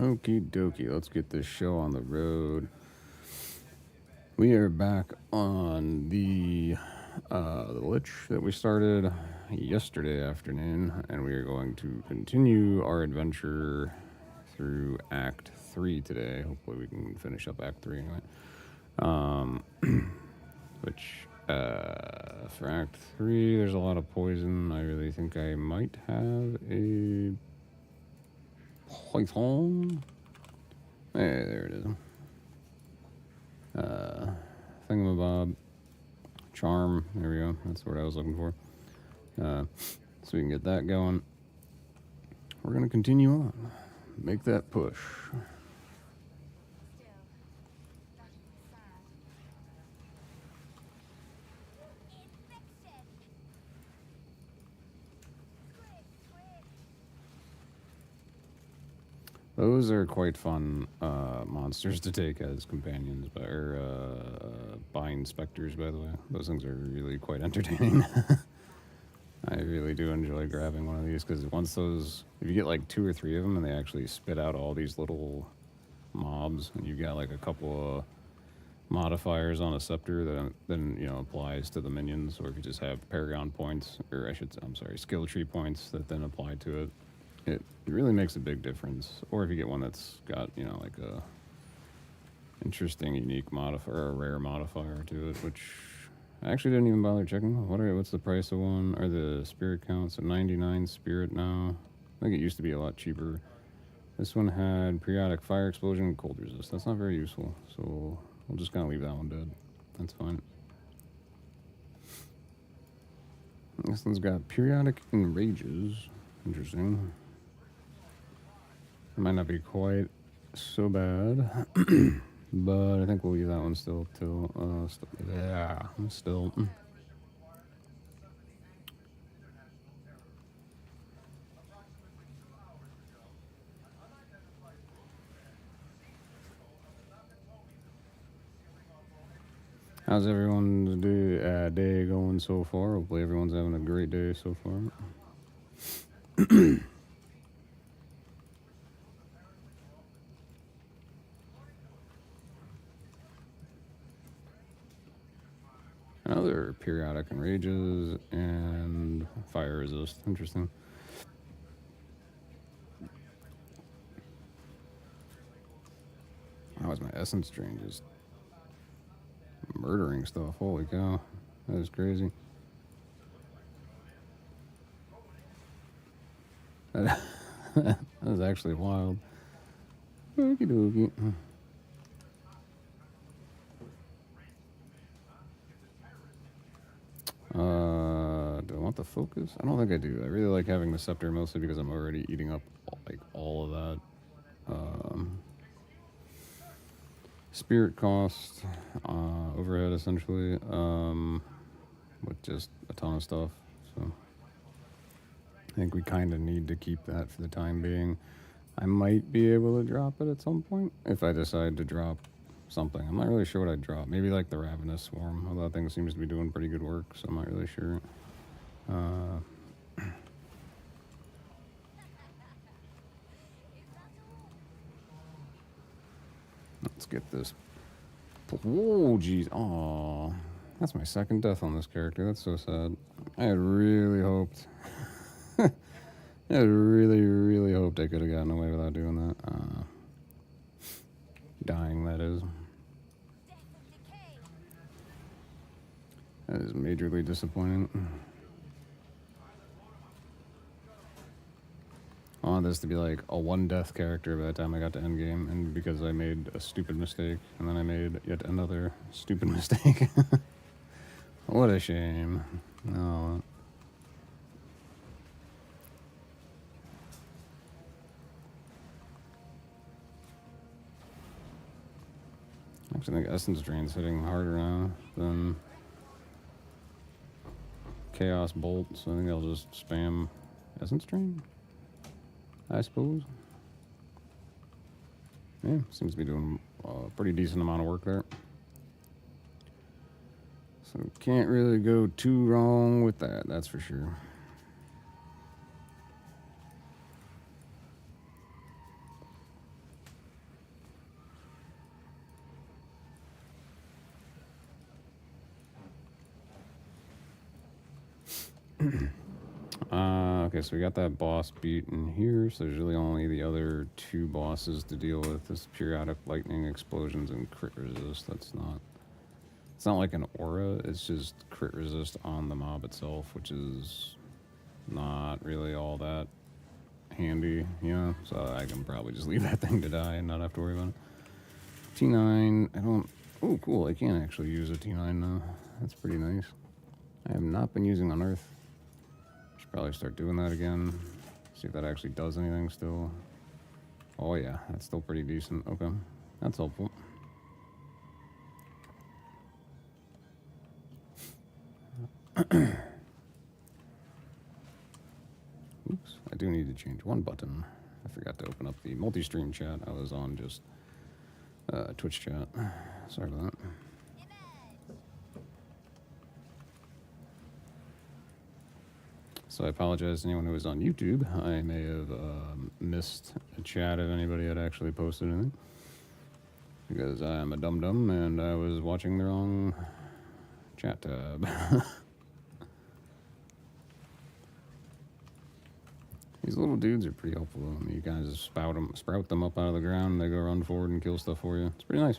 Okie dokie, let's get this show on the road. We are back on the Lich that we started yesterday afternoon, and we are going to continue our adventure through Act 3 today. Hopefully, we can finish up Act 3 anyway. Um, which, for Act 3, there's a lot of poison. I really think I might have a poison. Hey, there it is. Thingamabob. Charm. There we go. That's what I was looking for. So we can get that going. We're going to continue on. Make that push. Those are quite fun monsters to take as companions, or bind specters, by the way. Those things are really quite entertaining. I really do enjoy grabbing one of these, because once those, if you get like 2 or 3 of them and they actually spit out all these little mobs, and you've got like a couple of modifiers on a scepter that then applies to the minions, or if you just have paragon points, or I'm sorry, skill tree points that then apply to it, it really makes a big difference. Or if you get one that's got like a interesting unique modifier, or a rare modifier to it, which I actually didn't even bother checking. What's the price of one? Or the spirit count? So 99 spirit now. I think it used to be a lot cheaper. This one had periodic fire explosion and cold resist. That's not very useful, so we'll just kind of leave that one dead. That's fine. This one's got periodic enrages. Interesting. It might not be quite so bad, but I think we'll leave that one still till still. How's everyone's day going so far? Hopefully everyone's having a great day so far. Another periodic enrages and fire resist. Interesting. How is my essence drain just murdering stuff? Holy cow. That is crazy. That is actually wild. Okie dokie. Do I want the focus? I don't think I do. I really like having the scepter, mostly because I'm already eating up like all of that spirit cost overhead, essentially, with just a ton of stuff. So I think we kind of need to keep that for the time being. I might be able to drop it at some point if I decide to drop something. I'm not really sure what I'd drop. Maybe like the Ravenous Swarm, although that thing seems to be doing pretty good work, so I'm not really sure. Let's get this. Whoa, jeez. Aww. That's my second death on this character. That's so sad. I had really hoped. I had really hoped I could have gotten away without doing that. Dying, that is. That is majorly disappointing. I wanted this to be like a 1-death character by the time I got to endgame, and because I made a stupid mistake, and then I made yet another stupid mistake. What a shame. Oh. Actually, I think Essence Drain's hitting harder now than Chaos Bolt, so I think I'll just spam Essence Drain, I suppose. Yeah, seems to be doing a pretty decent amount of work there. So can't really go too wrong with that, that's for sure. Okay, so we got that boss beat in here, so there's really only the other two bosses to deal with. This periodic lightning explosions and crit resist. It's not like an aura, it's just crit resist on the mob itself, which is not really all that handy, you know? So I can probably just leave that thing to die and not have to worry about it. T9, I don't... Oh, cool, I can actually use a T9 now. That's pretty nice. I have not been using Unearth. Should probably start doing that again. See if that actually does anything still. Oh yeah, that's still pretty decent. Okay, that's helpful. Oops, I do need to change one button. I forgot to open up the multi-stream chat. I was on just Twitch chat. Sorry about that. So I apologize to anyone who was on YouTube. I may have missed a chat if anybody had actually posted anything. Because I'm a dum-dum and I was watching the wrong chat tab. These little dudes are pretty helpful. I mean, you kind of just sprout them up out of the ground, they go run forward and kill stuff for you. It's pretty nice.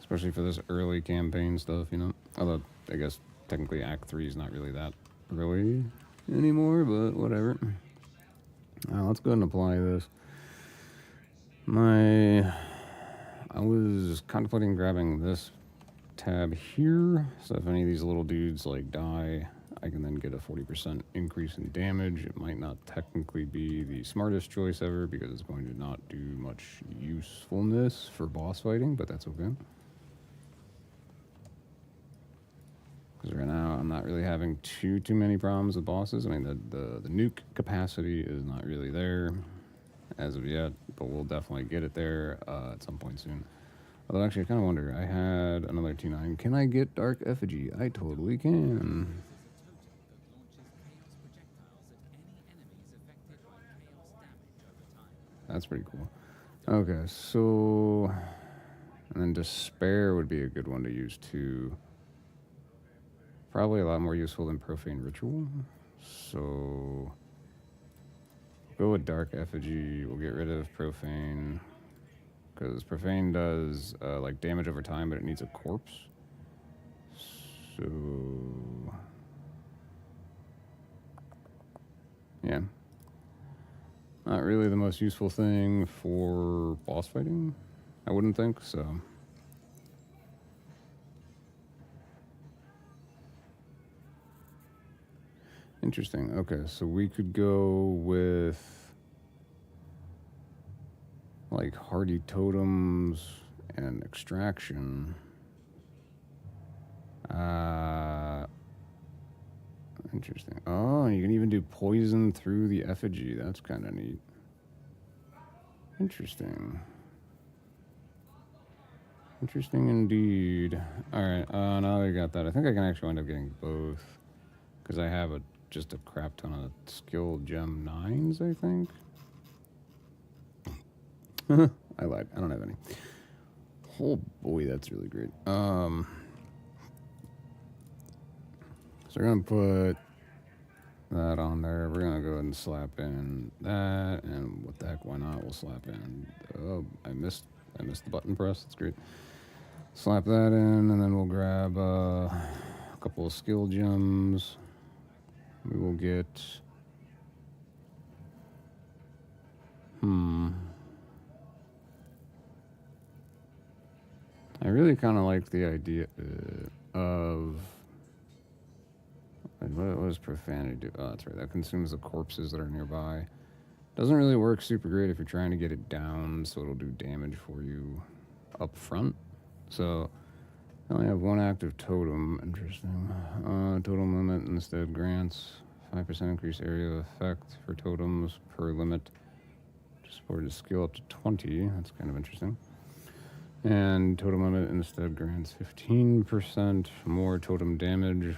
Especially for this early campaign stuff, you know? Although, I guess, technically Act 3 is not really that early anymore, but whatever. Let's go ahead and apply this. I was contemplating grabbing this tab here, so if any of these little dudes, like, die, I can then get a 40% increase in damage. It might not technically be the smartest choice ever, because it's going to not do much usefulness for boss fighting, but that's okay. Because right now I'm not really having too many problems with bosses. I mean, the nuke capacity is not really there as of yet, but we'll definitely get it there at some point soon. Although actually I kind of wonder, I had another T9. Can I get Dark Effigy? I totally can. That's pretty cool. Okay, so... And then Despair would be a good one to use too. Probably a lot more useful than Profane Ritual. So... Go with Dark Effigy. We'll get rid of Profane. Because Profane does like damage over time, but it needs a corpse. So... Yeah. Not really the most useful thing for boss fighting, I wouldn't think, so... Interesting. Okay, so we could go with like hardy totems and extraction. Interesting. Oh, you can even do poison through the effigy. That's kind of neat. Interesting. Interesting indeed. Alright, now that I got that, I think I can actually end up getting both. Because I have just a crap ton of skill gem 9s, I think. I lied. I don't have any. Oh boy, that's really great. So we're going to put that on there. We're going to go ahead and slap in that. And what the heck, why not? We'll slap in... Oh, I missed the button press. That's great. Slap that in, and then we'll grab a couple of skill gems. We will get... I really kind of like the idea of... What does Profanity do? Oh, that's right. That consumes the corpses that are nearby. Doesn't really work super great if you're trying to get it down, so it'll do damage for you up front. So, I only have one active totem. Interesting. Totem limit instead grants 5% increased area of effect for totems per limit. Supported skill up to 20. That's kind of interesting. And totem limit instead grants 15% more totem damage.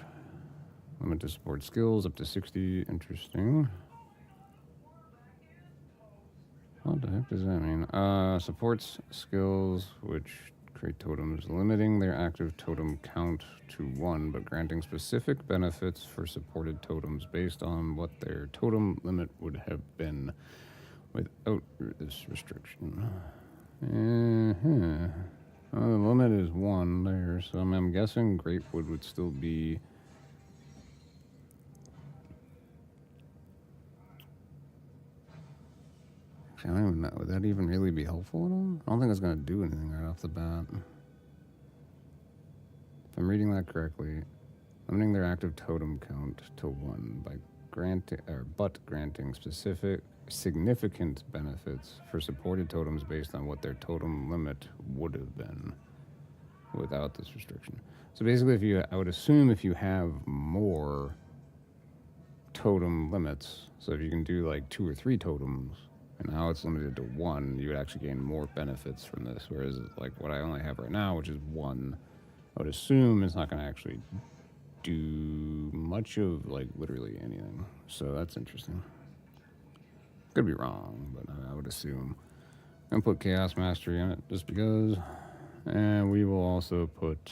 Limit to support skills up to 60. Interesting. What the heck does that mean? Supports skills which Create totems, limiting their active totem count to 1, but granting specific benefits for supported totems based on what their totem limit would have been without this restriction. The limit is 1 there, so I'm guessing Grapewood would still be... I don't even know. Would that even really be helpful at all? I don't think it's going to do anything right off the bat. If I'm reading that correctly, limiting their active totem count to 1 by granting specific significant benefits for supported totems based on what their totem limit would have been without this restriction. So basically, I would assume if you have more totem limits, so if you can do like 2 or 3 totems, and now it's limited to 1, you would actually gain more benefits from this. Whereas like what I only have right now, which is 1, I would assume it's not going to actually do much of like literally anything. So that's interesting. Could be wrong, but I would assume. I'm gonna put Chaos Mastery in it just because. And we will also put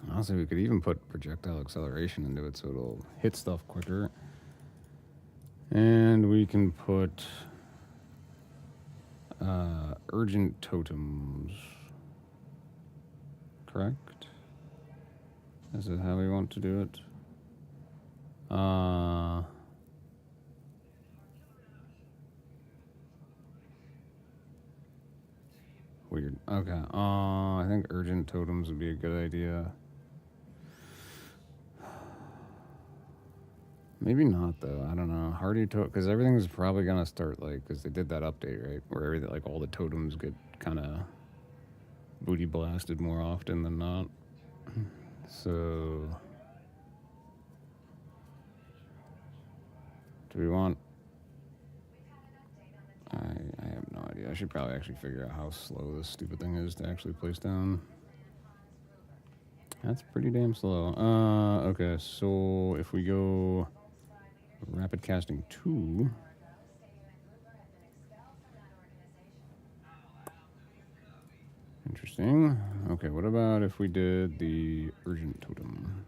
honestly, we could even put projectile acceleration into it so it'll hit stuff quicker. And we can put urgent totems. Correct? Is it how we want to do it? Weird. Okay. I think urgent totems would be a good idea. Maybe not though. I don't know. Hardy totem, because everything's probably gonna start like, because they did that update, right? Where everything, like all the totems get kind of booty blasted more often than not. So, do we want? I have no idea. I should probably actually figure out how slow this stupid thing is to actually place down. That's pretty damn slow. Okay, so if we go rapid casting 2. Interesting. Okay, what about if we did the urgent totem?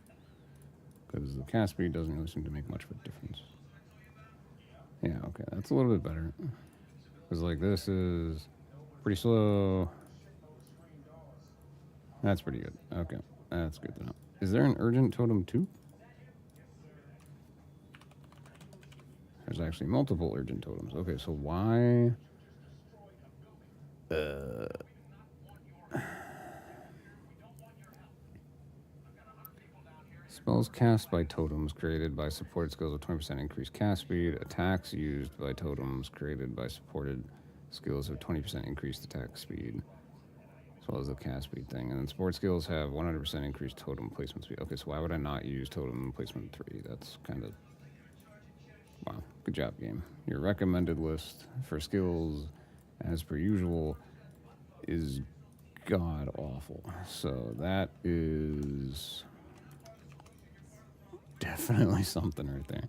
Because the cast speed doesn't really seem to make much of a difference. Yeah, okay, that's a little bit better. Because like this is pretty slow. That's pretty good. Okay, that's good to know. Is there an urgent totem 2? There's actually multiple urgent totems. Okay, so why? Spells cast by totems created by supported skills with 20% increased cast speed. Attacks used by totems created by supported skills of 20% increased attack speed. As well as the cast speed thing. And then support skills have 100% increased totem placement speed. Okay, so why would I not use totem placement 3? That's kind of... Wow, good job, game. Your recommended list for skills, as per usual, is god-awful. So that is... definitely something right there.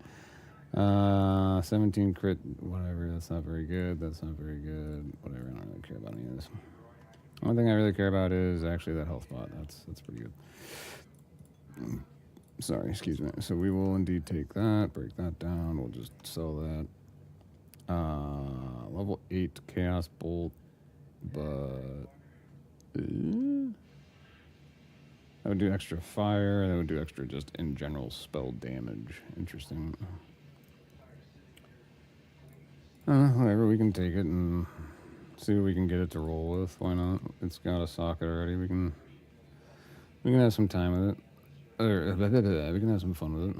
17 crit, whatever, that's not very good, that's not very good, whatever, I don't really care about any of this. One thing I really care about is actually that health bot, that's pretty good. Sorry, excuse me. So we will indeed take that, break that down, we'll just sell that. Level 8 Chaos Bolt, but... that would do extra fire, that would do extra just in general spell damage. Interesting. Whatever, we can take it and see what we can get it to roll with. Why not? It's got a socket already. We can have some time with it. Or, we can have some fun with it.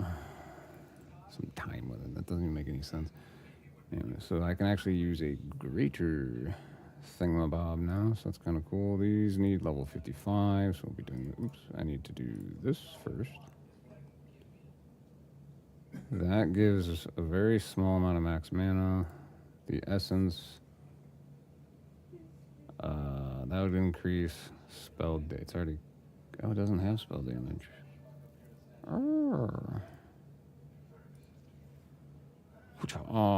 Some time with it. That doesn't even make any sense. Anyway, so I can actually use a greater thingamabob now, so that's kind of cool. These need level 55, so we'll be doing... Oops, I need to do this first. That gives us a very small amount of max mana. The essence... that would increase spell damage. It's already... Oh, it doesn't have spell damage. Oh,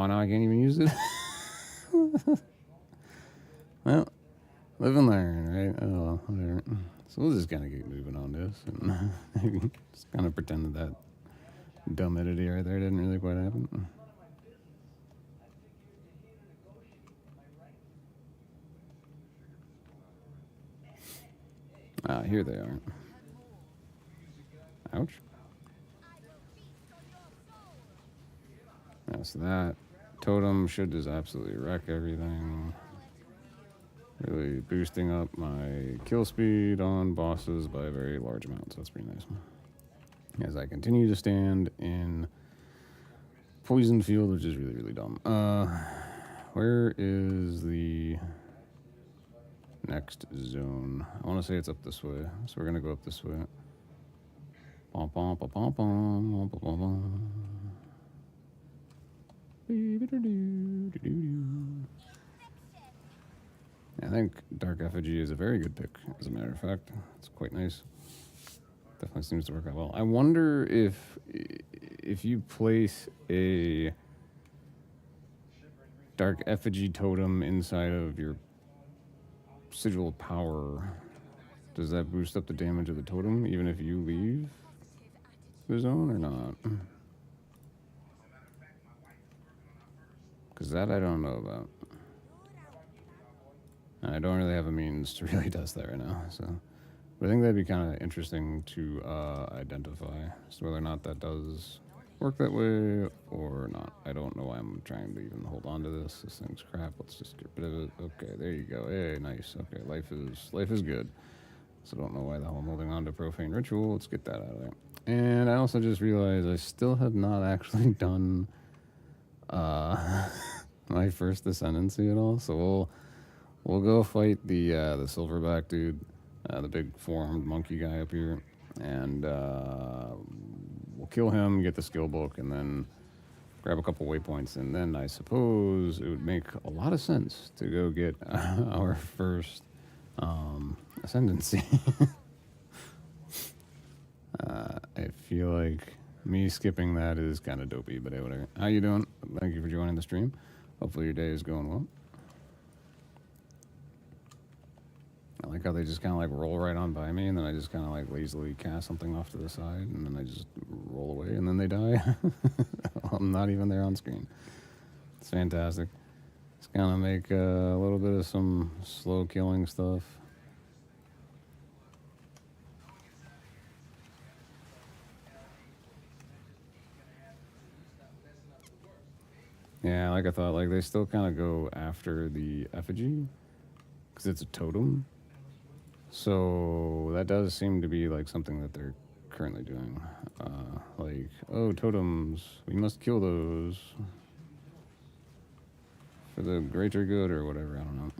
now I can't even use it. Well, live and learn, right? Oh, well, whatever. So we'll just kind of keep moving on this and just kind of pretend that dumb entity right there didn't really quite happen. Ah, here they are. Ouch. Yeah, so that totem should just absolutely wreck everything. Really boosting up my kill speed on bosses by a very large amount, so that's pretty nice. As I continue to stand in poison field, which is really, really dumb. Where is the next zone? I want to say it's up this way, so we're gonna go up this way. Bom, bom, bom, bom, bom, bom, bom, bom. I think Dark Effigy is a very good pick, as a matter of fact. It's quite nice. Definitely seems to work out well. I wonder if you place a Dark Effigy totem inside of your Sigil of Power, does that boost up the damage of the totem even if you leave the zone or not? Because that I don't know about. I don't really have a means to really test that right now, so. But I think that'd be kind of interesting to identify as to whether or not that does work that way or not. I don't know why I'm trying to even hold on to this. This thing's crap. Let's just get rid of it. Okay, there you go. Hey, nice. Okay, life is good. So I don't know why the hell I'm holding on to Profane Ritual. Let's get that out of there. And I also just realized I still have not actually done my first Ascendancy at all. So we'll go fight the Silverback dude, the big four-armed monkey guy up here, and we'll kill him, get the skill book, and then grab a couple waypoints, and then I suppose it would make a lot of sense to go get our first Ascendancy. I feel like me skipping that is kind of dopey, but hey, whatever. How you doing? Thank you for joining the stream. Hopefully your day is going well. I like how they just kind of like roll right on by me, and then I just kind of like lazily cast something off to the side, and then I just roll away, and then they die. I'm not even there on screen. It's fantastic. It's kind of make a little bit of some slow killing stuff. Yeah, like I thought, like they still kind of go after the effigy because it's a totem. So that does seem to be like something that they're currently doing. Like, oh, totems, we must kill those for the greater good or whatever. I don't know.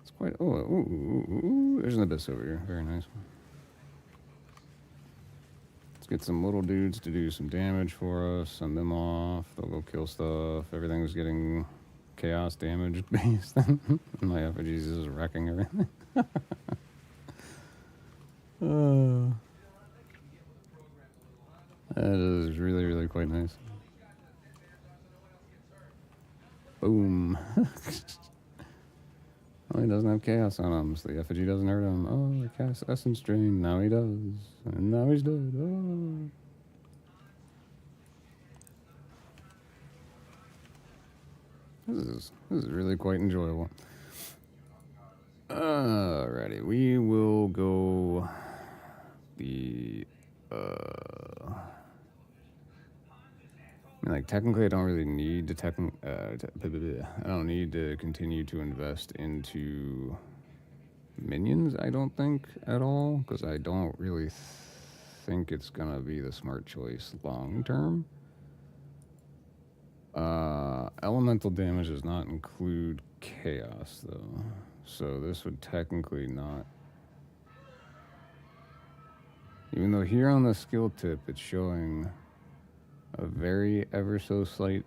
It's quite. Oh, ooh, there's an abyss over here. Very nice. Let's get some little dudes to do some damage for us. Send them off. They'll go kill stuff. Everything's getting chaos damage based. My effigies is wrecking everything. That is really, really quite nice. Boom. Oh, he doesn't have chaos on him, so the effigy doesn't hurt him. Oh, I cast Essence Drain. Now he does. And now he's dead. Oh. This is really quite enjoyable. Alrighty, we will go the I mean, like technically, I don't really need to I don't need to continue to invest into minions. I don't think at all, because I don't really think it's gonna be the smart choice long term. Elemental damage does not include chaos though, so this would technically not. Even though here on the skill tip it's showing a very ever so slight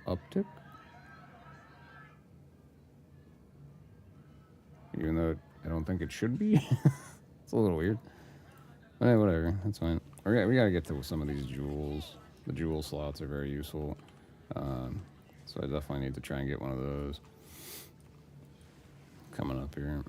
uptick. Even though I don't think it should be. It's a little weird. But hey, whatever, that's fine. Okay, we gotta get to some of these jewels. The jewel slots are very useful. So I definitely need to try and get one of those coming up here.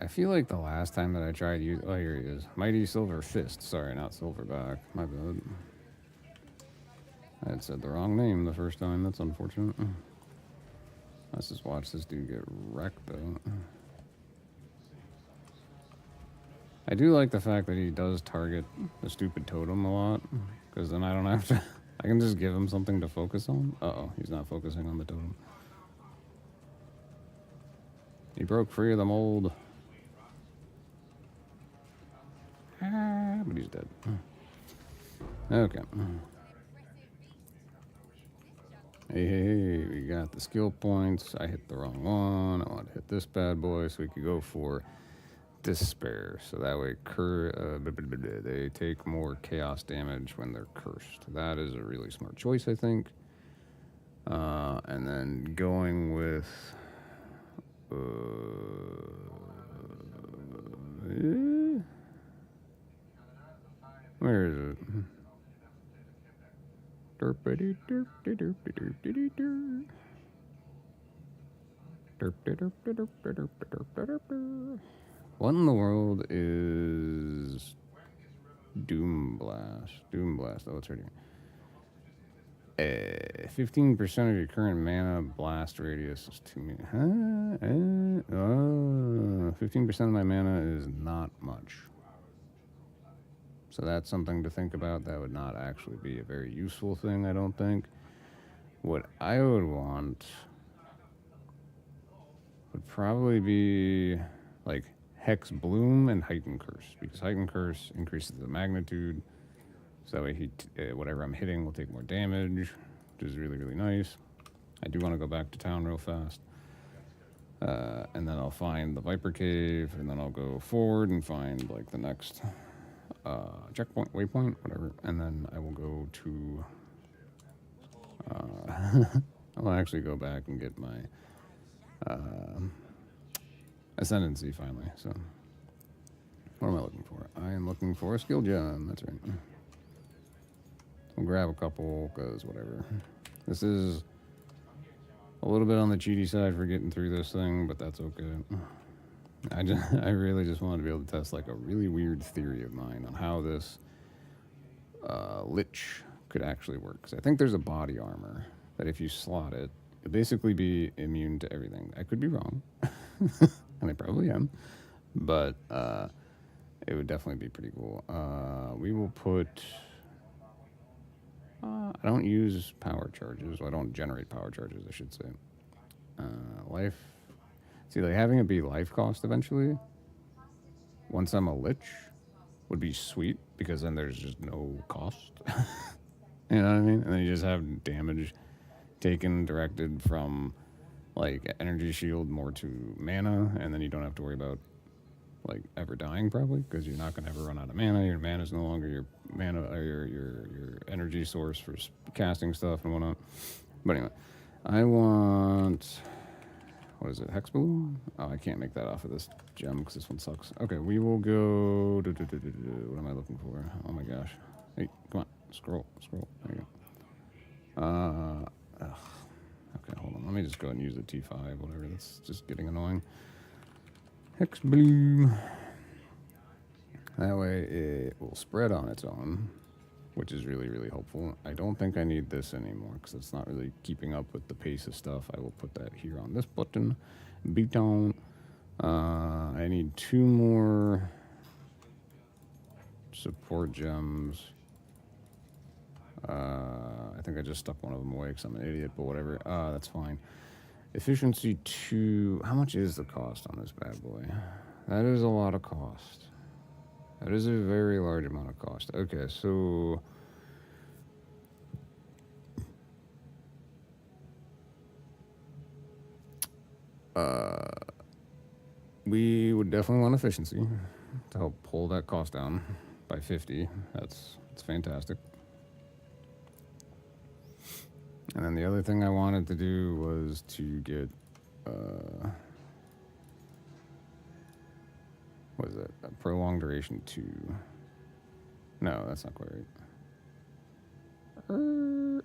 I feel like the last time that I tried use, oh, here he is, Mighty Silver Fist. Sorry, not Silverback. My bad. I had said the wrong name the first time. That's unfortunate. Let's just watch this dude get wrecked though. I do like the fact that he does target the stupid totem a lot, because then I don't have to. I can just give him something to focus on. Uh-oh, he's not focusing on the totem. He broke free of the mold. But he's dead. Okay. Hey, we got the skill points. I hit the wrong one. I want to hit this bad boy so we could go for Despair. So that way they take more chaos damage when they're cursed. That is a really smart choice, I think. And then going with... where is it? What in the world is Doom Blast? Doom Blast. Oh, it's right here. 15% of your current mana blast radius is 2 meters. 15% of my mana is not much. So that's something to think about. That would not actually be a very useful thing, I don't think. What I would want would probably be like Hex Bloom and Heighten Curse, because Heighten Curse increases the magnitude, so that way whatever I'm hitting will take more damage, which is really, really nice. I do want to go back to town real fast. And then I'll find the Viper Cave, and then I'll go forward and find like the next checkpoint, waypoint, whatever, and then I will go to I'll actually go back and get my Ascendancy finally. So what am I looking for? I am looking for a skill gem. That's right. We'll grab a couple, because whatever. This is a little bit on the cheaty side for getting through this thing, but that's okay. I really just wanted to be able to test like a really weird theory of mine on how this Lich could actually work. Because I think there's a body armor that if you slot it, you'll basically be immune to everything. I could be wrong, and I probably am, but it would definitely be pretty cool. We will put... I don't use power charges. Well, I don't generate power charges, I should say. Life... See, like having it be life cost eventually, once I'm a Lich, would be sweet, because then there's just no cost. You know what I mean? And then you just have damage taken, directed from, like, energy shield more to mana, and then you don't have to worry about, like, ever dying, probably, because you're not going to ever run out of mana. Your mana is no longer your mana, or your energy source for casting stuff and whatnot. But anyway, I want... What is it? Hex Bloom? Oh, I can't make that off of this gem because this one sucks. Okay, we will go... What am I looking for? Oh my gosh. Hey, come on. Scroll. There you go. Okay, hold on. Let me just go ahead and use the T5, whatever. That's just getting annoying. Hex Bloom. That way it will spread on its own, which is really, really helpful. I don't think I need this anymore because it's not really keeping up with the pace of stuff. I will put that here on this button. Beton. I need 2 more support gems. I think I just stuck one of them away because I'm an idiot, but whatever. That's fine. Efficiency 2. How much is the cost on this bad boy? That is a lot of cost. That is a very large amount of cost. Okay, so we would definitely want efficiency to help pull that cost down by 50. That's fantastic. And then the other thing I wanted to do was to get what is it? A prolonged duration 2. No, that's not quite right.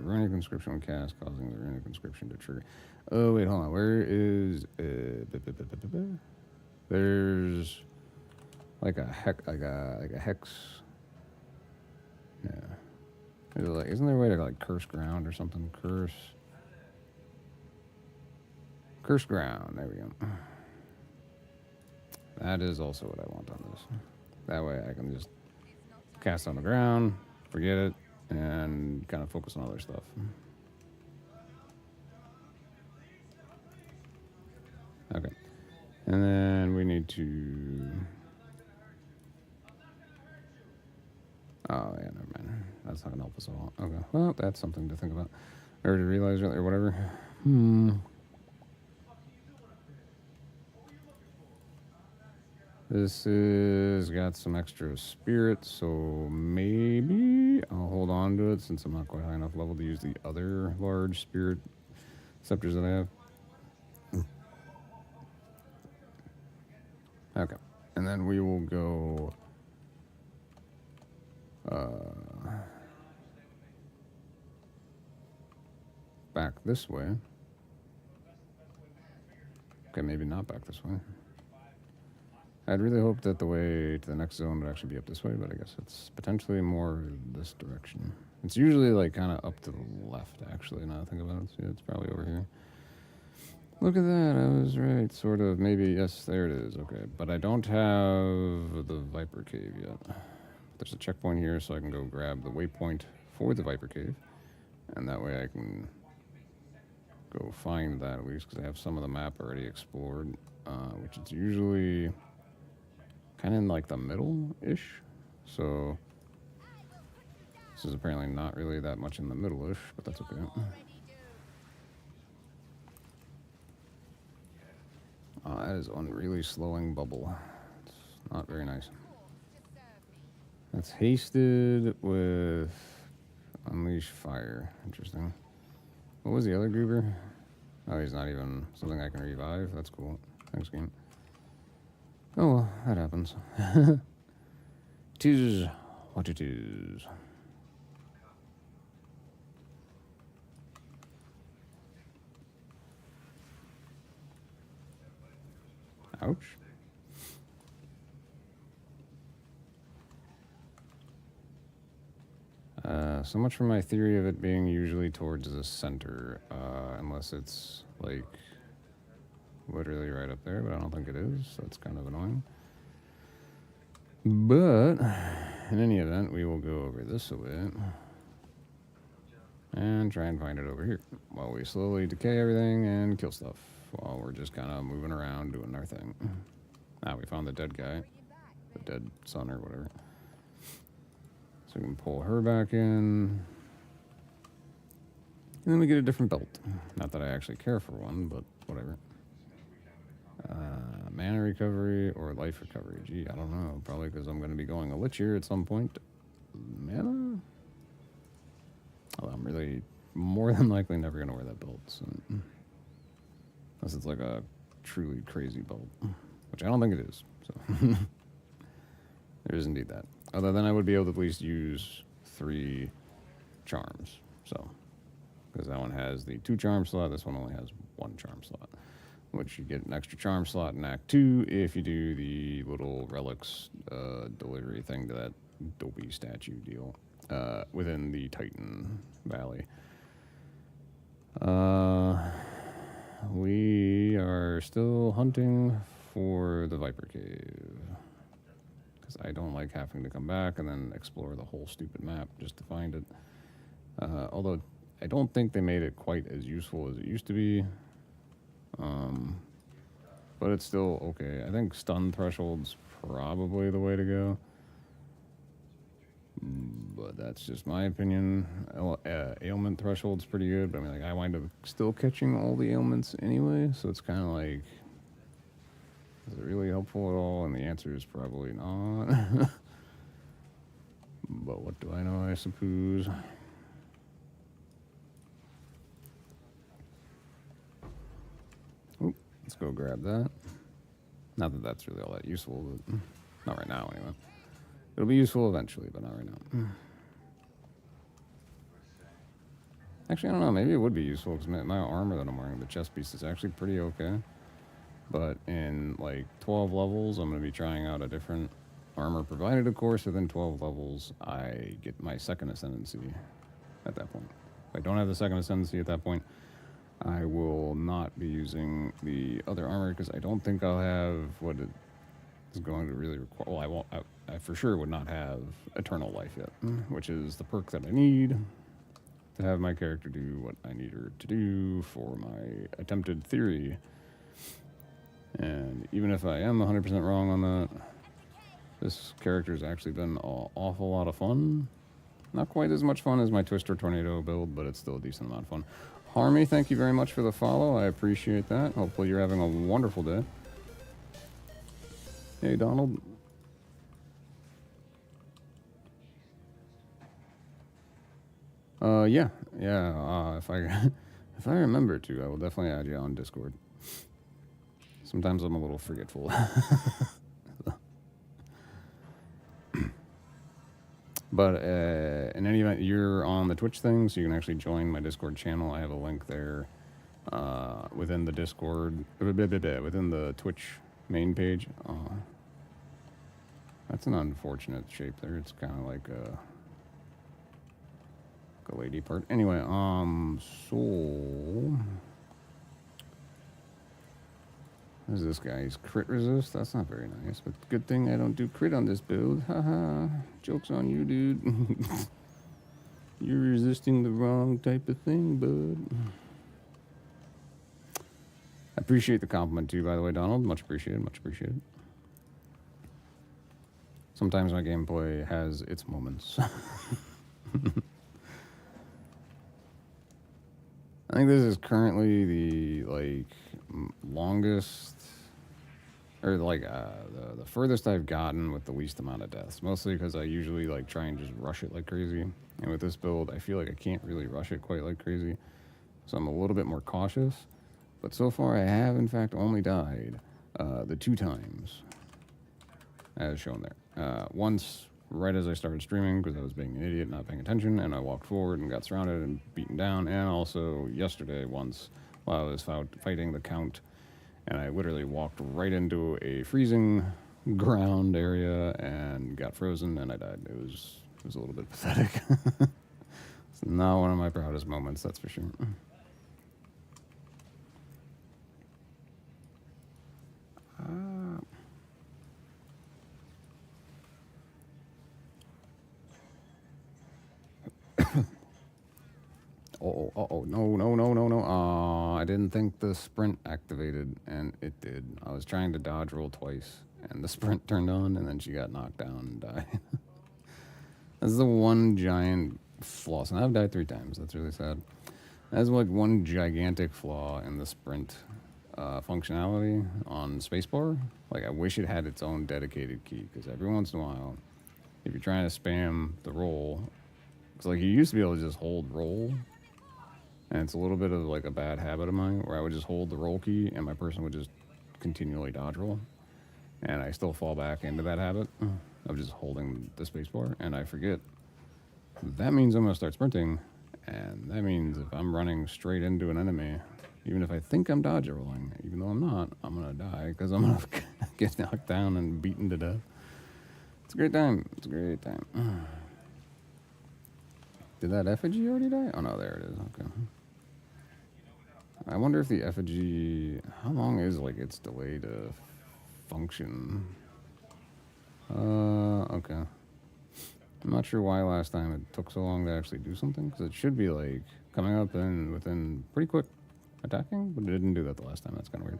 Runic inscription when cast, causing the runic inscription to trigger. Oh wait, hold on. Where is there's like a hex. Yeah. Isn't there a way to like curse ground or something? Curse ground. There we go. That is also what I want on this. That way I can just cast on the ground, forget it, and kind of focus on other stuff. Okay. And then we need to... Oh, yeah, never mind. That's not going to help us at all. Okay. Well, that's something to think about. Or to realize, or whatever. This is got some extra spirit, so maybe I'll hold on to it since I'm not quite high enough level to use the other large spirit scepters that I have. Okay. And then we will go... back this way. Okay, maybe not back this way. I'd really hoped that the way to the next zone would actually be up this way, but I guess it's potentially more this direction. It's usually like kind of up to the left, actually, now that I think about it. See, it's probably over here. Look at that, I was right, sort of. Maybe, yes, there it is, okay. But I don't have the Viper Cave yet. There's a checkpoint here, so I can go grab the waypoint for the Viper Cave. And that way I can go find that at least, because I have some of the map already explored, which is usually kind of in like the middle-ish. So this is apparently not really that much in the middle-ish, but that's okay. That is unreally slowing bubble. It's not very nice. That's hasted with unleash fire. Interesting. What was the other goober? Oh, he's not even something I can revive. That's cool. Thanks, game. Oh, well, that happens. Tis what it is. Ouch. So much for my theory of it being usually towards the center, unless it's like literally right up there, but I don't think it is, so it's kind of annoying. But in any event, we will go over this a bit and try and find it over here while we slowly decay everything and kill stuff while we're just kind of moving around doing our thing. We found the dead guy, the dead son or whatever. So we can pull her back in. And then we get a different belt. Not that I actually care for one, but whatever. Mana recovery or life recovery. Gee, I don't know. Probably because I'm going to be going a Lich here at some point. Mana? Although I'm really more than likely never going to wear that belt. So. Unless it's like a truly crazy belt. Which I don't think it is. So there is indeed that. Other than I would be able to at least use 3 charms. So, because that one has the 2 charm slot, this one only has 1 charm slot. Which you get an extra charm slot in Act 2 if you do the little relics delivery thing to that dopey statue deal within the Titan Valley. We are still hunting for the Viper Cave. Because I don't like having to come back and then explore the whole stupid map just to find it. Although I don't think they made it quite as useful as it used to be. but it's still okay. I think stun threshold's probably the way to go. But that's just my opinion. Ailment threshold's pretty good, but I mean, like, I wind up still catching all the ailments anyway, so it's kind of like, is it really helpful at all? And the answer is probably not. But what do I know, I suppose. Oop, let's go grab that. Not that that's really all that useful, but not right now anyway. It'll be useful eventually, but not right now. Actually, I don't know. Maybe it would be useful because my armor that I'm wearing, the chest piece, is actually pretty okay. But in like 12 levels, I'm going to be trying out a different armor, provided, of course, within 12 levels, I get my second ascendancy at that point. If I don't have the second ascendancy at that point, I will not be using the other armor because I don't think I'll have what it is going to really require. Well, I won't. I for sure would not have Eternal Life yet, which is the perk that I need to have my character do what I need her to do for my attempted theory. And even if I am 100% wrong on that, this character's actually been an awful lot of fun. Not quite as much fun as my Twister Tornado build, but it's still a decent amount of fun. Harmy, thank you very much for the follow. I appreciate that. Hopefully you're having a wonderful day. Hey, Donald. Yeah. If I remember to, I will definitely add you on Discord. Sometimes I'm a little forgetful. But in any event, you're on the Twitch thing, so you can actually join my Discord channel. I have a link there within the Discord, within the Twitch main page. That's an unfortunate shape there. It's kind of like a lady part. Anyway, so... What is this guy? He's crit resist? That's not very nice, but good thing I don't do crit on this build. Haha. Joke's on you, dude. You're resisting the wrong type of thing, bud. I appreciate the compliment too, by the way, Donald. Much appreciated, much appreciated. Sometimes my gameplay has its moments. I think this is currently the, like, longest, or like the furthest I've gotten with the least amount of deaths. Mostly because I usually like try and just rush it like crazy. And with this build, I feel like I can't really rush it quite like crazy. So I'm a little bit more cautious. But so far I have in fact only died the 2 times, as shown there. Once right as I started streaming because I was being an idiot, not paying attention, and I walked forward and got surrounded and beaten down, and also yesterday once while I was fighting the Count, and I literally walked right into a freezing ground area and got frozen and I died. It was a little bit pathetic. It's not one of my proudest moments, that's for sure. No. I didn't think the sprint activated, and it did. I was trying to dodge roll twice, and the sprint turned on, and then she got knocked down and died. That's the one giant flaw. And I've died 3 times. That's really sad. That's like one gigantic flaw in the sprint functionality on spacebar. Like, I wish it had its own dedicated key, because every once in a while, if you're trying to spam the roll, it's like you used to be able to just hold roll, and it's a little bit of like a bad habit of mine where I would just hold the roll key and my person would just continually dodge roll, and I still fall back into that habit of just holding the spacebar, and I forget. That means I'm gonna start sprinting, and that means if I'm running straight into an enemy, even if I think I'm dodge rolling, even though I'm not, I'm gonna die because I'm gonna get knocked down and beaten to death. It's a great time. It's a great time. Did that effigy already die? Oh no, there it is. Okay. I wonder if the effigy, how long is like its delay to function? Okay. I'm not sure why last time it took so long to actually do something, because it should be like coming up and within pretty quick attacking, but it didn't do that the last time. That's kind of weird.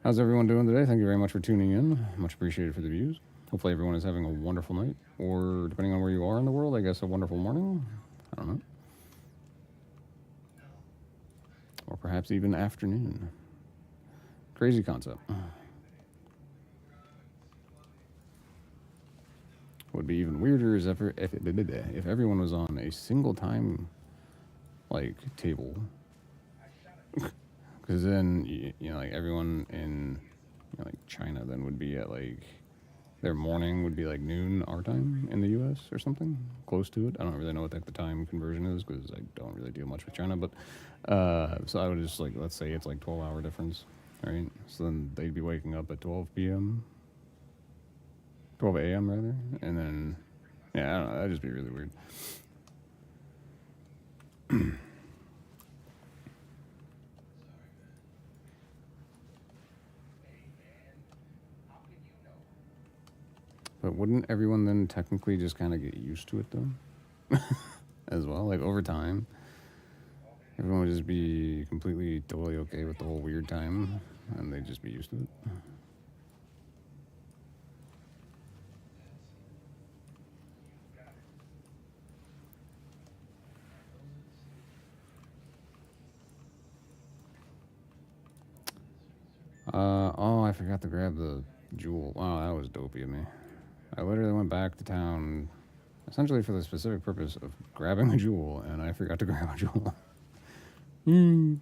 How's everyone doing today? Thank you very much for tuning in. Much appreciated for the views. Hopefully everyone is having a wonderful night, or depending on where you are in the world, I guess a wonderful morning. I don't know. Or perhaps even afternoon. Crazy concept. What would be even weirder is if everyone was on a single time like table, because then you know like everyone in like China then would be at like their morning would be like noon our time in the U.S. or something close to it. I don't really know what the time conversion is because I don't really deal much with China. But so I would just like let's say it's like 12-hour difference, right? So then they'd be waking up at 12 p.m., 12 a.m. rather, and then yeah, I don't know. That'd just be really weird. But wouldn't everyone then technically just kind of get used to it though, as well? Like over time, everyone would just be completely totally okay with the whole weird time, and they'd just be used to it. Oh, I forgot to grab the jewel. Wow, that was dopey of me. I literally went back to town essentially for the specific purpose of grabbing a jewel, and I forgot to grab a jewel. I'm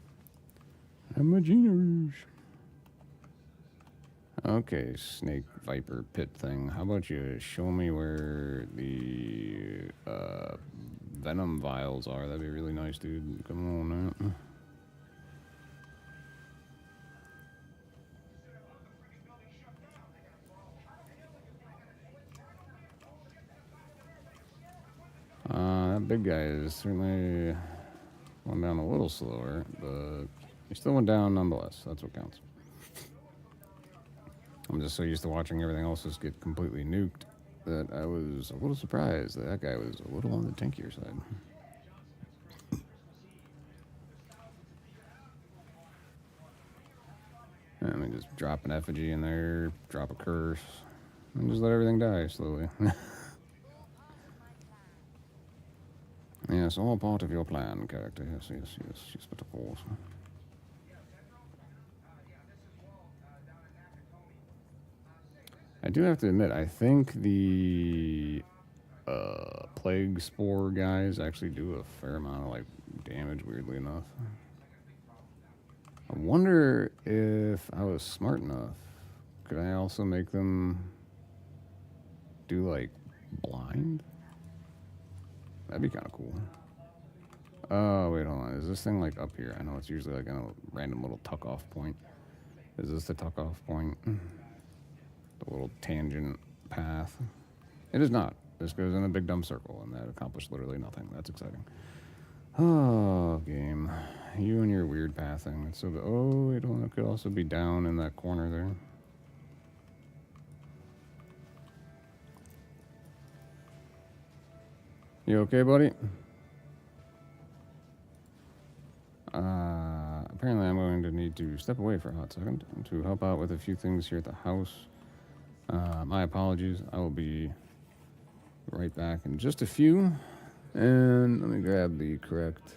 a genius. Okay, snake viper pit thing. How about you show me where the venom vials are? That'd be really nice, dude. Come on now. That big guy is certainly went down a little slower, but he still went down nonetheless. That's what counts. I'm just so used to watching everything else just get completely nuked that I was a little surprised that guy was a little on the tankier side. And we just drop an effigy in there, drop a curse, and just let everything die slowly. Yes, all part of your plan, character. Yes, but of course. I do have to admit, I think the plague spore guys actually do a fair amount of like damage, weirdly enough. I wonder if I was smart enough, could I also make them do like blind? That'd be kind of cool. Oh, wait, hold on. Is this thing like up here? I know it's usually like in a random little tuck off point. Is this the tuck off point? The little tangent path? It is not. This goes in a big dumb circle, and that accomplished literally nothing. That's exciting. Oh, game. You and your weird pathing. It's so good. Oh, wait, hold on. It could also be down in that corner there. You okay, buddy? Apparently I'm going to need to step away for a hot second to help out with a few things here at the house. My apologies. I will be right back in just a few. And let me grab the correct...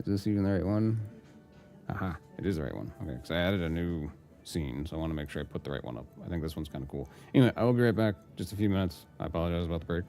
Is this even the right one? Aha, it is the right one. Okay, because I added a new scene, so I want to make sure I put the right one up. I think this one's kind of cool. Anyway, I will be right back. Just a few minutes. I apologize about the break.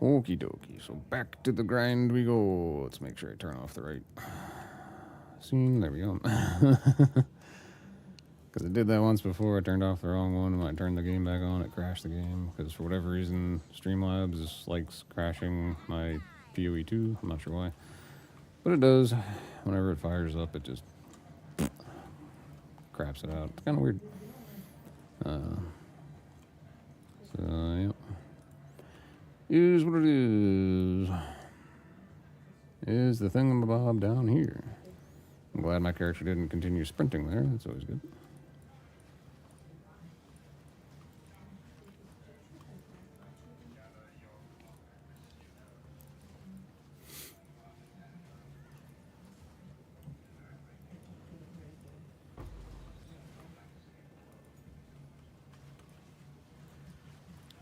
Okie dokie. So back to the grind we go. Let's make sure I turn off the right scene. There we go. Because I did that once before. I turned off the wrong one. When I turned the game back on, it crashed the game. Because for whatever reason, Streamlabs likes crashing my PoE2. I'm not sure why. But it does. Whenever it fires up, it just craps it out. It's kind of weird. So, yep. Is what it is. Is the thingamabob down here. I'm glad my character didn't continue sprinting there. That's always good.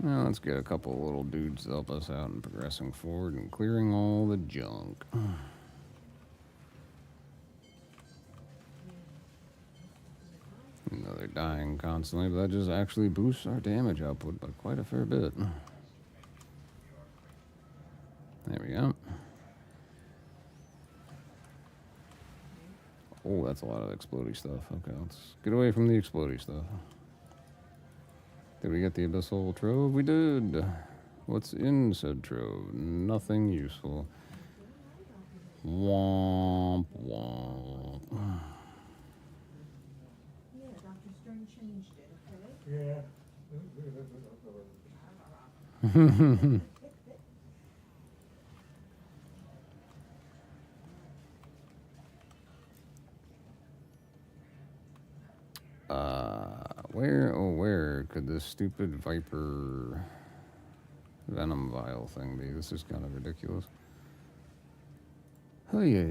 Now let's get a couple little dudes to help us out in progressing forward and clearing all the junk. Even though they're dying constantly, but that just actually boosts our damage output by quite a fair bit. There we go. Oh, that's a lot of explodey stuff. Okay, let's get away from the explodey stuff. Did we get the Abyssal Trove? We did. What's in said trove? Nothing useful. Womp womp. Yeah, Dr. Stern changed it, okay? Where could this stupid Viper Venom Vial thing be? This is kind of ridiculous. Oh, yeah.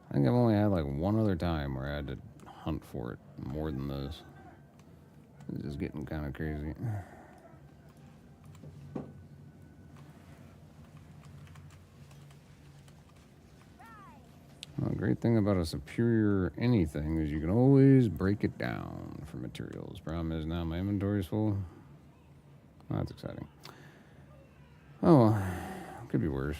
I think I've only had like one other time where I had to hunt for it more than this. It's just getting kind of crazy. Well, the great thing about a superior anything is you can always break it down for materials. Problem is now my inventory is full. Oh, that's exciting. Oh, could be worse.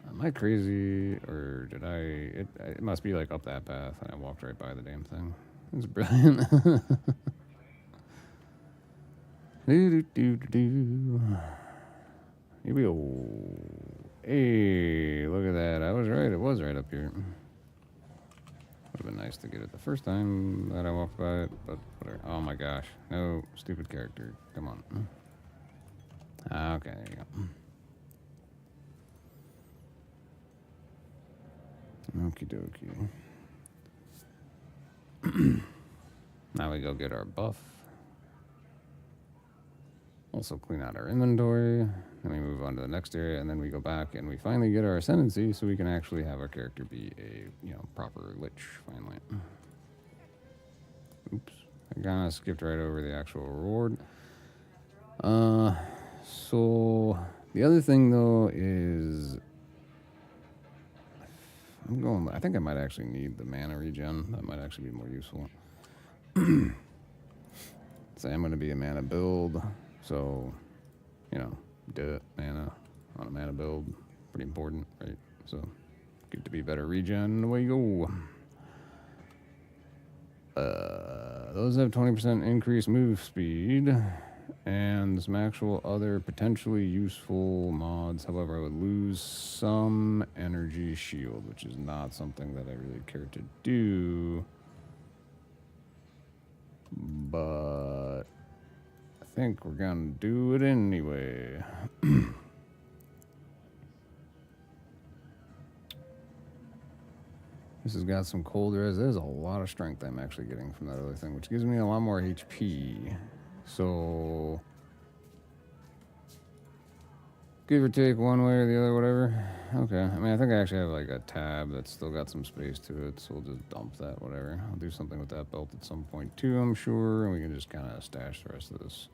Am I crazy, or did I... It must be like up that path, and I walked right by the damn thing. It's brilliant. Here we go. Hey, look at that. I was right. It was right up here. Would have been nice to get it the first time that I walked by it, but whatever. Oh my gosh. No, stupid character. Come on. Okay, there you go. Okie dokie. Now we go get our buff. Also clean out our inventory. Then we move on to the next area, and then we go back and we finally get our ascendancy, so we can actually have our character be a proper Lich finally. Oops, I kind of skipped right over the actual reward. So the other thing though is I think I might actually need the mana regen. That might actually be more useful. So I'm going to be a mana build. So, mana on a mana build, pretty important, right? So, get to be better regen, away you go. Those have 20% increased move speed, and some actual other potentially useful mods. However, I would lose some energy shield, which is not something that I really care to do. But I think we're gonna do it anyway. This has got some cold res. There's a lot of strength I'm actually getting from that other thing, which gives me a lot more HP. So give or take one way or the other, whatever. Okay. I mean, I think I actually have like a tab that's still got some space to it, so we'll just dump that, whatever. I'll do something with that belt at some point too, I'm sure, and we can just kind of stash the rest of this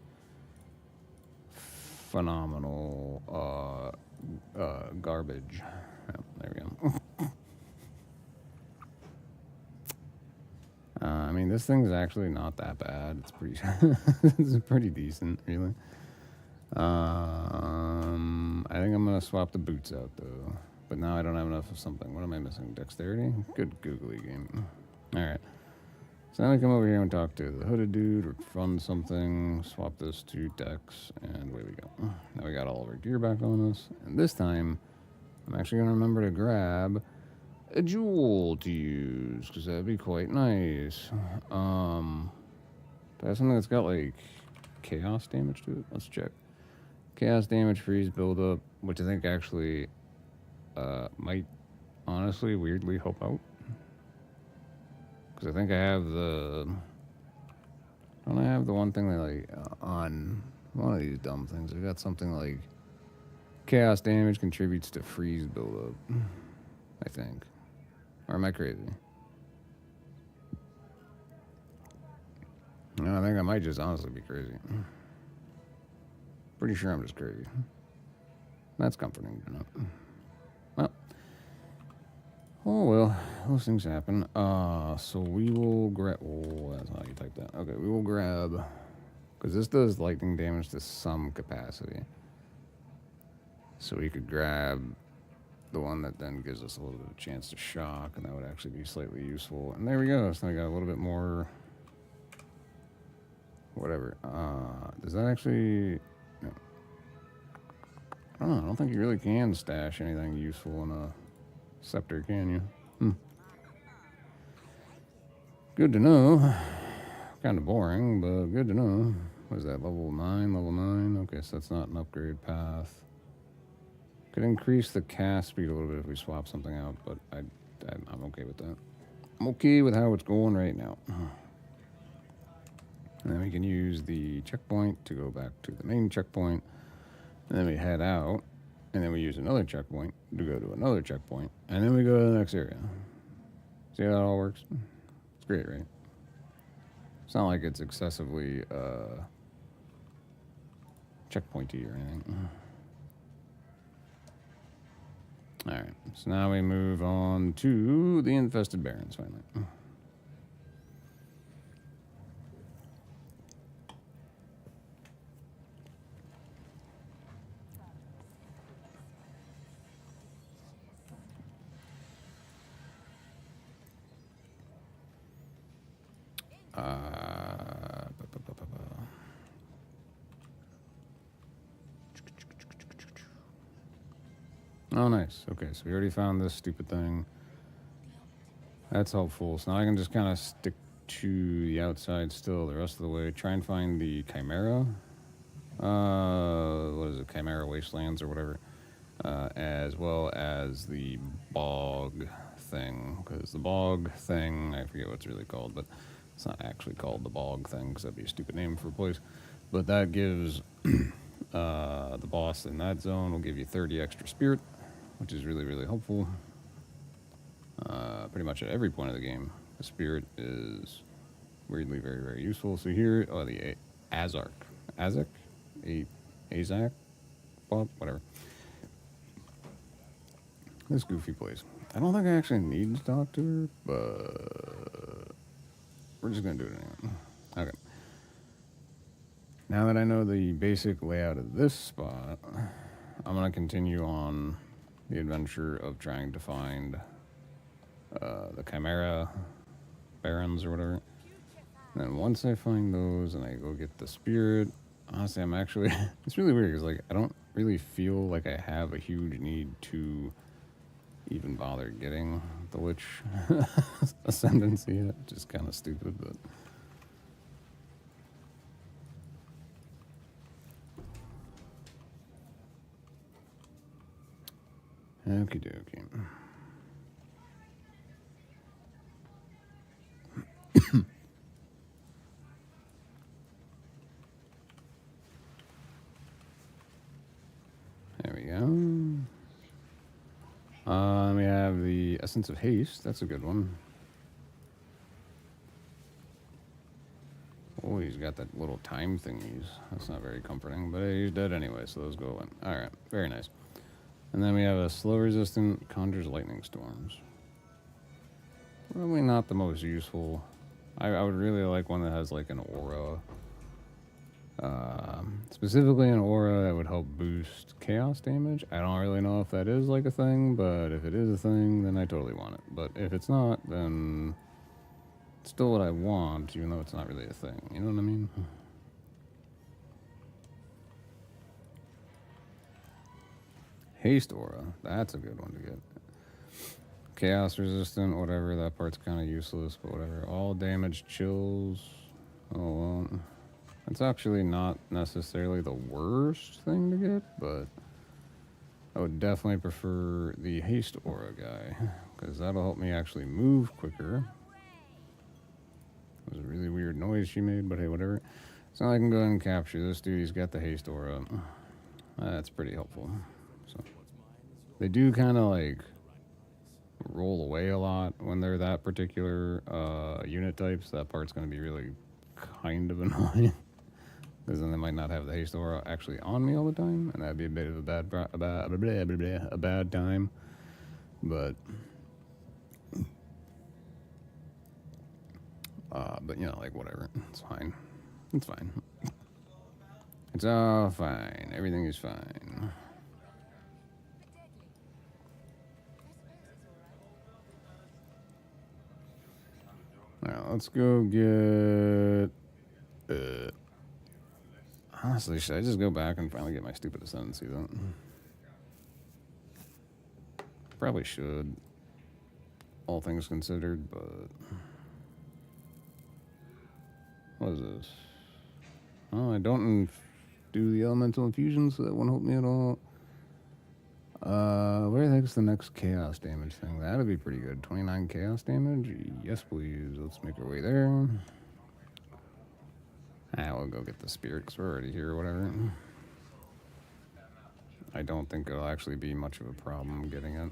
phenomenal garbage. Oh, there we go. I mean, this thing's actually not that bad. It's pretty, it's pretty decent, really. I think I'm gonna swap the boots out though. But now I don't have enough of something. What am I missing? Dexterity? Good googly game. Alright. So now we come over here and talk to the hooded dude or fund something. Swap this to Dex, and away we go. Now we got all of our gear back on us. And this time, I'm actually gonna remember to grab a jewel to use, because that'd be quite nice. Do I have something that's got like chaos damage to it? Let's check. Chaos damage, freeze, build up, which I think actually might honestly weirdly help out. Because I think I have the. Don't I have the one thing that like on one of these dumb things? I got something like chaos damage contributes to freeze build up. I think. Or am I crazy? No, I think I might just honestly be crazy. Pretty sure I'm just crazy. That's comforting to know. Well. Oh well, those things happen. So we will grab. Oh, that's how you type that. Okay, we will grab. Because this does lightning damage to some capacity. So we could grab the one that then gives us a little bit of chance to shock, and that would actually be slightly useful. And there we go. So I got a little bit more. Whatever. Does that actually. No. I don't know. I don't think you really can stash anything useful in a scepter, can you? Good to know. Kind of boring, but good to know. What is that? Level 9? Level 9? Okay, so that's not an upgrade path. Could increase the cast speed a little bit if we swap something out, but I'm okay with that. I'm okay with how it's going right now. And then we can use the checkpoint to go back to the main checkpoint. And then we head out. And then we use another checkpoint to go to another checkpoint. And then we go to the next area. See how that all works? It's great, right? It's not like it's excessively checkpointy or anything. Alright, so now we move on to the Infested Barrens, finally. Oh, nice. Okay, so we already found this stupid thing. That's helpful. So now I can just kind of stick to the outside still the rest of the way. Try and find the Chimera. What is it? Chimera Wastelands or whatever. As well as the bog thing. Because the bog thing, I forget what it's really called, but it's not actually called the bog thing because that'd be a stupid name for a place. But that gives the boss in that zone will give you 30 extra spirit, which is really, really helpful. Pretty much at every point of the game, the spirit is weirdly very, very useful. So here, the Azak, Bob, whatever. This goofy place. I don't think I actually need to talk to her, but we're just gonna do it anyway. Okay. Now that I know the basic layout of this spot, I'm gonna continue on the adventure of trying to find the Chimera Barrens or whatever. And then once I find those and I go get the spirit, honestly, I'm actually it's really weird because like I don't really feel like I have a huge need to even bother getting the Lich ascendancy yet, which is kind of stupid, but. Okie dokie. There we go. We have the Essence of Haste. That's a good one. Oh, he's got that little time thingies. That's not very comforting, but he's dead anyway, so those go in. Alright, very nice. And then we have a slow resistant, conjures lightning storms. Probably not the most useful. I would really like one that has like an aura. Specifically an aura that would help boost chaos damage. I don't really know if that is like a thing, but if it is a thing, then I totally want it. But if it's not, then it's still what I want, even though it's not really a thing. You know what I mean? Haste aura. That's a good one to get. Chaos resistant, whatever. That part's kind of useless, but whatever. All damage chills. Oh, well. It's actually not necessarily the worst thing to get, but I would definitely prefer the haste aura guy, because that'll help me actually move quicker. It was a really weird noise she made, but hey, whatever. So now I can go ahead and capture this dude. He's got the haste aura. That's pretty helpful. So they do kind of like roll away a lot when they're that particular unit types. That part's going to be really kind of annoying. Because then they might not have the haste aura actually on me all the time, and that'd be a bit of a bad time. But you know, like whatever, it's fine. It's fine. It's all fine. Everything is fine. Now let's go get. Honestly, should I just go back and finally get my stupid ascendancy though? Probably should, all things considered, but what is this? Oh, I don't do the elemental infusion, so that won't help me at all. Where the heck's the next chaos damage thing? That'd be pretty good. 29 chaos damage? Yes, please. Let's make our way there. We'll go get the spirit because we're already here or whatever. I don't think it'll actually be much of a problem getting it.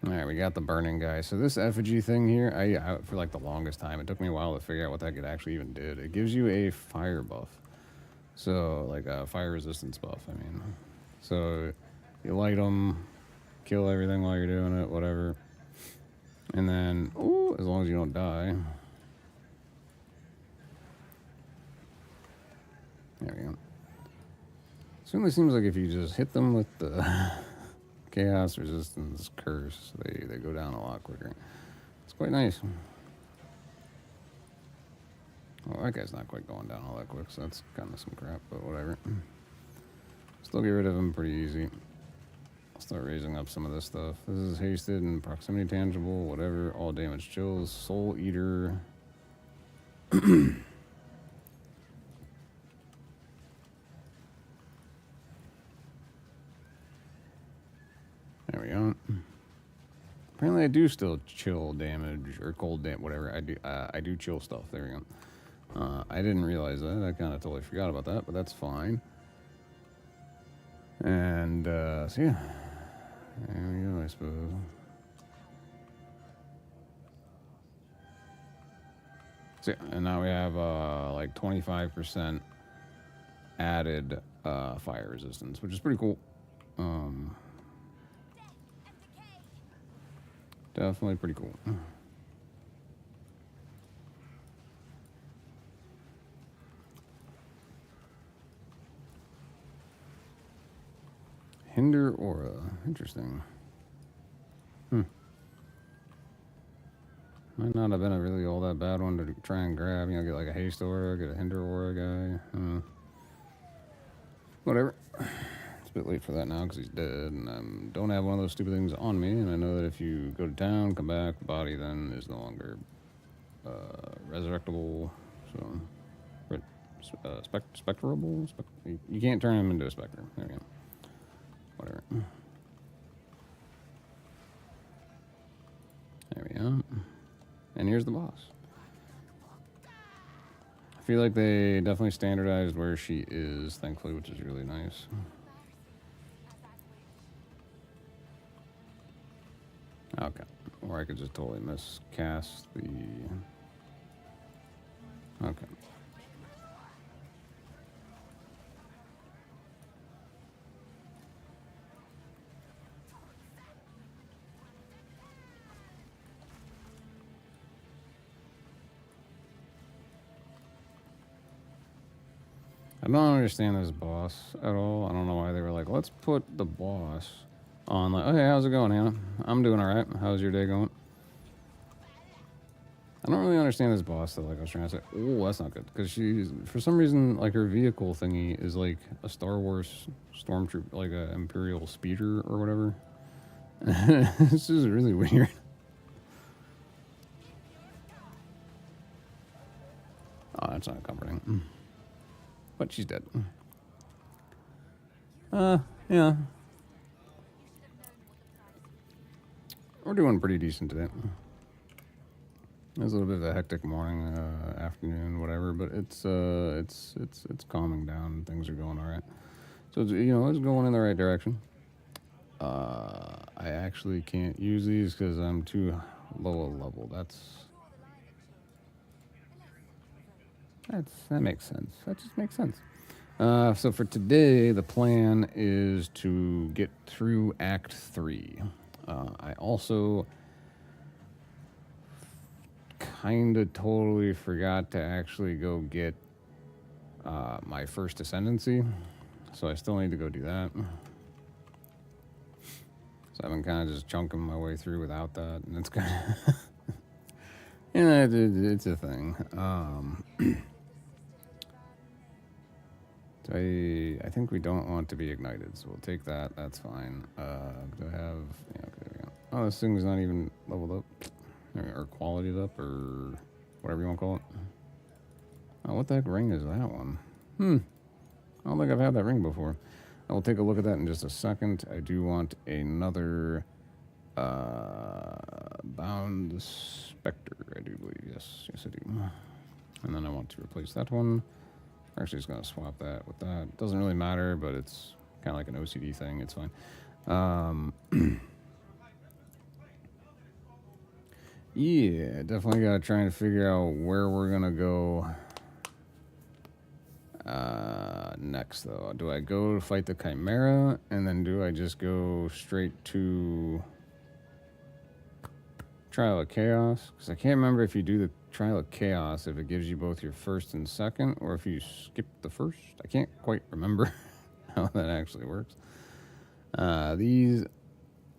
Alright, we got the burning guy. So this effigy thing here, I for like the longest time, it took me a while to figure out what that actually even did. It gives you a fire buff. So, like a fire resistance buff, I mean. So, you light them, kill everything while you're doing it, whatever. And then, ooh, as long as you don't die. There we go. Certainly seems like if you just hit them with the chaos resistance curse, they go down a lot quicker. It's quite nice. Well, that guy's not quite going down all that quick, so that's kind of some crap, but whatever. Still get rid of him pretty easy. I'll start raising up some of this stuff. This is hasted and proximity tangible, whatever. All damage chills. Soul Eater. There we go. Apparently I do still chill damage, or cold damage, whatever. I do chill stuff. There we go. I didn't realize that. I kind of totally forgot about that, but that's fine. And, so yeah. There we go, I suppose. So, and now we have, like 25% added, fire resistance, which is pretty cool. Definitely pretty cool. Hinder aura. Interesting. Might not have been a really all that bad one to try and grab. You know, get like a haste aura, get a hinder aura guy. Whatever. It's a bit late for that now because he's dead, and I don't have one of those stupid things on me. And I know that if you go to town, come back, the body then is no longer resurrectable. So, spectrable. You can't turn him into a specter. There we go. Whatever. There we go. And here's the boss. I feel like they definitely standardized where she is, thankfully, which is really nice. Okay. Or I could just totally miscast the... Okay. I don't understand this boss at all. I don't know why they were like, let's put the boss on. Like, okay, how's it going, Hannah? I'm doing all right. How's your day going? I don't really understand this boss though. Like I was trying to say, oh, that's not good because she's for some reason like her vehicle thingy is like a Star Wars stormtrooper, like a Imperial speeder or whatever. This is really weird. Oh, that's not comforting. But she's dead. Yeah. We're doing pretty decent today. It was a little bit of a hectic morning, afternoon, whatever, but it's calming down. Things are going all right. So it's, it's going in the right direction. I actually can't use these because I'm too low a level. That makes sense. That just makes sense. So for today, the plan is to get through Act 3. I also kind of totally forgot to actually go get my first ascendancy, so I still need to go do that. So I've been kind of just chunking my way through without that, and it's kind of it's a thing. I think we don't want to be ignited, so we'll take that. That's fine. Do I have? Yeah, okay, there we go. Oh, this thing's not even leveled up, or qualityed up, or whatever you want to call it. Oh, what the heck ring is that one? I don't think I've had that ring before. I will take a look at that in just a second. I do want another bound specter, I do believe. Yes, I do. And then I want to replace that one. I'm actually just going to swap that with that. Doesn't really matter, but it's kind of like an OCD thing. It's fine. Yeah, definitely got to try and figure out where we're going to go next, though. Do I go to fight the Chimera, and then do I just go straight to Trial of Chaos? Because I can't remember if you do the Trial of Chaos, if it gives you both your first and second, or if you skip the first. I can't quite remember how that actually works. These,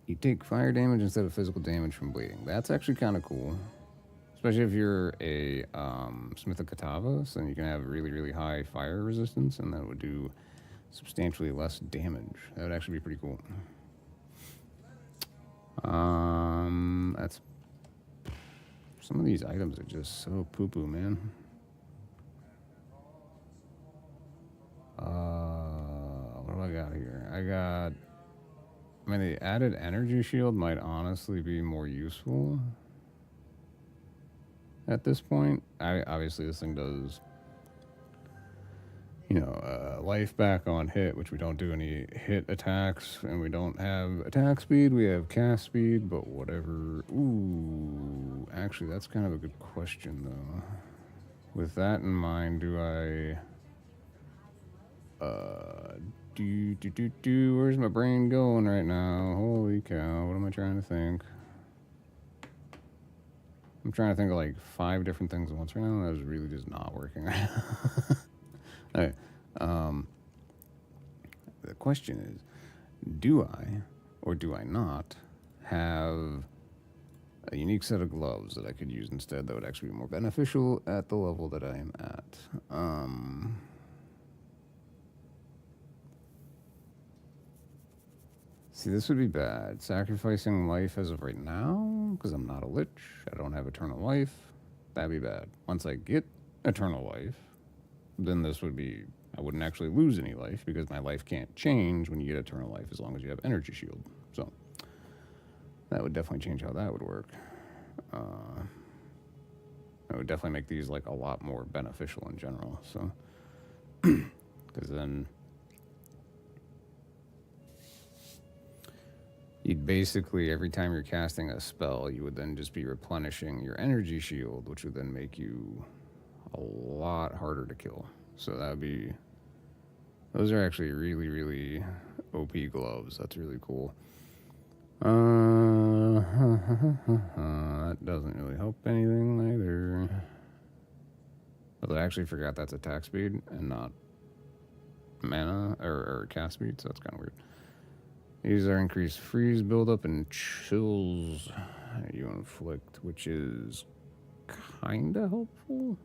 you take fire damage instead of physical damage from bleeding. That's actually kind of cool. Especially if you're a Smith of Katavas, then you can have really, really high fire resistance, and that would do substantially less damage. That would actually be pretty cool. That's... Some of these items are just so poo-poo, man. What do I got here? I mean, the added energy shield might honestly be more useful at this point. Obviously, this thing does, life back on hit, which we don't do any hit attacks, and we don't have attack speed. We have cast speed, but whatever. Ooh, actually, that's kind of a good question, though. With that in mind, do I... Where's my brain going right now? Holy cow, what am I trying to think? I'm trying to think of like 5 different things at once right now. That was really just not working right now. Okay. The question is, do I or do I not have a unique set of gloves that I could use instead that would actually be more beneficial at the level that I am at? See, this would be bad. Sacrificing life as of right now, because I'm not a Lich. I don't have eternal life. That'd be bad. Once I get eternal life, then this would be... I wouldn't actually lose any life, because my life can't change when you get eternal life as long as you have energy shield. So, that would definitely change how that would work. That would definitely make these, like, a lot more beneficial in general, so... Because then... You'd basically, every time you're casting a spell, you would then just be replenishing your energy shield, which would then make you a lot harder to kill. So that would be... Those are actually really, really OP gloves. That's really cool. That doesn't really help anything either. But I actually forgot that's attack speed and not mana or cast speed, so that's kind of weird. These are increased freeze buildup and chills you inflict, which is kind of helpful.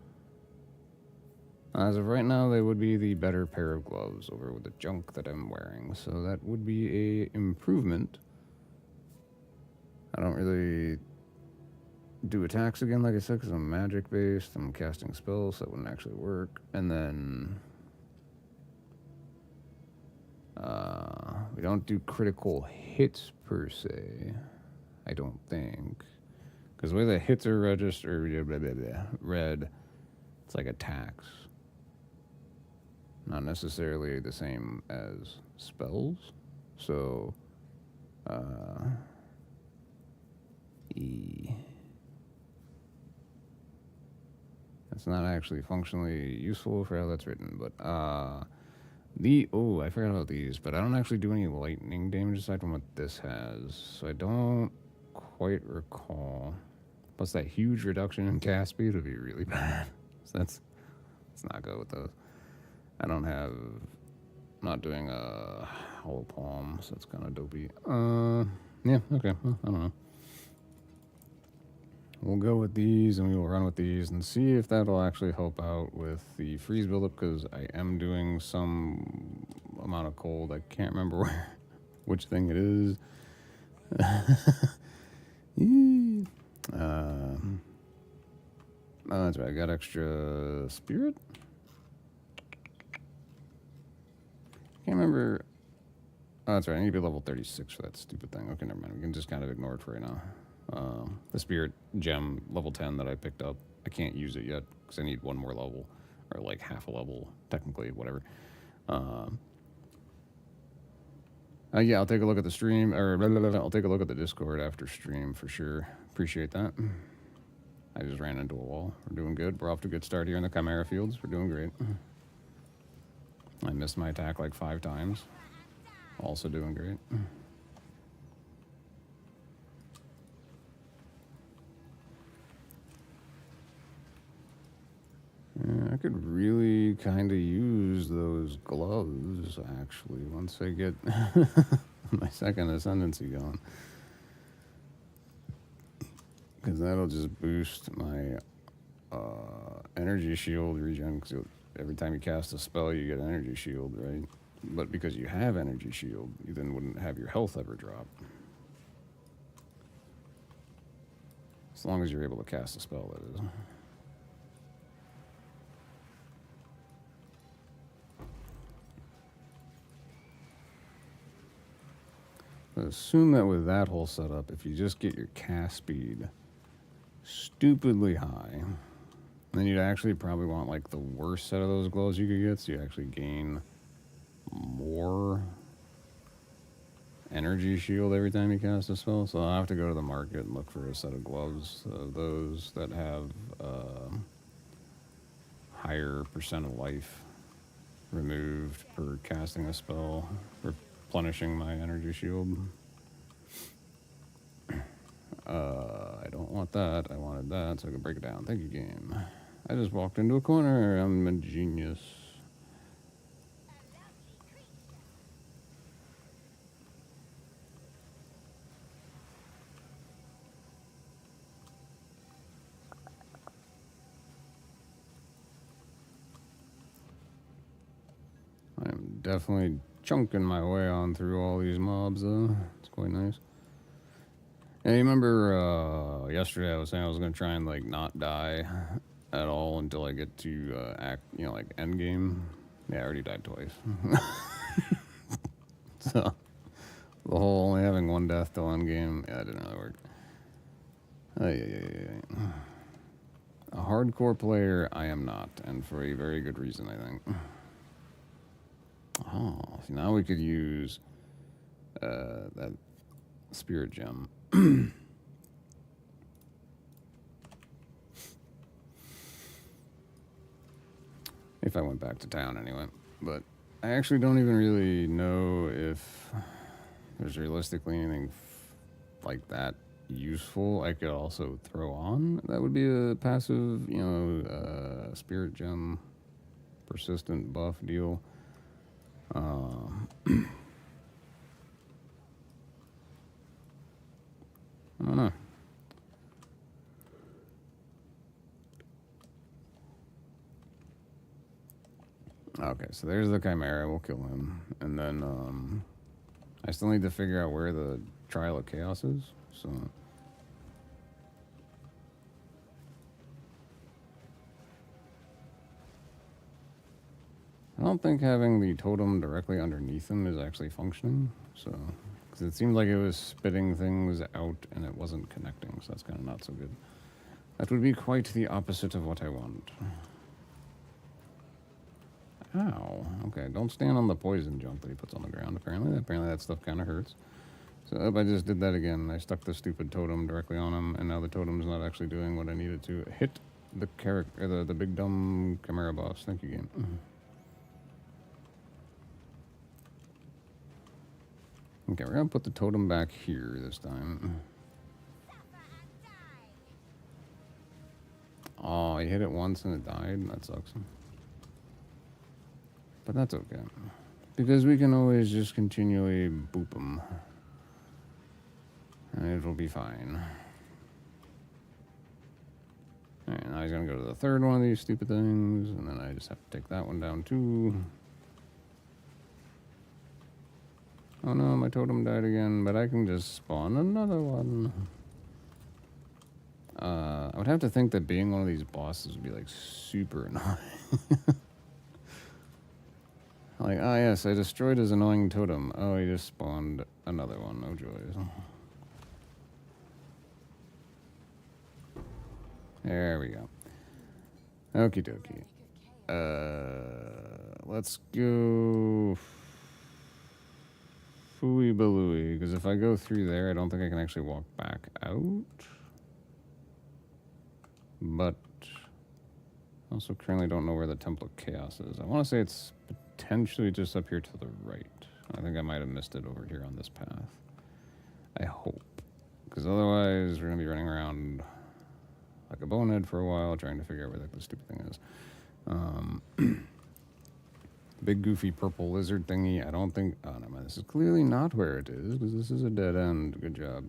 As of right now, they would be the better pair of gloves over with the junk that I'm wearing, so that would be a improvement. I don't really do attacks again, like I said, because I'm magic based. I'm casting spells, so that wouldn't actually work. And then we don't do critical hits per se, I don't think, because the way the hits are registered, red, it's like attacks, not necessarily the same as spells. So that's not actually functionally useful for how that's written, but I forgot about these, but I don't actually do any lightning damage aside from what this has, so I don't quite recall. Plus that huge reduction in cast speed would be really bad. So let's not go with those. I'm not doing a hollow palm, so that's kind of dopey. Yeah, okay, well, I don't know. We'll go with these and we will run with these and see if that'll actually help out with the freeze buildup, because I am doing some amount of cold. I can't remember which thing it is. Oh, that's right. I got extra spirit. Can't remember. Oh, that's right. I need to be level 36 for that stupid thing. Okay, never mind. We can just kind of ignore it for right now. The spirit gem level 10 that I picked up, I can't use it yet because I need one more level, or like half a level, technically, whatever. Yeah, I'll take a look at the stream, or I'll take a look at the Discord after stream for sure. Appreciate that. I just ran into a wall. We're doing good. We're off to a good start here in the Chimera Fields. We're doing great. I missed my attack like 5 times. Also doing great. I could really kind of use those gloves, actually, once I get my second ascendancy going. Because that'll just boost my energy shield regen, because every time you cast a spell, you get an energy shield, right? But because you have energy shield, you then wouldn't have your health ever drop. As long as you're able to cast a spell, that is. Assume that with that whole setup, if you just get your cast speed stupidly high, then you'd actually probably want like the worst set of those gloves you could get, so you actually gain more energy shield every time you cast a spell. So I'll have to go to the market and look for a set of gloves of those that have higher percent of life removed per casting a spell, replenishing my energy shield. I don't want that. I wanted that, so I can break it down. Thank you, game. I just walked into a corner. I'm a genius. I'm definitely chunking my way on through all these mobs, though. It's quite nice. Hey, you remember yesterday I was saying I was going to try and, like, not die at all until I get to like, end game? Yeah, I already died twice. So, the whole only having one death till end game, yeah, it didn't really work. A hardcore player, I am not, and for a very good reason, I think. Oh, so now we could use that spirit gem. If I went back to town anyway. But I actually don't even really know if there's realistically anything like that useful I could also throw on. That would be a passive, spirit gem persistent buff deal. I don't know. Okay, so there's the Chimera. We'll kill him. And then, I still need to figure out where the Trial of Chaos is. So... I don't think having the totem directly underneath him is actually functioning. So... Because it seemed like it was spitting things out and it wasn't connecting. So that's kind of not so good. That would be quite the opposite of what I want. Ow. Okay, don't stand on the poison junk that he puts on the ground, apparently. Apparently that stuff kind of hurts. So, I just did that again. I stuck the stupid totem directly on him, and now the totem's not actually doing what I needed to. Hit the character, the big dumb Chimera boss. Thank you, game. Okay, we're gonna put the totem back here this time. Oh, I hit it once and it died? That sucks. But that's okay. Because we can always just continually boop them. And it'll be fine. Alright, now he's gonna go to the third one of these stupid things, and then I just have to take that one down too. Oh no, my totem died again, but I can just spawn another one. I would have to think that being one of these bosses would be like super annoying. Like, ah yes, I destroyed his annoying totem. Oh, he just spawned another one. No joys. There we go. Okie dokie. Let's go... Fooey balooey, because if I go through there, I don't think I can actually walk back out. But... also currently don't know where the Temple of Chaos is. I want to say it's potentially just up here to the right. I think I might have missed it over here on this path. I hope. Because otherwise, we're going to be running around like a bonehead for a while, trying to figure out where the stupid thing is. Big goofy purple lizard thingy. I don't think... oh, no, man, this is clearly not where it is, because this is a dead end. Good job.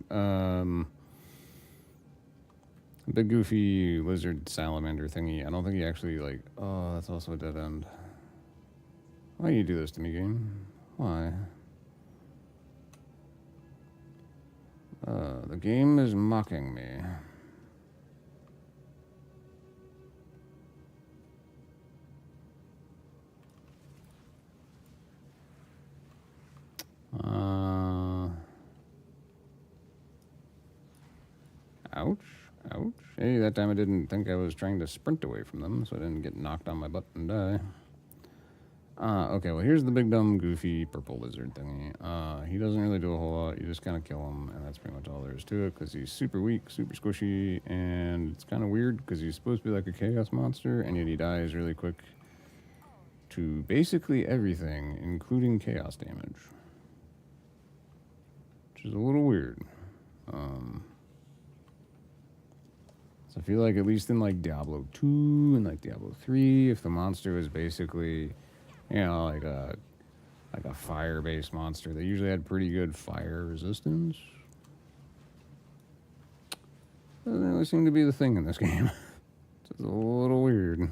Big goofy lizard salamander thingy. I don't think he actually, like... oh, that's also a dead end. Why do you do this to me, game? Why? The game is mocking me. Ouch. Ouch. Hey, that time I didn't think I was trying to sprint away from them, so I didn't get knocked on my butt and die. Okay, well, here's the big dumb goofy purple lizard thingy. He doesn't really do a whole lot. You just kind of kill him, and that's pretty much all there is to it, because he's super weak, super squishy, and it's kind of weird, because he's supposed to be like a chaos monster, and yet he dies really quick to basically everything, including chaos damage. Which is a little weird. So I feel like at least in like Diablo 2 and like Diablo 3, if the monster was basically, you know, like a fire-based monster, they usually had pretty good fire resistance. Doesn't really seem to be the thing in this game. It's a little weird.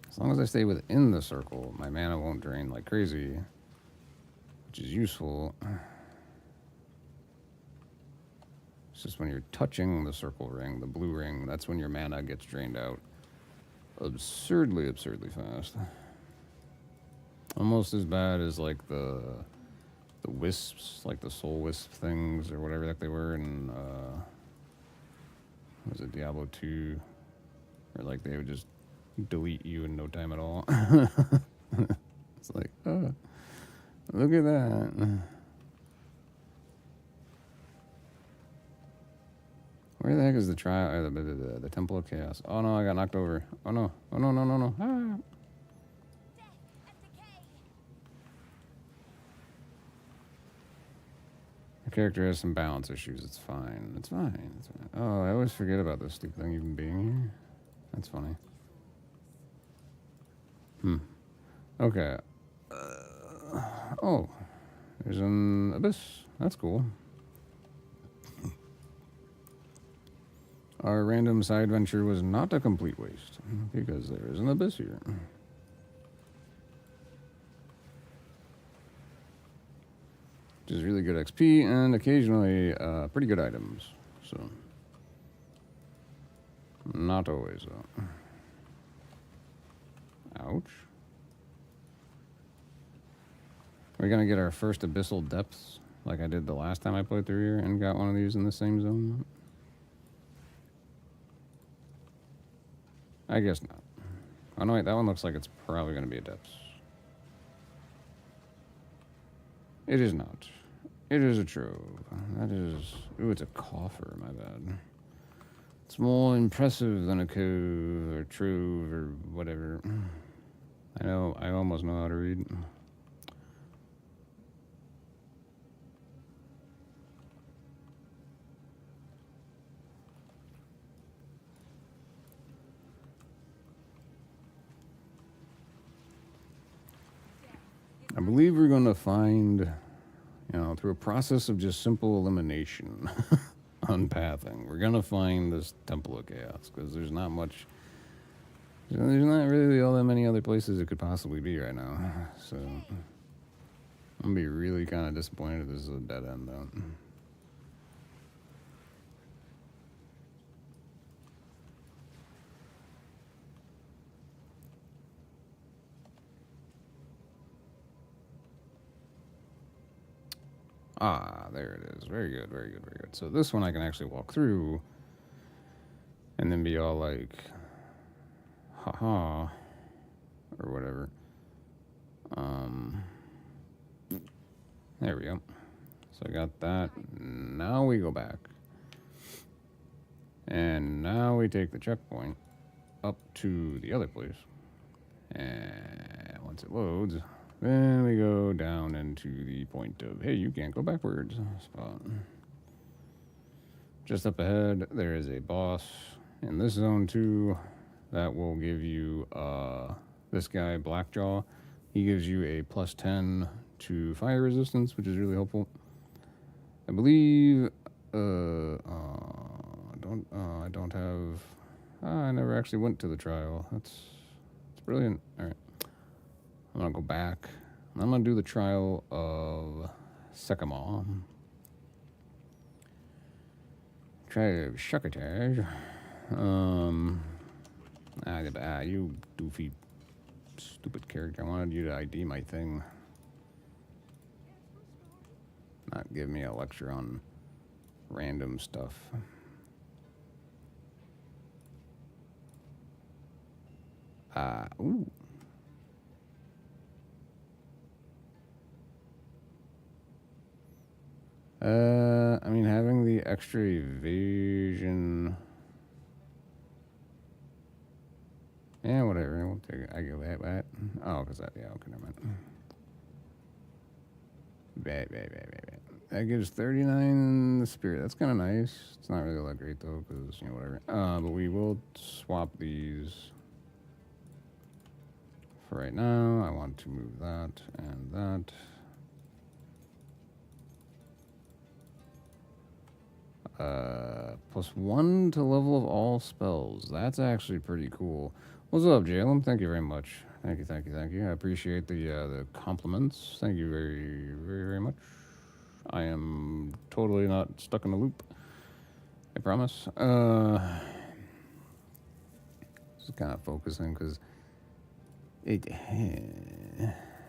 As long as I stay within the circle, my mana won't drain like crazy, which is useful. It's just when you're touching the circle ring, the blue ring, that's when your mana gets drained out absurdly fast. Almost as bad as like the wisps, like the soul wisp things or whatever that they were in was it Diablo 2? Or like they would just delete you in no time at all. It's like, oh, look at that. Where the heck is the trial? The Temple of Chaos. Oh no, I got knocked over. Oh no. Oh no, no, no, no. Ah. The character has some balance issues. It's fine. It's fine. It's fine. Oh, I always forget about this stupid thing even being here. That's funny. Okay. Oh, there's an abyss. That's cool. Our random side venture was not a complete waste, because there is an abyss here. Which is really good XP, and occasionally pretty good items. So, not always, though. Ouch. We're gonna get our first abyssal depths, like I did the last time I played through here, and got one of these in the same zone. I guess not. Oh no, wait, that one looks like it's probably gonna be a depths. It is not. It is a trove. That is... Ooh, it's a coffer, my bad. It's more impressive than a cove or trove or whatever. I know, I almost know how to read. I believe we're going to find, you know, through a process of just simple elimination, unpathing, we're going to find this Temple of Chaos, because there's not much, there's not really all that many other places it could possibly be right now. So, I'm going to be really kind of disappointed if this is a dead end, though. Ah, there it is. Very good, very good, very good. So this one I can actually walk through and then be all like, haha, or whatever. There we go. So I got that. Now we go back. And now we take the checkpoint up to the other place. And once it loads, then we go down into the point of, hey, you can't go backwards spot. Just up ahead, there is a boss in this zone too that will give you this guy, Blackjaw. He gives you a +10 to fire resistance, which is really helpful. I believe I don't have. I never actually went to the trial. That's brilliant. All right, I'm gonna go back. I'm gonna do the trial of Sekamaw. Try to Shuckatage. You doofy, stupid character. I wanted you to ID my thing. Not give me a lecture on random stuff. Ooh. I mean, having the extra evasion. Yeah, whatever. We'll take it. I go that. Oh, because that. Yeah, okay, never mind. That gives 39 in the spirit. That's kind of nice. It's not really that great though, because you know whatever. But we will swap these. For right now, I want to move that and that. +1 to level of all spells. That's actually pretty cool. What's up, Jalen? Thank you very much. Thank you. I appreciate the compliments. Thank you very much. I am totally not stuck in a loop. I promise. Just kind of focusing because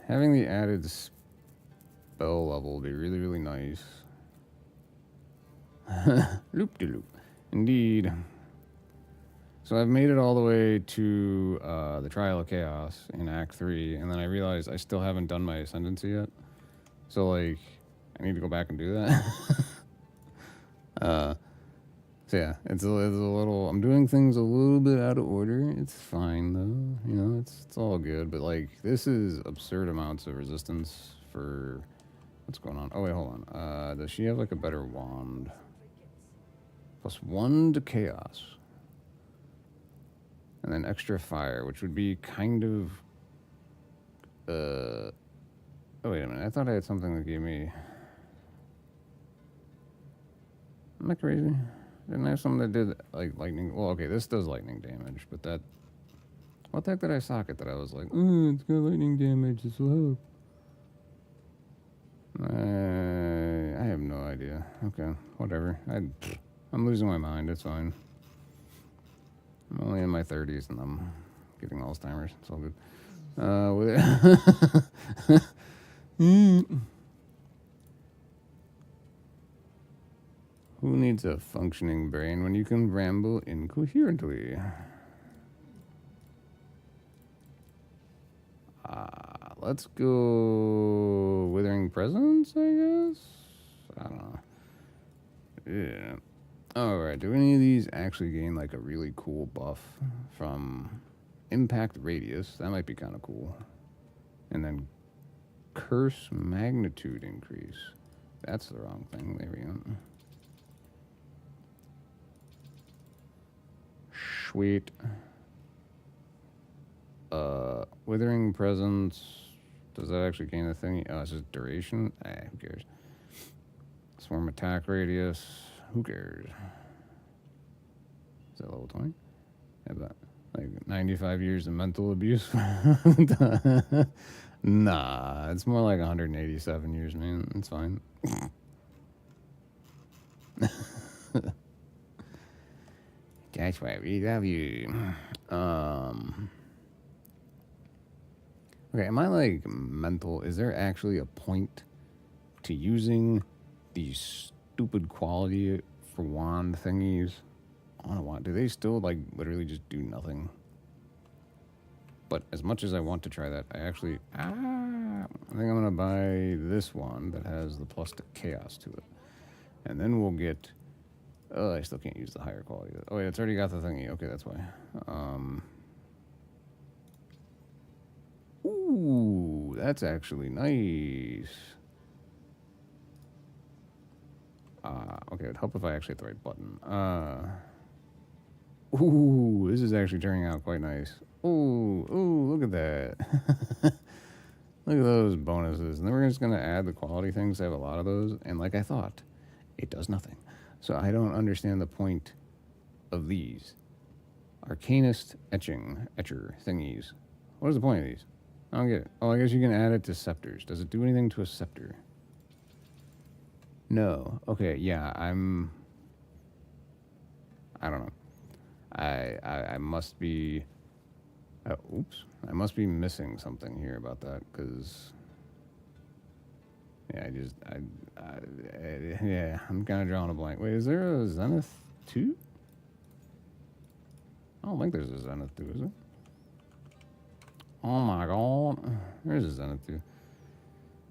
having the added spell level would be really nice. Loop-de-loop. Indeed. So I've made it all the way to the Trial of Chaos in Act 3, and then I realized I still haven't done my Ascendancy yet. So, like, I need to go back and do that. So yeah, it's a little... I'm doing things a little bit out of order. It's fine, though. You know, it's all good. But, like, this is absurd amounts of resistance for... What's going on? Oh, wait, hold on. Does she have, like, a better wand? +1 to chaos. And then extra fire, which would be kind of Oh, wait a minute. I thought I had something that gave me... Am I crazy? Didn't I have something that did, like, lightning? Well, okay, this does lightning damage, but that... What the heck did I socket that I was like, it's got lightning damage, this will help? I have no idea. Okay, whatever. I'm losing my mind, it's fine. I'm only in my 30s and I'm getting Alzheimer's. It's all good. Who needs a functioning brain when you can ramble incoherently? Let's go Withering Presence, I guess? I don't know. Yeah. Alright, do any of these actually gain like a really cool buff from Impact Radius? That might be kind of cool. And then Curse Magnitude Increase. That's the wrong thing. There we go. Sweet. Withering Presence. Does that actually gain a thing? Oh, it's just duration? Who cares? Swarm Attack Radius. Who cares? Is that level 20? Yeah, about like 95 years of mental abuse? Nah, it's more like 187 years, man. It's fine. That's why we love you. Okay, am I like mental? Is there actually a point to using these stupid quality for wand thingies? I don't want. Do they still like literally just do nothing? But as much as I want to try that, I actually I think I'm gonna buy this one that has the plus to chaos to it, and then we'll get. Oh, I still can't use the higher quality. Oh yeah, it's already got the thingy. Okay, that's why. Ooh, that's actually nice. Okay, it'd help if I actually hit the right button. Ooh, this is actually turning out quite nice. Ooh, look at that. Look at those bonuses. And then we're just going to add the quality things. I have a lot of those. And like I thought, it does nothing. So I don't understand the point of these. Arcanist etcher thingies. What is the point of these? I don't get it. Oh, I guess you can add it to scepters. Does it do anything to a scepter? No. Okay, yeah, I don't know. I must be... oops. I must be missing something here about that, because... Yeah, yeah, I'm kind of drawing a blank. Wait, is there a Zenith 2? I don't think there's a Zenith 2, is there? Oh my god. There's a Zenith 2.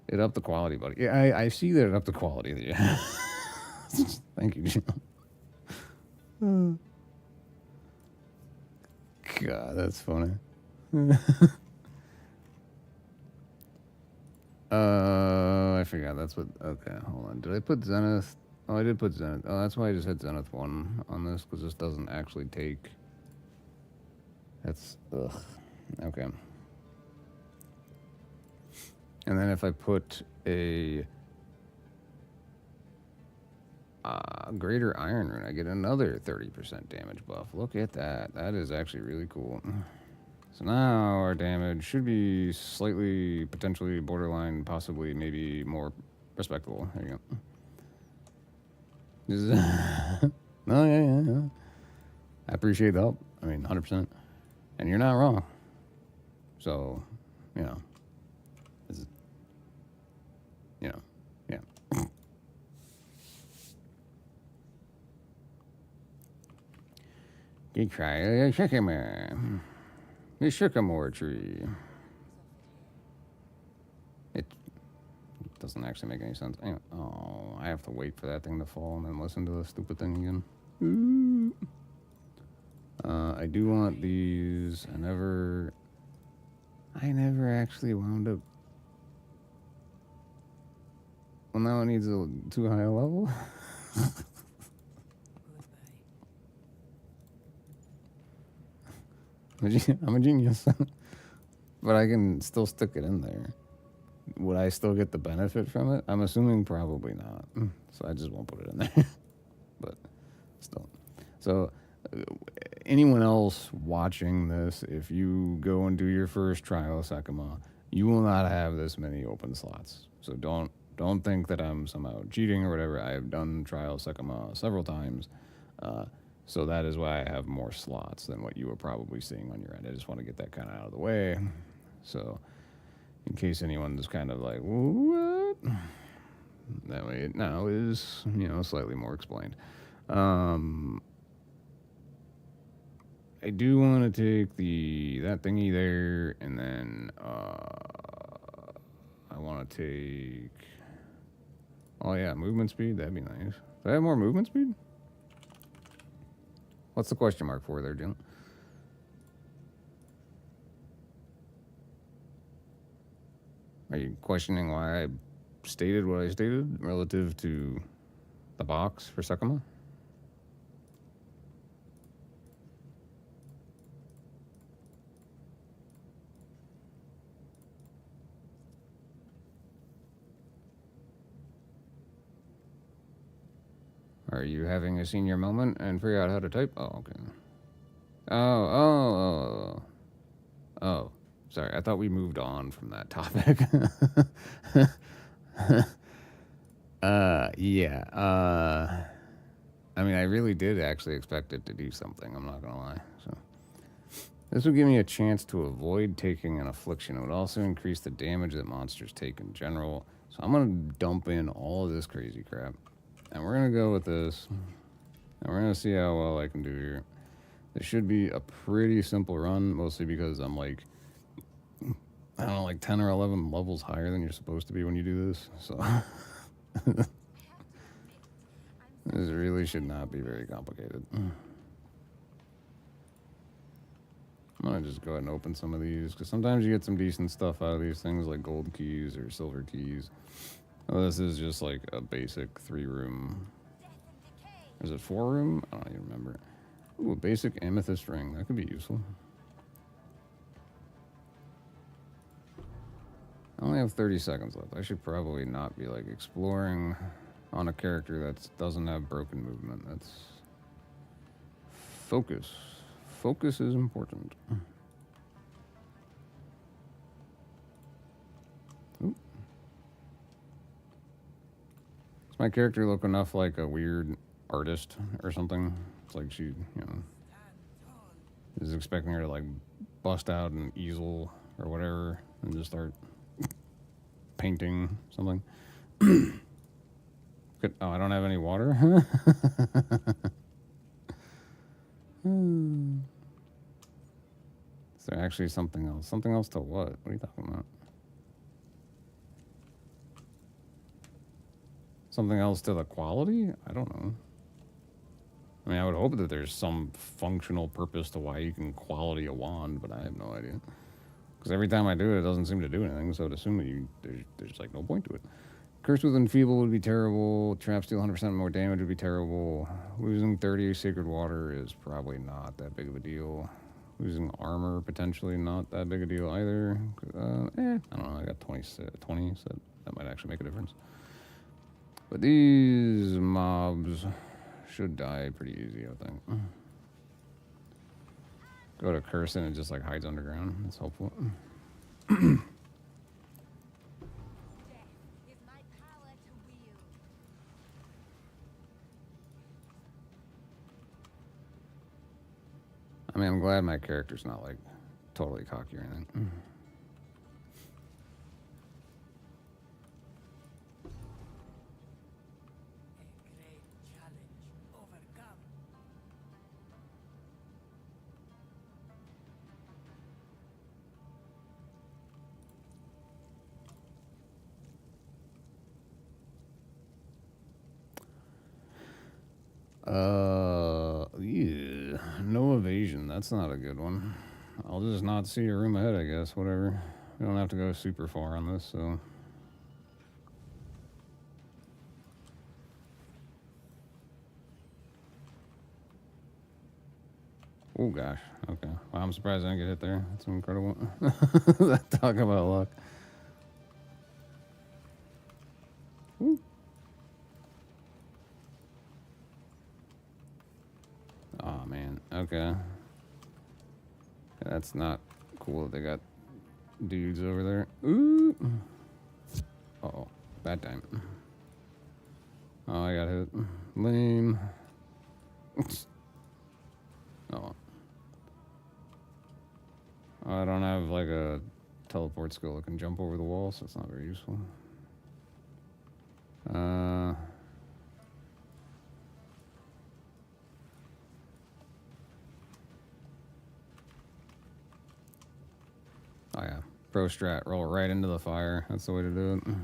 It upped the quality, buddy. Yeah, I see that it upped the quality. Yeah. Thank you, Jim. God, that's funny. I forgot. That's what... Okay, hold on. Did I put Zenith? Oh, I did put Zenith. Oh, that's why I just had Zenith 1 on this, because this doesn't actually take... That's... Ugh. Okay. And then if I put a... Greater Iron Rune, I get another 30% damage buff. Look at that. That is actually really cool. So now our damage should be slightly, potentially borderline, possibly, maybe more respectable. There you go. Oh, yeah. I appreciate the help. I mean, 100%. And you're not wrong. So, you know. Yeah. You try a sycamore. The sycamore tree. It doesn't actually make any sense. Anyway, oh, I have to wait for that thing to fall and then listen to the stupid thing again. I do want these. I never actually wound up. Well, now it needs a too high a level. I'm a genius. but I can still stick it in there. Would I still get the benefit from it? I'm assuming probably not. So I just won't put it in there. But still. So anyone else watching this, if you go and do your first trial of Sekima, you will not have this many open slots. So don't think that I'm somehow cheating or whatever. I have done trial Sekima several times. So that is why I have more slots than what you were probably seeing on your end. I just want to get that kind of out of the way. So in case anyone's kind of like, what? That way it now is, slightly more explained. I do want to take that thingy there, and then I want to take. Oh yeah, movement speed. That'd be nice. Do I have more movement speed? What's the question mark for there, Jim? Are you questioning why I stated what I stated relative to the box for Sekima? Are you having a senior moment and figure out how to type? Oh, okay. Oh. Sorry, I thought we moved on from that topic. Yeah. I mean, I really did actually expect it to do something, I'm not gonna lie. So this would give me a chance to avoid taking an affliction. It would also increase the damage that monsters take in general. So I'm gonna dump in all of this crazy crap. And we're gonna go with this. And we're gonna see how well I can do here. This should be a pretty simple run, mostly because I'm like, I don't know, like 10 or 11 levels higher than you're supposed to be when you do this. So this really should not be very complicated. I'm gonna just go ahead and open some of these, because sometimes you get some decent stuff out of these things, like gold keys or silver keys. Well, this is just like a basic 3-room. Is it 4-room? I don't even remember. Ooh, a basic amethyst ring. That could be useful. I only have 30 seconds left. I should probably not be like exploring on a character that doesn't have broken movement. That's focus. Focus is important. Ooh. Does my character look enough like a weird artist or something? It's like she, is expecting her to like bust out an easel or whatever and just start painting something. Oh, I don't have any water? Is there actually something else? Something else to what? What are you talking about? Something else to the quality? I don't know. I mean, I would hope that there's some functional purpose to why you can quality a wand, but I have no idea. Because every time I do it, it doesn't seem to do anything, so I'd assume that there's like no point to it. Curse with Enfeeble would be terrible. Trap Steal 100% more damage would be terrible. Losing 30 Sacred Water is probably not that big of a deal. Losing armor, potentially not that big a deal either. I don't know, I got 20, so that might actually make a difference. But these mobs should die pretty easy, I think. Go to Curse and it just like hides underground. That's helpful. I mean, I'm glad my character's not like totally cocky or anything. Yeah, no evasion. That's not a good one. I'll just not see a room ahead, I guess. Whatever. We don't have to go super far on this, so. Oh gosh. Okay. Well, I'm surprised I didn't get hit there. That's incredible. Talk about luck. Ooh. Oh man. Okay. That's not cool that they got dudes over there. Ooh. Uh-oh. Bad time. Oh, I got hit. Lame. Oh. I don't have like a teleport skill that can jump over the wall, so it's not very useful. Oh yeah. Pro strat. Roll right into the fire. That's the way to do it.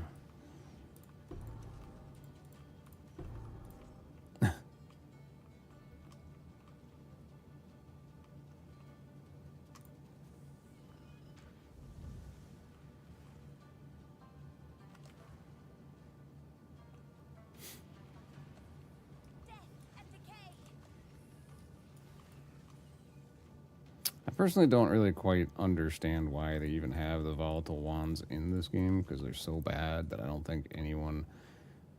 I personally don't really quite understand why they even have the volatile wands in this game, because they're so bad that I don't think anyone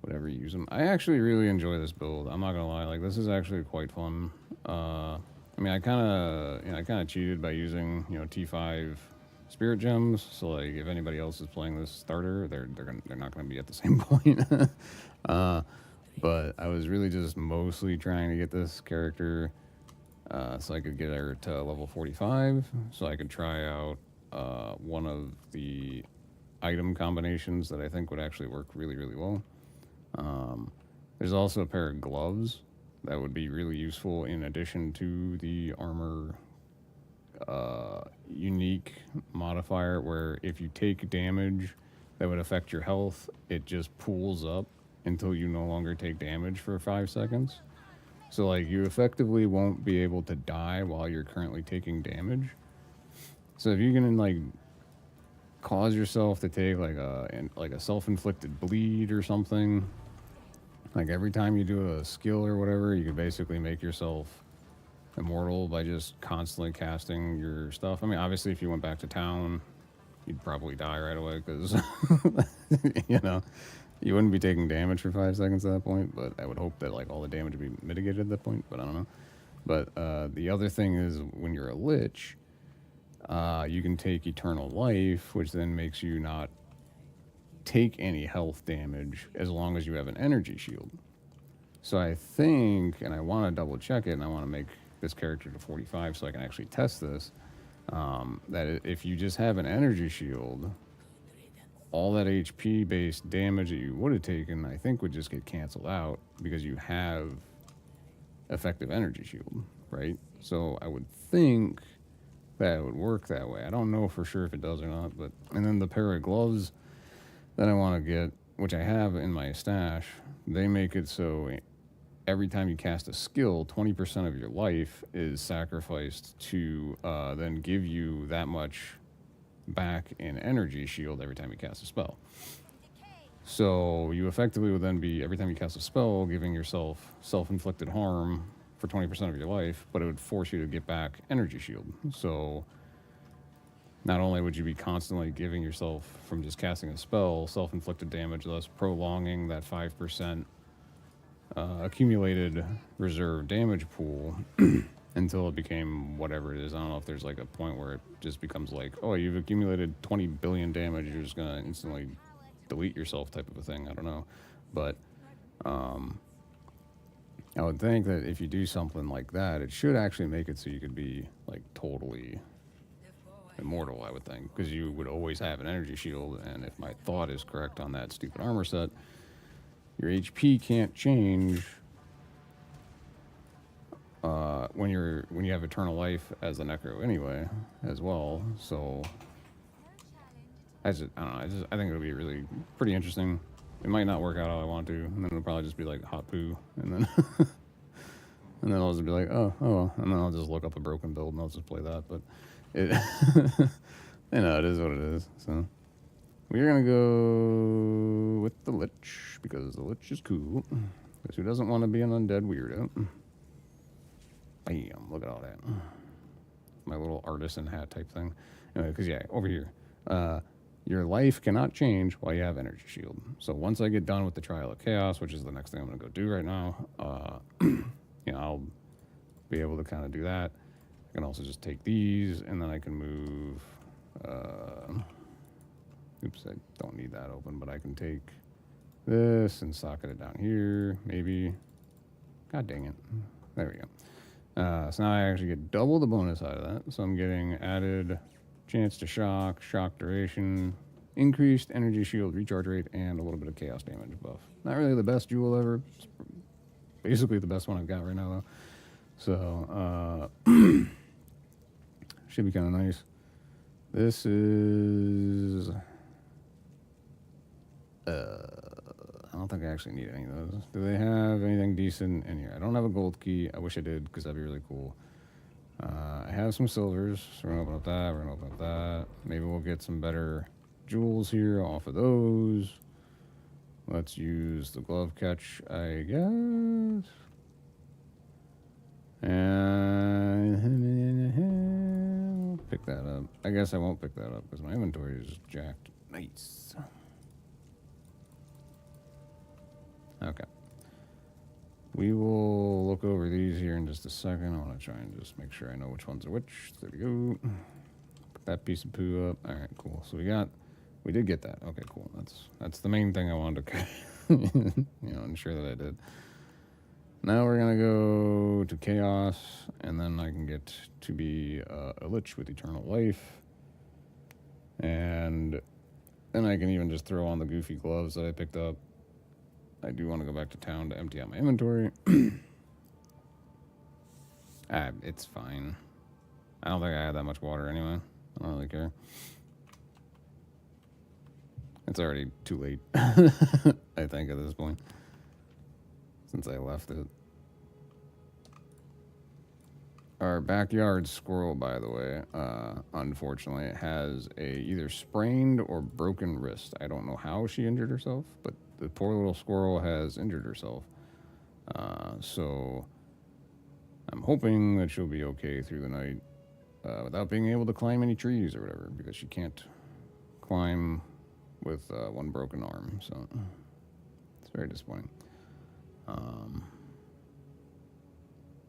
would ever use them. I actually really enjoy this build. I'm not gonna lie, like this is actually quite fun. I mean, I kind of cheated by using T5 spirit gems. So like, if anybody else is playing this starter, they're not gonna be at the same point. But I was really just mostly trying to get this character so I could get her to level 45, so I could try out one of the item combinations that I think would actually work really, really well. There's also a pair of gloves that would be really useful in addition to the armor unique modifier, where if you take damage that would affect your health, it just pools up until you no longer take damage for 5 seconds. So like, you effectively won't be able to die while you're currently taking damage. So if you can like cause yourself to take like a self-inflicted bleed or something, like every time you do a skill or whatever, you can basically make yourself immortal by just constantly casting your stuff. I mean, obviously, if you went back to town, you'd probably die right away because you wouldn't be taking damage for 5 seconds at that point. But I would hope that like all the damage would be mitigated at that point. But I don't know. But the other thing is, when you're a lich, you can take eternal life, which then makes you not take any health damage as long as you have an energy shield. So I think, and I want to double check it, and I want to make this character to 45 so I can actually test this, that if you just have an energy shield, all that HP based damage that you would have taken, I think, would just get canceled out because you have effective energy shield, right? So I would think that it would work that way. I don't know for sure if it does or not, but and then the pair of gloves that I want to get, which I have in my stash, they make it so every time you cast a skill, 20% of your life is sacrificed to then give you that much back in energy shield every time you cast a spell. So you effectively would then be, every time you cast a spell, giving yourself self-inflicted harm for 20% of your life, but it would force you to get back energy shield. So not only would you be constantly giving yourself, from just casting a spell, self-inflicted damage, thus prolonging that 5% accumulated reserve damage pool until it became whatever it is. I don't know if there's like a point where it just becomes like, oh, you've accumulated 20 billion damage, you're just gonna instantly delete yourself type of a thing. I don't know. But I would think that if you do something like that, it should actually make it so you could be like totally immortal, I would think, because you would always have an energy shield. And if my thought is correct on that stupid armor set, your HP can't change when you have eternal life as the necro anyway, as well. So I don't know. I think it'll be really pretty interesting. It might not work out how I want to, and then it'll probably just be like hot poo, and then and then I'll just be like, oh, and then I'll just look up a broken build and I'll just play that. But it, it is what it is. So we're gonna go with the Lich because the Lich is cool. Because who doesn't want to be an undead weirdo? Bam! Look at all that. my little artisan hat type thing. Anyway, because yeah, over here, your life cannot change while you have energy shield. So once I get done with the Trial of Chaos, which is the next thing I'm gonna go do right now, I'll be able to kind of do that. I can also just take these, and then I can move. Oops, I don't need that open, but I can take this and socket it down here, maybe. God dang it. There we go. So now I actually get double the bonus out of that. So I'm getting added chance to shock, shock duration, increased energy shield recharge rate, and a little bit of chaos damage buff. Not really the best jewel ever. It's basically the best one I've got right now, though. So, should be kind of nice. This is... I don't think I actually need any of those. Do they have anything decent in here? I don't have a gold key. I wish I did, because that'd be really cool. I have some silvers, so we're gonna open up that, we're gonna open up that. Maybe we'll get some better jewels here off of those. Let's use the glove catch, I guess. And pick that up. I guess I won't pick that up because my inventory is jacked. Nice. Okay. We will look over these here in just a second. I want to try and just make sure I know which ones are which. There we go. Put that piece of poo up. All right, cool. So we did get that. Okay, cool. That's the main thing I wanted to, ensure that I did. Now we're gonna go to Chaos, and then I can get to be a Lich with Eternal Life. And then I can even just throw on the goofy gloves that I picked up. I do want to go back to town to empty out my inventory. It's fine. I don't think I had that much water anyway. I don't really care. It's already too late, I think, at this point, since I left it. Our backyard squirrel, by the way, unfortunately, has a either sprained or broken wrist. I don't know how she injured herself, but the poor little squirrel has injured herself. So I'm hoping that she'll be okay through the night without being able to climb any trees or whatever, because she can't climb with one broken arm. So it's very disappointing.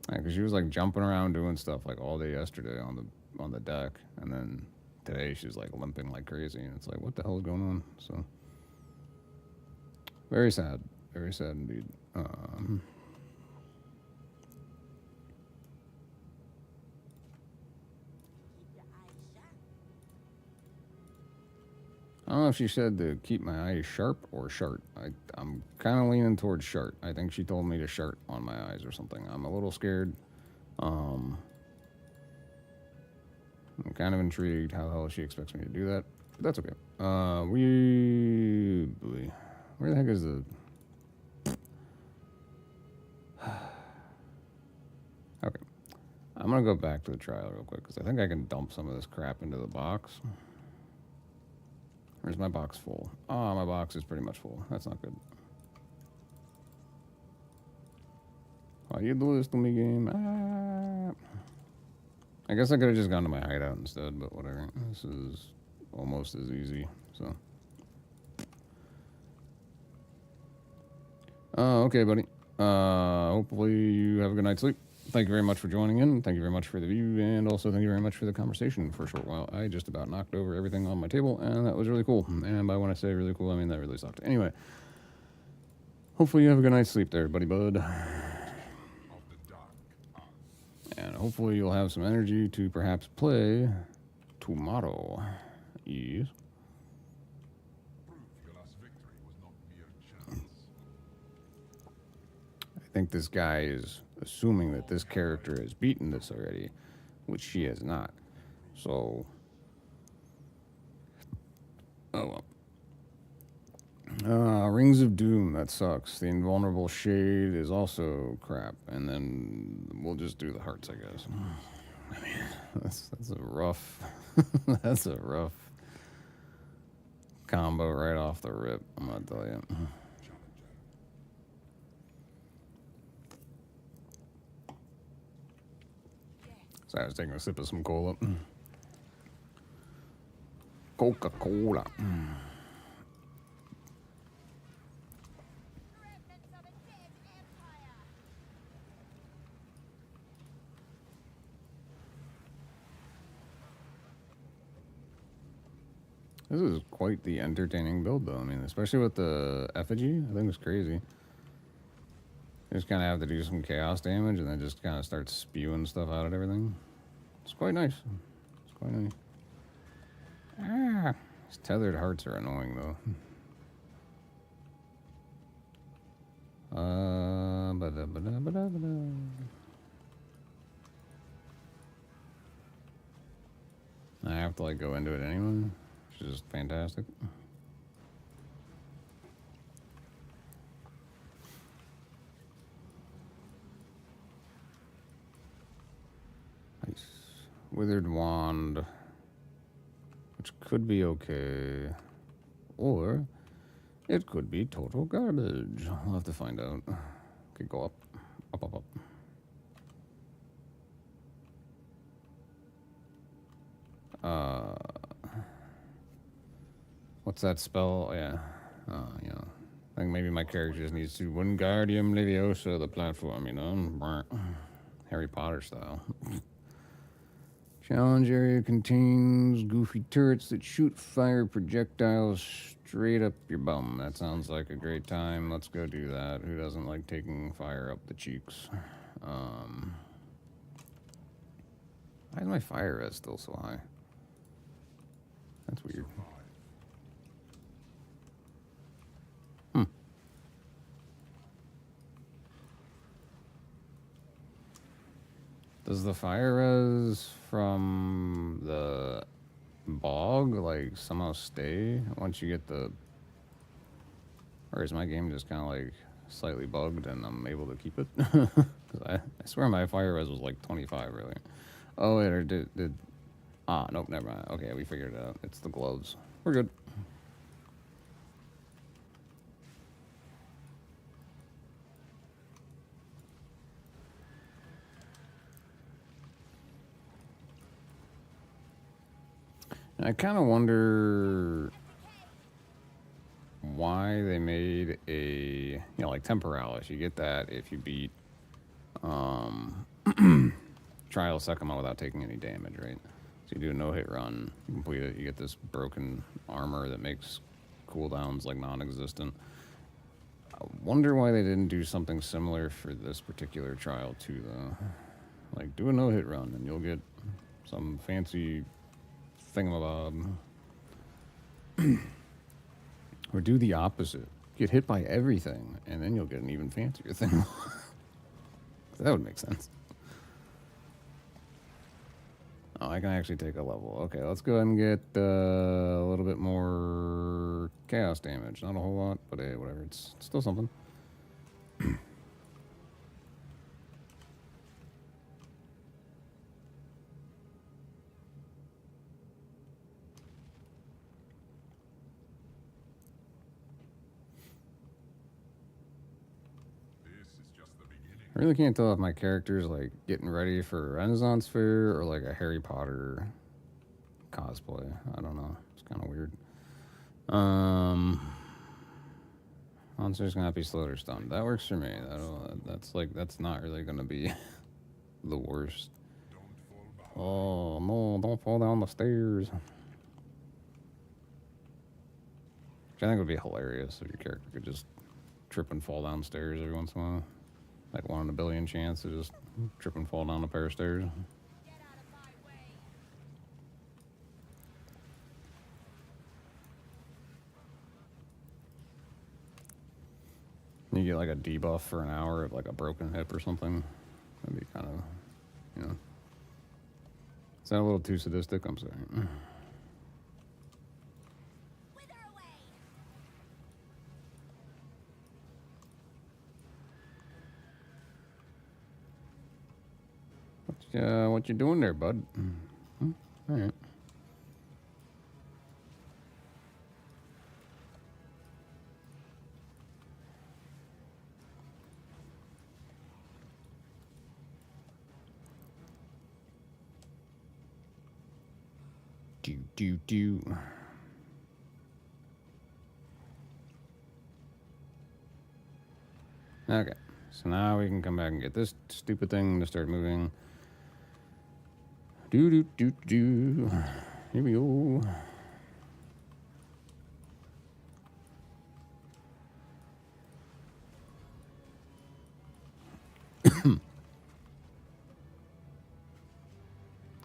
Because she was like jumping around doing stuff like all day yesterday on the deck, and then today she's like limping like crazy, and it's like, what the hell is going on? So very sad indeed. I don't know if she said to keep my eyes sharp or shart. I'm kind of leaning towards shart. I think she told me to shart on my eyes or something. I'm a little scared. I'm kind of intrigued how the hell she expects me to do that. But that's okay. Where the heck is the... Okay. I'm going to go back to the trial real quick, because I think I can dump some of this crap into the box. Where's my box full? Oh, my box is pretty much full. That's not good. Why you do this to me, game? I guess I could have just gone to my hideout instead, but whatever. This is almost as easy, so. Okay, buddy. Hopefully you have a good night's sleep. Thank you very much for joining in. Thank you very much for the view, and also thank you very much for the conversation for a short while. I just about knocked over everything on my table, and that was really cool. And by when I say really cool, I mean that really sucked. Anyway, hopefully you have a good night's sleep there, buddy bud. And hopefully you'll have some energy to perhaps play tomorrow. Yes. I think this guy is assuming that this character has beaten this already, which she has not. So, oh well. Rings of Doom, that sucks. The Invulnerable Shade is also crap. And then we'll just do the hearts, I guess. I mean, that's a rough, that's a rough combo right off the rip, I'm gonna tell you. So I was taking a sip of some cola. Coca-Cola. This is quite the entertaining build, though. I mean, especially with the effigy, I think it's crazy. You just kind of have to do some chaos damage and then just kind of start spewing stuff out at everything. It's quite nice. It's quite nice. Ah, these tethered hearts are annoying, though. I have to like go into it anyway, which is fantastic. Nice. Withered Wand, which could be okay, or it could be total garbage. I'll have to find out. Could go up, up, up, up. What's that spell? Yeah. You know, I think maybe my character just needs to Wingardium Leviosa the platform, you know? Harry Potter style. Challenge area contains goofy turrets that shoot fire projectiles straight up your bum. That sounds like a great time. Let's go do that. Who doesn't like taking fire up the cheeks? Why is my fire res still so high? That's weird. Does the fire res from the bog like somehow stay once you get the... Or is my game just kind of like slightly bugged and I'm able to keep it? Because I swear my fire res was like 25 really. Oh wait, or did... Ah, nope, never mind. Okay, we figured it out. It's the gloves. We're good. I kind of wonder why they made a, you know, like Temporalis. You get that if you beat Trial Sekima without taking any damage, right? So you do a no-hit run, you complete it, you get this broken armor that makes cooldowns like non-existent. I wonder why they didn't do something similar for this particular trial too, though. Like, do a no-hit run and you'll get some fancy thingamabob. Or do the opposite. Get hit by everything, and then you'll get an even fancier thing. That would make sense. Oh, I can actually take a level. Okay, let's go ahead and get a little bit more chaos damage. Not a whole lot, but hey, whatever. It's still something. I really can't tell if my character's like getting ready for a Renaissance fair or like a Harry Potter cosplay. I don't know. It's kind of weird. Monster's gonna be slowed or stunned. That works for me. That's not really gonna be the worst. Oh no! Don't fall down the stairs. Which I think would be hilarious if your character could just trip and fall downstairs every once in a while. Like 1 in a billion chance to just trip and fall down a pair of stairs. You get like a debuff for an hour of like a broken hip or something. That'd be kind of, you know. Is that a little too sadistic? I'm sorry. What you doing there, bud? All right. Do. Okay, so now we can come back and get this stupid thing to start moving. Do. Here we go.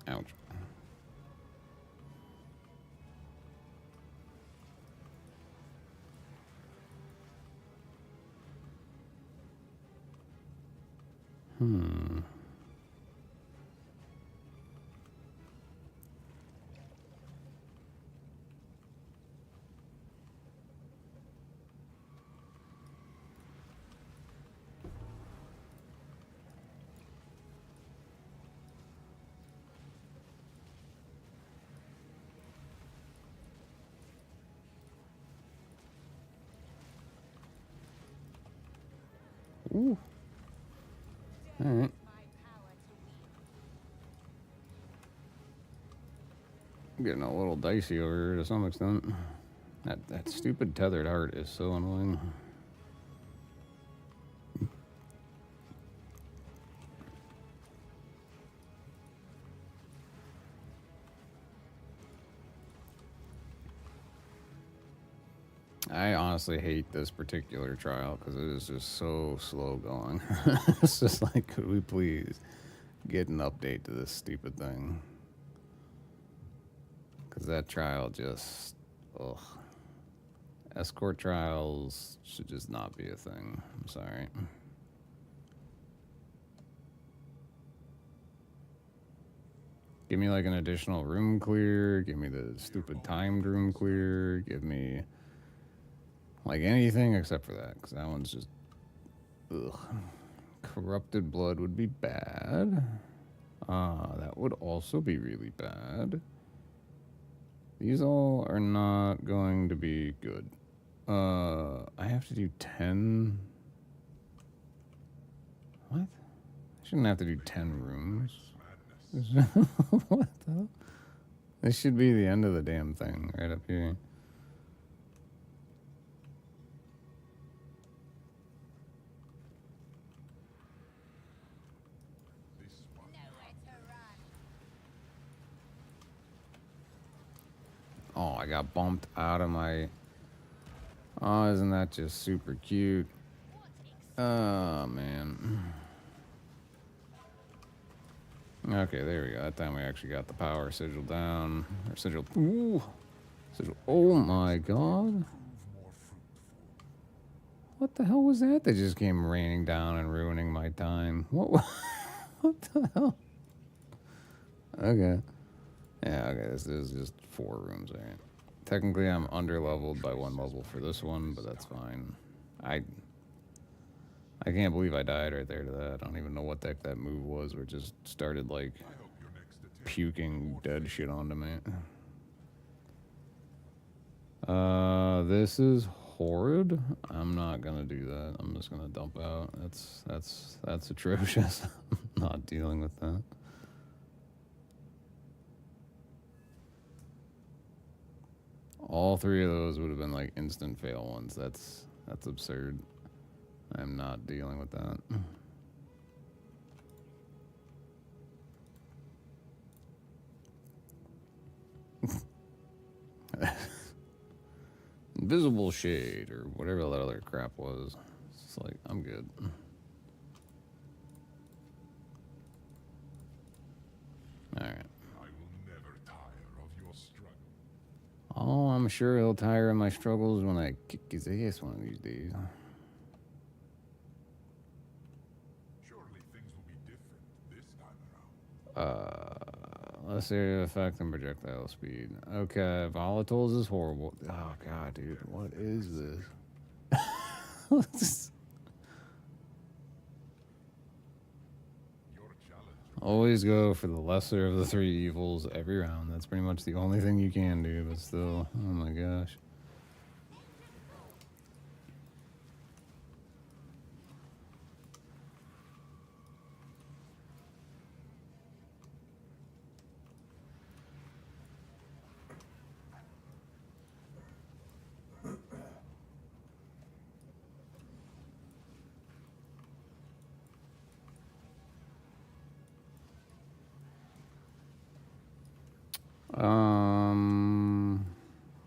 Ouch. Ooh. All right. I'm getting a little dicey over here to some extent. That stupid tethered heart is so annoying. I honestly hate this particular trial because it is just so slow going. It's just like, could we please get an update to this stupid thing? Because that trial just, ugh. Escort trials should just not be a thing. I'm sorry. Give me like an additional room clear. Give me the stupid timed room clear. Give me like anything except for that, because that one's just, ugh. Corrupted blood would be bad. That would also be really bad. These all are not going to be good. I have to do 10. What? I shouldn't have to do 10 rooms. What the hell? This should be the end of the damn thing right up here. Oh, I got bumped out of my... Oh, isn't that just super cute? Oh, man. Okay, there we go. That time we actually got the power sigil down. Or sigil... Ooh! Sigil... Oh, my God. What the hell was that just came raining down and ruining my time? What the hell? Okay. Yeah, okay, this is just 4 rooms, right? Technically, I'm under-leveled by 1 level for this one, but that's fine. I can't believe I died right there to that. I don't even know what the heck that move was, where it just started, like, puking dead shit onto me. This is horrid. I'm not gonna do that. I'm just gonna dump out. That's atrocious. I'm not dealing with that. All 3 of those would have been like instant fail ones. That's absurd. I'm not dealing with that. Invisible shade or whatever that other crap was. It's like, I'm good. Alright. Oh, I'm sure he'll tire of my struggles when I kick his ass one of these days. Surely things will be different this time around. Less area effect and projectile speed. Okay, volatiles is horrible. Oh god, dude, what is this? Always go for the lesser of the 3 evils every round. That's pretty much the only thing you can do, but still, oh my gosh.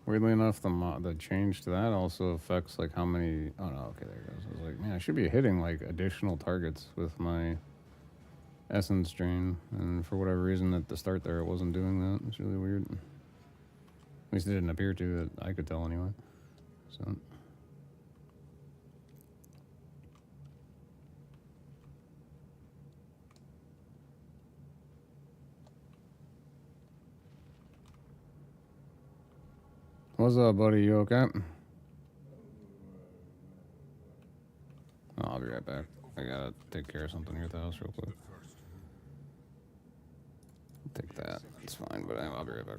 Weirdly enough, the change to that also affects like how many. Oh no, okay, there it goes. I was like, man, I should be hitting like additional targets with my essence drain, and for whatever reason at the start there, it wasn't doing that. It's really weird. At least it didn't appear to, that I could tell anyway. So. What's up, buddy? You okay? Oh, I'll be right back. I gotta take care of something here at the house real quick. Take that. It's fine, but I'll be right back.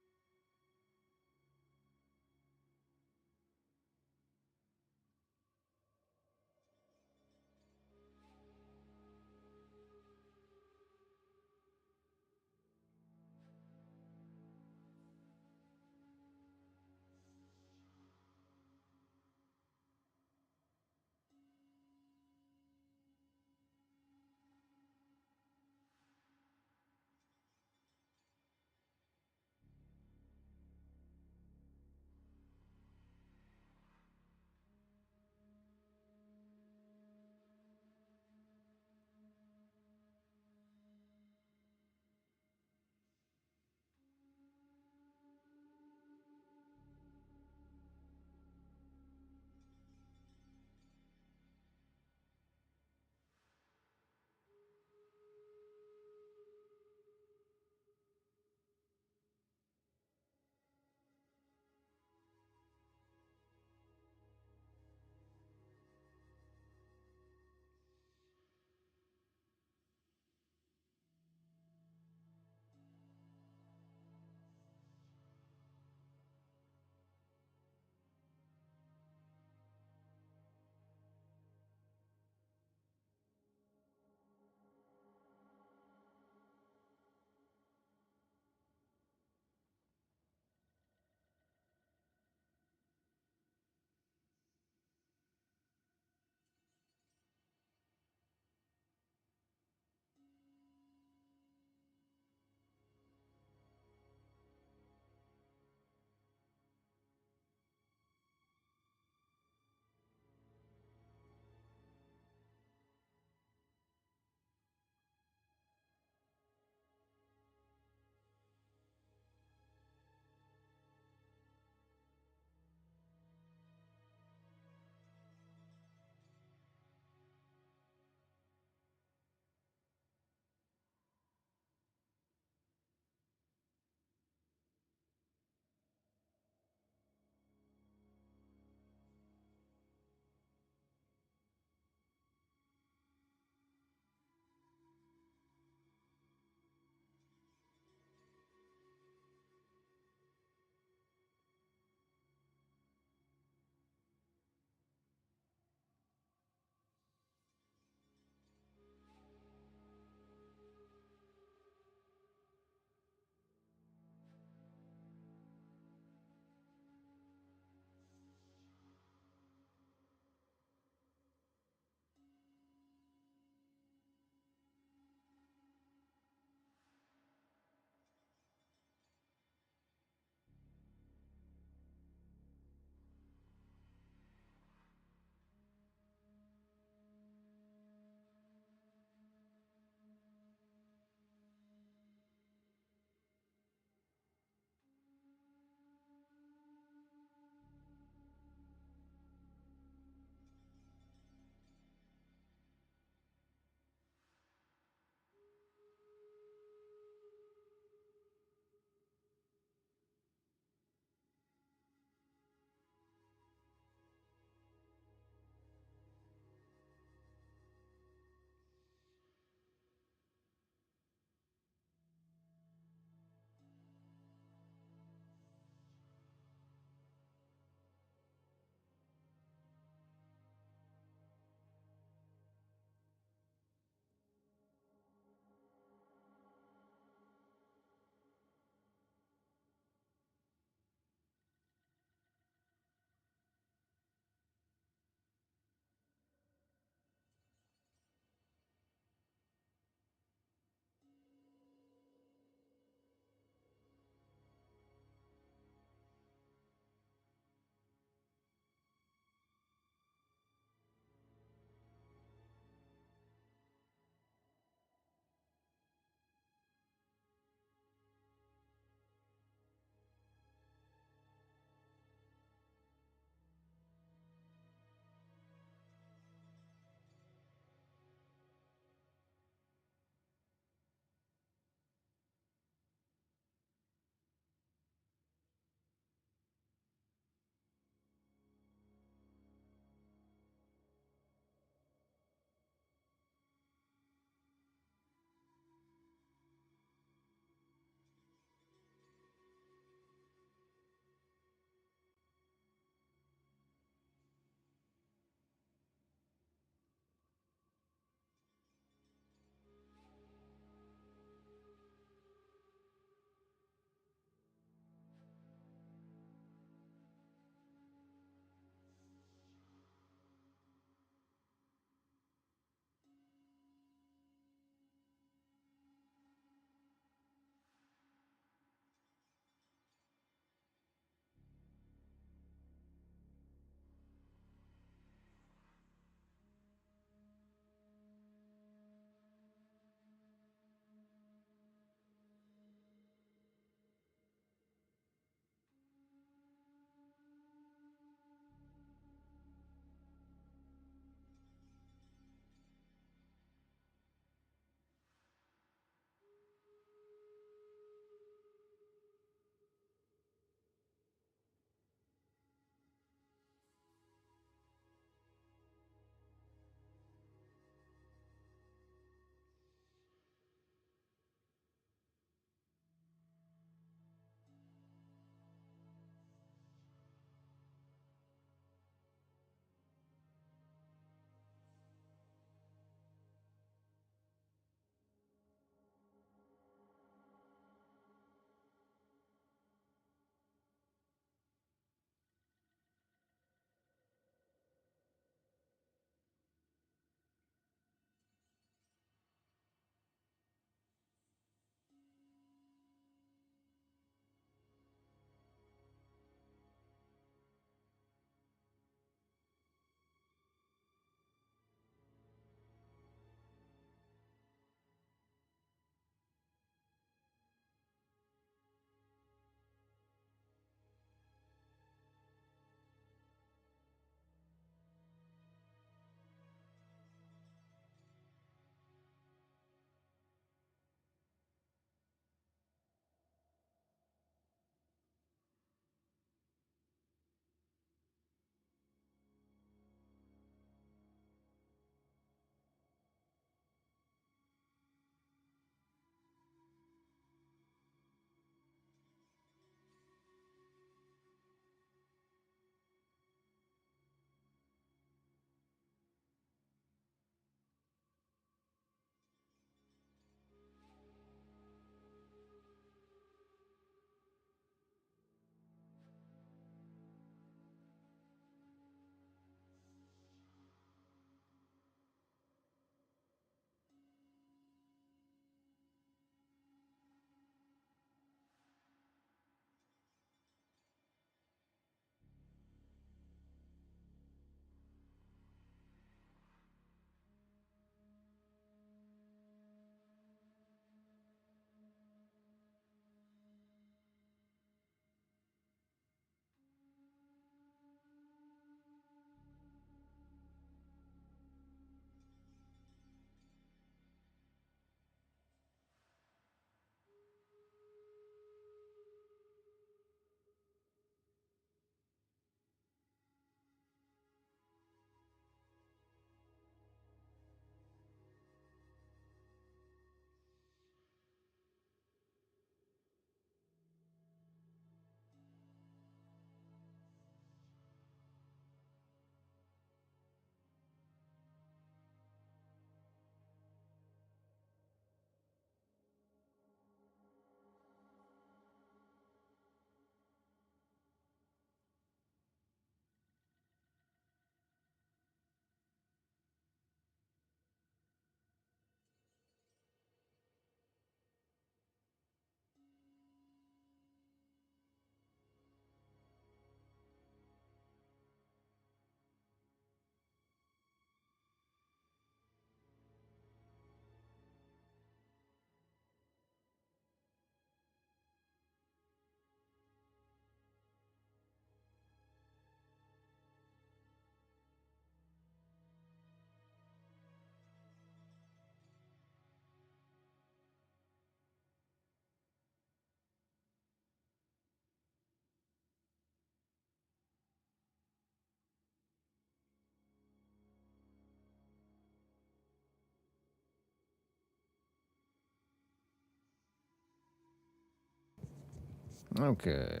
Okay,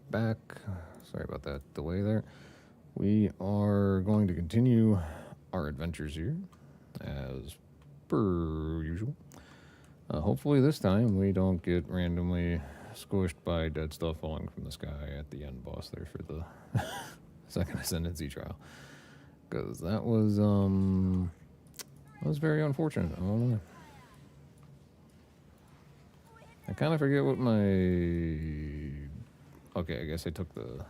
back. Sorry about that delay there. We are going to continue our adventures here, as per usual. Hopefully this time we don't get randomly squished by dead stuff falling from the sky at the end boss there for the second ascendancy trial. Because that was very unfortunate. I don't know. I kind of forget what my... Okay, I guess I took the...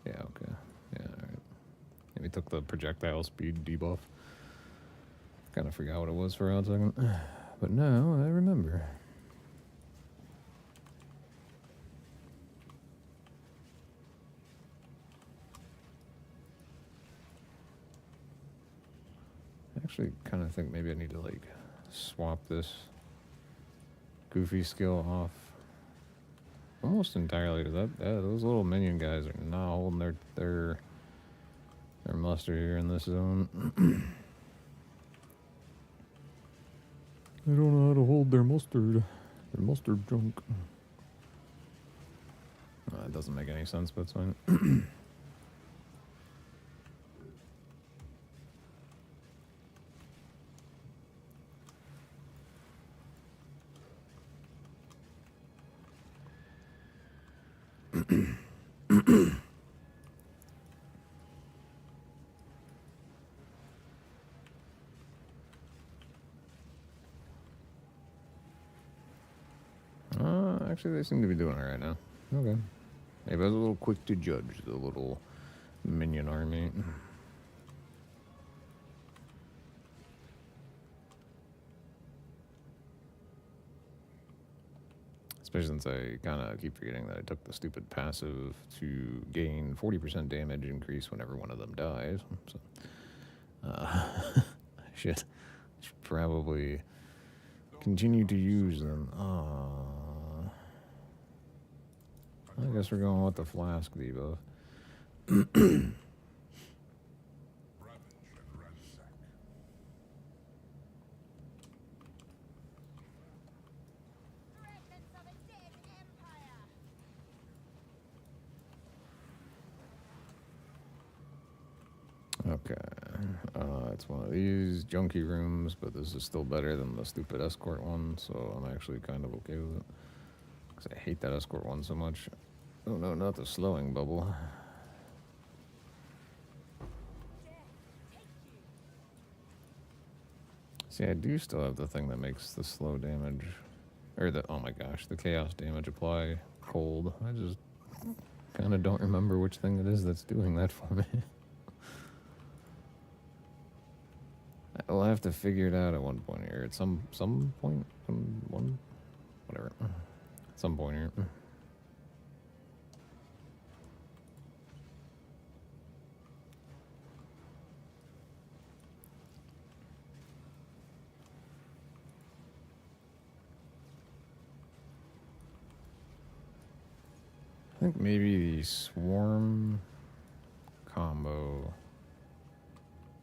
Yeah, okay. Yeah, alright. Maybe took the projectile speed debuff. Kind of forgot what it was for a second. But now I remember. I actually kind of think maybe I need to, like, swap this goofy skill off almost entirely. Those little minion guys are not holding their muster here in this zone. They don't know how to hold their mustard junk. It doesn't make any sense, but it's fine. Actually, they seem to be doing it right now. Okay. Maybe I was a little quick to judge the little minion army. Especially since I kind of keep forgetting that I took the stupid passive to gain 40% damage increase whenever one of them dies. So, should probably continue to use them. I guess we're going with the flask debuff. Ravage and ransack. Fragments of a dead empire. Okay. It's one of these junky rooms, but this is still better than the stupid escort one, so I'm actually kind of okay with it. Because I hate that escort one so much. Oh no, not the slowing bubble. See, I do still have the thing that makes the slow damage, or the, oh my gosh, the chaos damage apply cold. I just kind of don't remember which thing it is that's doing that for me. I'll have to figure it out at one point here. At some point, whatever. At some point here. I think maybe the swarm combo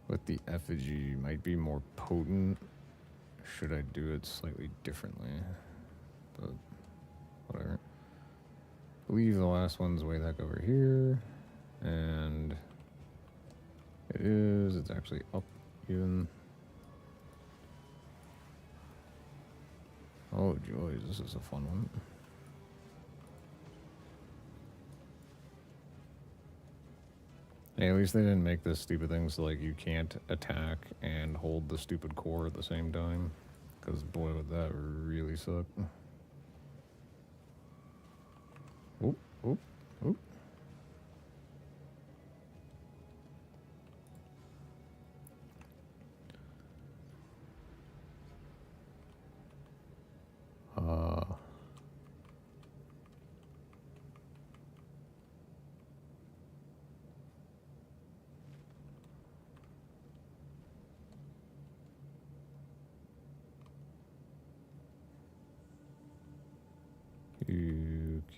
with the effigy might be more potent. Should I do it slightly differently? But whatever. I believe the last one's way back over here. And it's actually up even. Oh joys, this is a fun one. Hey, at least they didn't make this stupid thing so like you can't attack and hold the stupid core at the same time. Because boy would that really suck. Oop, oop, oop.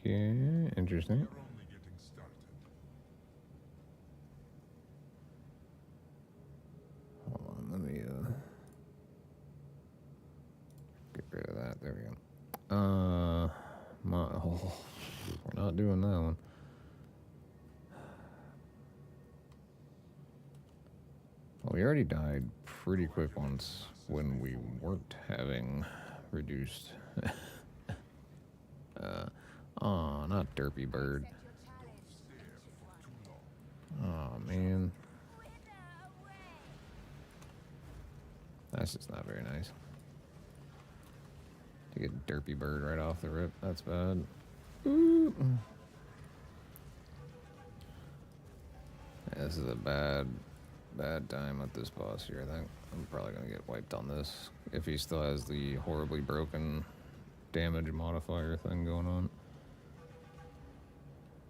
Okay, interesting. We're only getting started. Hold on, let me get rid of that. There we go. not doing that one. Well, we already died pretty quick once when we weren't having reduced. Oh, not Derpy Bird. Oh, man. That's just not very nice. To get Derpy Bird right off the rip, that's bad. Ooh. Yeah, this is a bad time with this boss here. I think I'm probably going to get wiped on this if he still has the horribly broken damage modifier thing going on.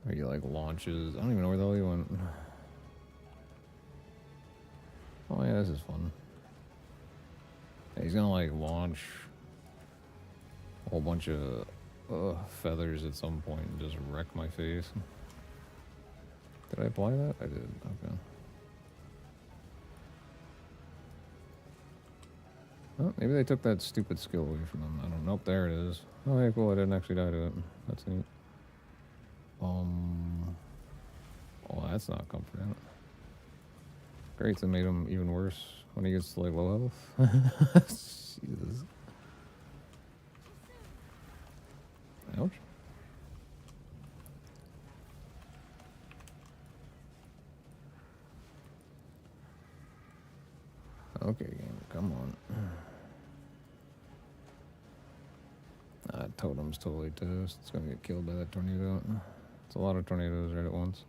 Or he like launches. I don't even know where the hell he went. Oh yeah, this is fun. Yeah, he's gonna like launch a whole bunch of feathers at some point and just wreck my face. Did I apply that? I did. Okay. Oh, maybe they took that stupid skill away from them. I don't know. Nope, there it is. Oh, hey, cool. I didn't actually die to it. That's neat. Well, that's not comforting. Great, that made him even worse when he gets to like low health. Jesus. Ouch. Okay, game, come on. Totem's totally toast. It's gonna get killed by that tornado. It's a lot of tornadoes right at once.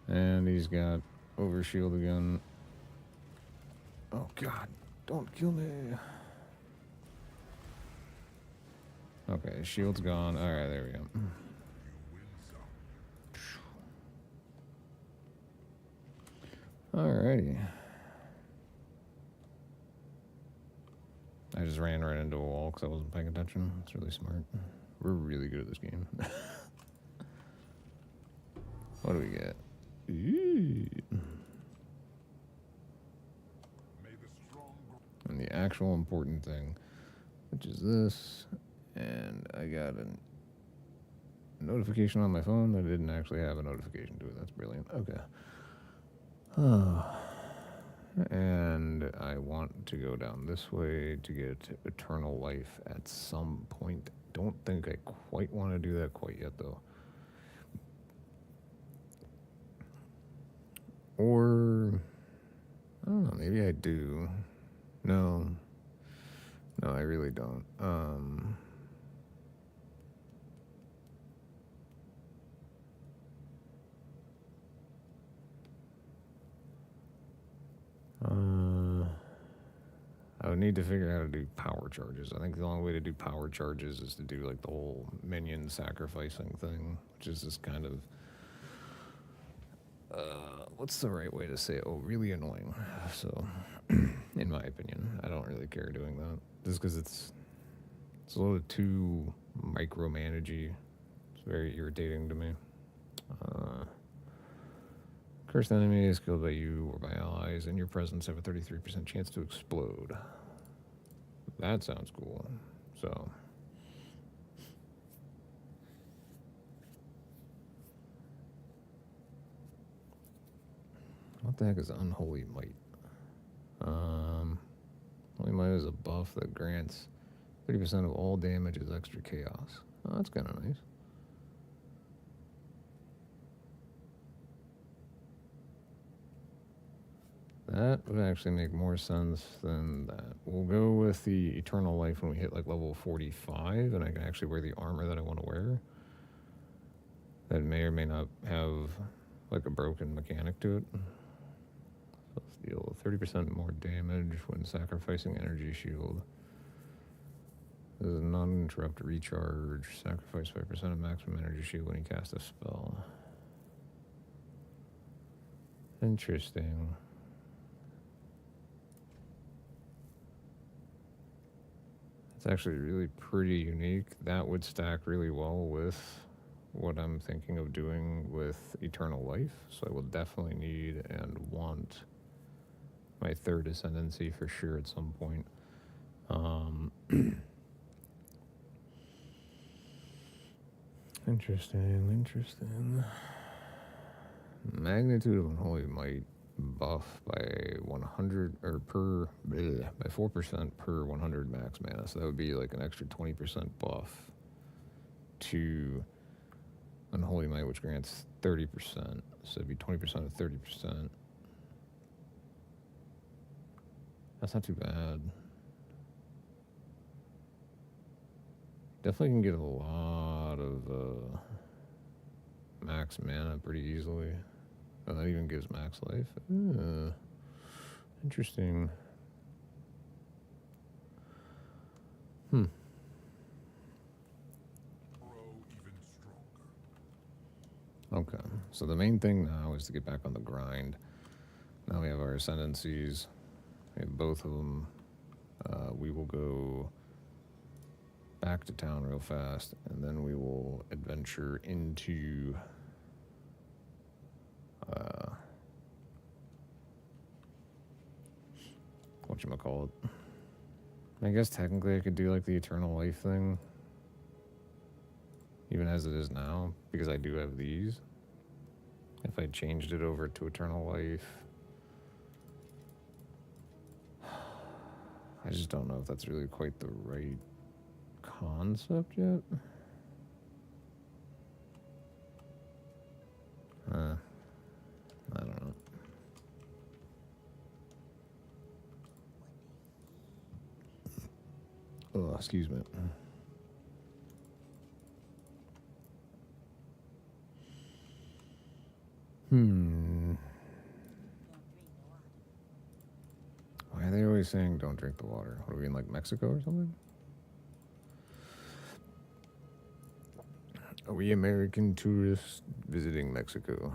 And he's got overshield again. Oh god, don't kill me. Okay, his shield's gone. Alright, there we go. Alrighty. I just ran right into a wall because I wasn't paying attention. It's really smart. We're really good at this game. What do we get? And the actual important thing, which is this, and I got a notification on my phone that didn't actually have a notification to it. That's brilliant. Okay. And I want to go down this way to get eternal life at some point. Don't think I quite want to do that quite yet, though. Or, I don't know, maybe I do. No, I really don't. I would need to figure out how to do power charges. I think the only way to do power charges is to do like the whole minion sacrificing thing, which is just kind of what's the right way to say it? Oh, really annoying. So, in my opinion, I don't really care doing that. Just because it's a little too micromanagey. It's very irritating to me. Cursed enemy is killed by you or by allies in your presence have a 33% chance to explode. That sounds cool. So... what the heck is Unholy Might? Holy Might is a buff that grants 30% of all damage as extra chaos. Oh, that's kind of nice. That would actually make more sense than that. We'll go with the Eternal Life when we hit like level 45, and I can actually wear the armor that I want to wear. That may or may not have like a broken mechanic to it. So let's deal 30% more damage when sacrificing energy shield. This is a non-interrupt recharge. Sacrifice 5% of maximum energy shield when you cast a spell. Interesting. It's actually really pretty unique. That would stack really well with what I'm thinking of doing with Eternal Life. So I will definitely need and want my third ascendancy for sure at some point. Interesting, interesting. Magnitude of Unholy Might buff by 100 or per bleh, by 4% per 100 max mana. So that would be like an extra 20% buff to Unholy Might, which grants 30%. So it'd be 20% of 30%. That's not too bad. Definitely can get a lot of max mana pretty easily. Oh, that even gives max life. Interesting. Grow even stronger. Okay. So the main thing now is to get back on the grind. Now we have our ascendancies. We have both of them. We will go back to town real fast, and then we will adventure into whatchamacallit. I guess technically I could do like the eternal life thing, even as it is now, because I do have these. If I changed it over to eternal life, I just don't know if that's really quite the right concept yet. I don't know. Oh, excuse me. Why are they always saying don't drink the water? What are we in, like, Mexico or something? Are we American tourists visiting Mexico?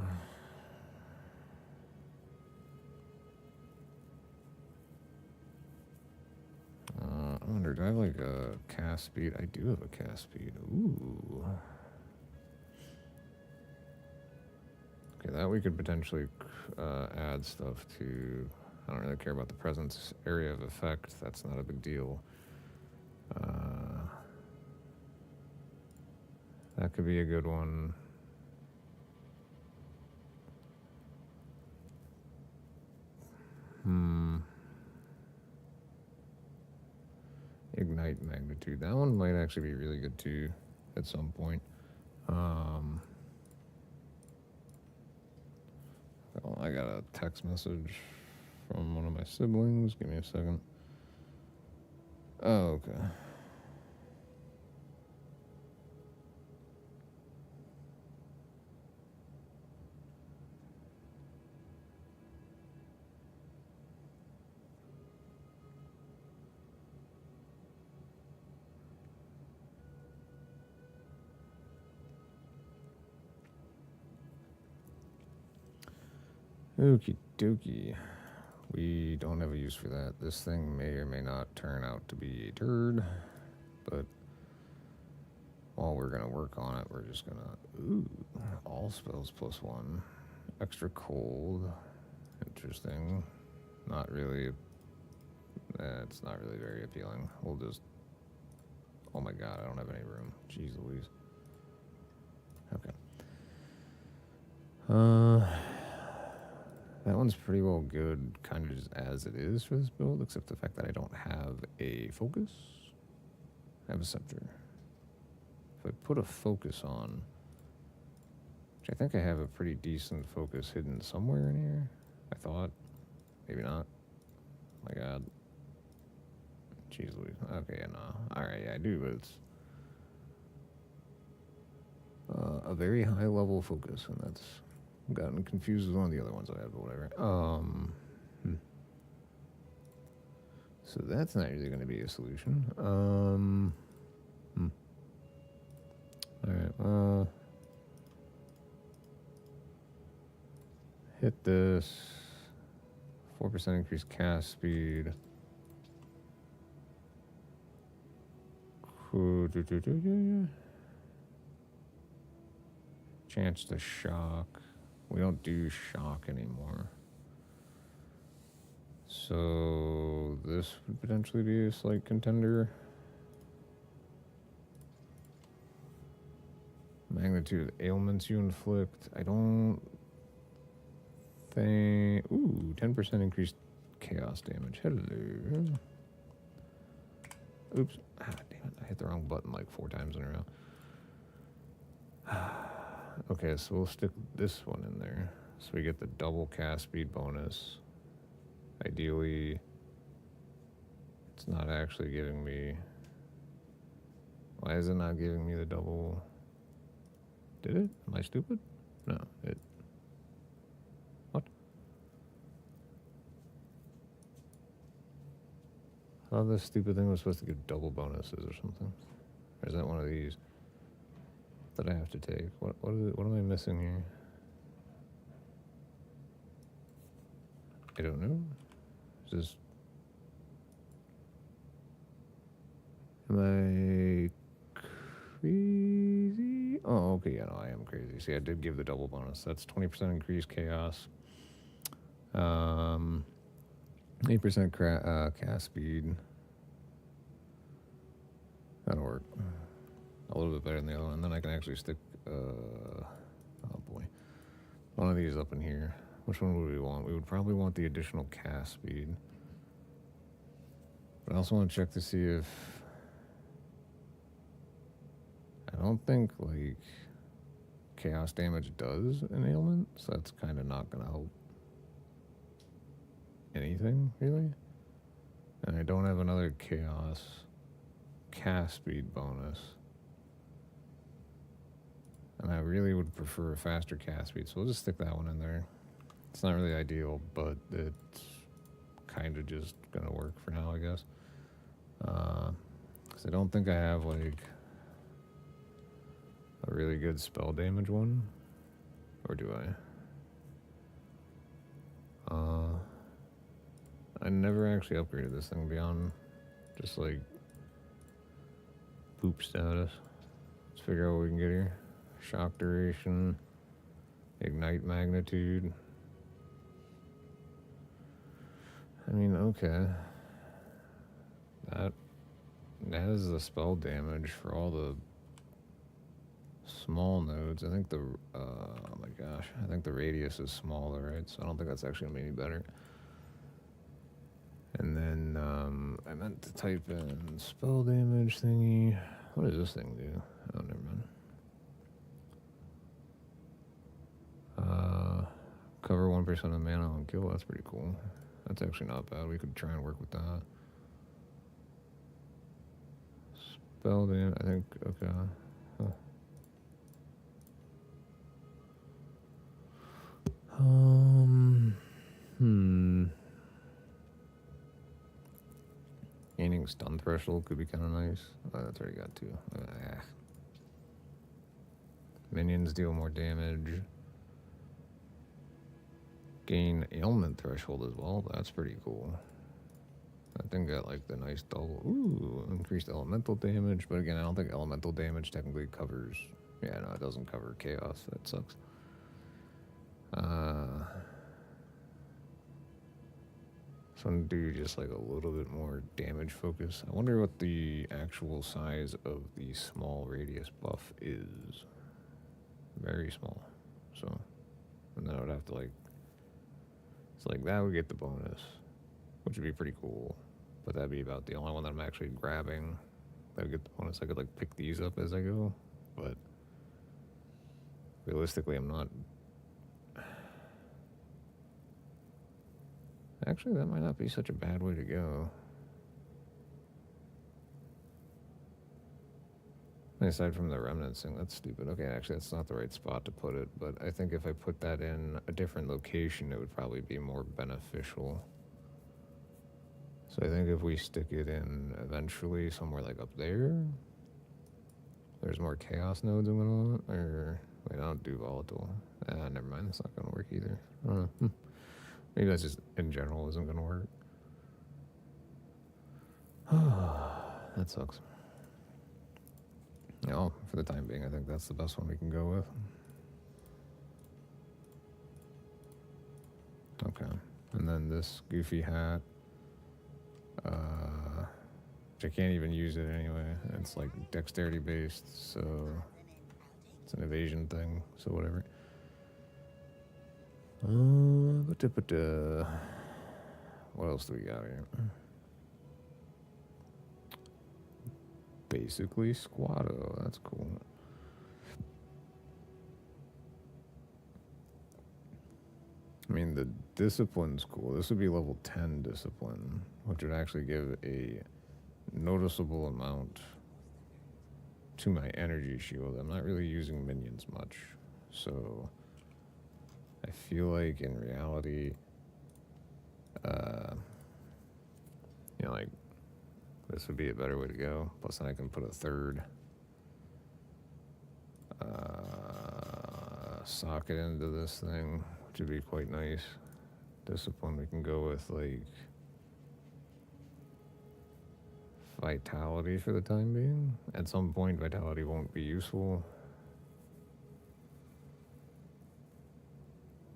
I wonder, do I have like a cast speed? I do have a cast speed. Ooh. Okay, that we could potentially add stuff to. I don't really care about the presence area of effect. That's not a big deal. That could be a good one. Ignite magnitude. That one might actually be really good too at some point. Oh, I got a text message from one of my siblings. Give me a second. Oh, okay. Okie dokie. We don't have a use for that. This thing may or may not turn out to be a turd, but while we're going to work on it, we're just going to... Ooh, all spells +1. Extra cold. Interesting. Not really... it's not really very appealing. We'll just... Oh my god, I don't have any room. Jeez Louise. Okay. That one's pretty well good, kind of just as it is for this build, except the fact that I don't have a focus. I have a scepter. If I put a focus on, which I think I have a pretty decent focus hidden somewhere in here, I thought. Maybe not. My god. Jeez Louise. Okay, no. Alright, yeah, I do, but it's a very high level focus, and that's gotten confused with one of the other ones I have, but whatever. So that's not really going to be a solution. Alright, hit this. 4% increased cast speed. Chance to shock. We don't do shock anymore. So this would potentially be a slight contender. Magnitude of ailments you inflict. I don't think. Ooh, 10% increased chaos damage. Hello. Oops. Ah, damn it. I hit the wrong button like 4 times in a row. Okay, so we'll stick this one in there. So we get the double cast speed bonus. Ideally, it's not actually giving me. Why is it not giving me the double? Did it? Am I stupid? No, it. What? I thought this stupid thing was supposed to give double bonuses or something. Or is that one of these that I have to take? What am I missing here? I don't know. Is this... Am I crazy? Oh, okay, yeah, no, I am crazy. See, I did give the double bonus. That's 20% increased chaos. 8% cast speed. That'll work. A little bit better than the other one. And then I can actually stick, oh boy, one of these up in here. Which one would we want? We would probably want the additional cast speed. But I also want to check to see if... I don't think, like, chaos damage does an ailment, so that's kind of not going to help anything, really. And I don't have another chaos cast speed bonus. And I really would prefer a faster cast speed, so we'll just stick that one in there. It's not really ideal, but it's kind of just going to work for now, I guess. Because I don't think I have, like, a really good spell damage one. Or do I? I never actually upgraded this thing beyond just, like, poop status. Let's figure out what we can get here. Shock duration. Ignite magnitude. I mean, okay. That has the spell damage for all the small nodes. I think the, oh my gosh, I think the radius is smaller, right? So I don't think that's actually gonna be any better. And then, I meant to type in spell damage thingy. What does this thing do? Oh, never mind. Cover 1% of mana on kill. That's pretty cool. That's actually not bad. We could try and work with that. Spell damage, I think, okay. Huh. Gaining stun threshold could be kind of nice. Oh, that's already got 2. Minions deal more damage. Gain ailment threshold as well. That's pretty cool. That thing got like the nice double. Ooh, increased elemental damage. But again, I don't think elemental damage technically covers. Yeah, no, it doesn't cover chaos. That sucks. So I'm gonna do just like a little bit more damage focus. I wonder what the actual size of the small radius buff is. Very small. So, and then I would have to like, it's like that would get the bonus, which would be pretty cool. But that'd be about the only one that I'm actually grabbing that would get the bonus. I could like pick these up as I go, but realistically I'm not. Actually, that might not be such a bad way to go. Aside from the remnants thing, that's stupid. Okay, actually, that's not the right spot to put it, but I think if I put that in a different location, it would probably be more beneficial. So I think if we stick it in eventually somewhere like up there, there's more chaos nodes and whatnot, or wait, I don't do volatile. Never mind, that's not gonna work either. I don't know. Maybe that's just in general isn't gonna work. That sucks. Yeah, well, for the time being, I think that's the best one we can go with. Okay, and then this goofy hat, which I can't even use it anyway. It's like dexterity based, so It's an evasion thing, so whatever. What else do we got here? Basically Squatto. That's cool. I mean, the discipline's cool. This would be level 10 discipline, which would actually give a noticeable amount to my energy shield. I'm not really using minions much, so I feel like in reality, you know, like this would be a better way to go. Plus, then I can put a third socket into this thing, which would be quite nice. Discipline, we can go with like vitality for the time being. At some point, vitality won't be useful,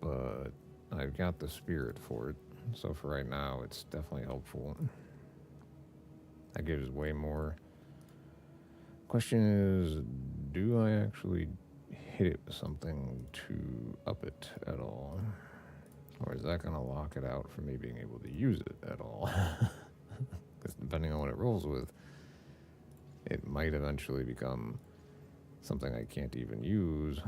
but I've got the spirit for it, so for right now, it's definitely helpful. That gives way more. Question is, do I actually hit it with something to up it at all? Or is that going to lock it out from me being able to use it at all? Because depending on what it rolls with, it might eventually become something I can't even use,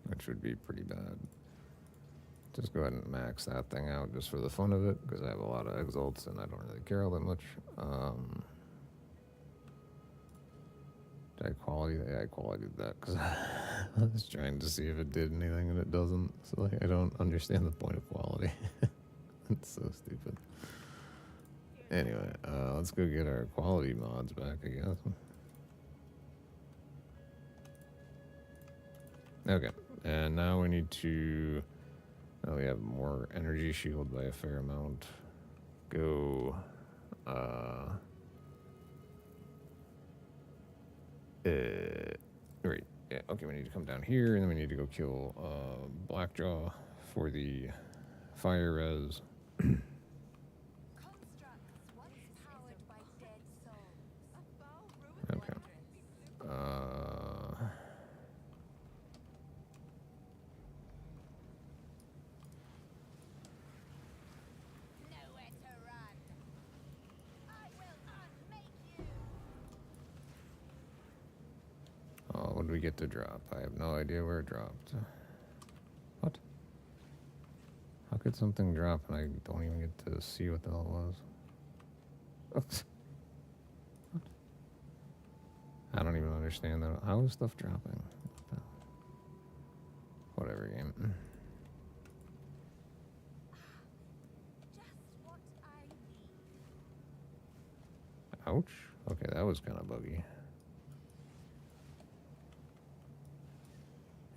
which would be pretty bad. Just go ahead and max that thing out just for the fun of it, because I have a lot of exalts and I don't really care all that much. Did I quality? Yeah, I qualityed that because I was trying to see if it did anything and it doesn't. So like, I don't understand the point of quality. It's so stupid. Anyway, let's go get our quality mods back, I guess. Okay, and now we need to... Oh, we have more energy shield by a fair amount. Go... right, yeah, okay, we need to come down here, and then we need to go kill Blackjaw for the fire res. Constructs once powered by dead souls. Okay. Nowhere to run. I will unmake you. Oh, what did we get to drop? I have no idea where it dropped. What? How could something drop and I don't even get to see what the hell it was? Oops. What? I don't even understand that. How is stuff dropping? Whatever, game. Just what I need. Ouch. Okay, that was kind of buggy.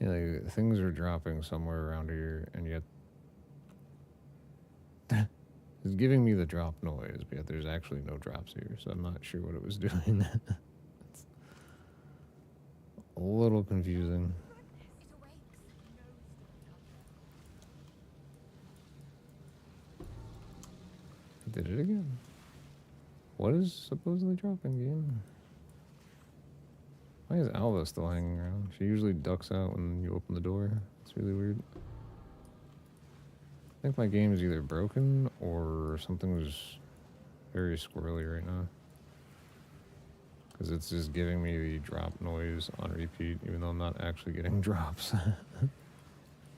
Yeah, like, things are dropping somewhere around here, and yet it's giving me the drop noise, but yet there's actually no drops here, so I'm not sure what it was doing. It's a little confusing. It awakes. Did it again. What is supposedly dropping, game? Why is Alva still hanging around? She usually ducks out when you open the door. It's really weird. I think my game is either broken or something was very squirrely right now. Because it's just giving me the drop noise on repeat, even though I'm not actually getting drops.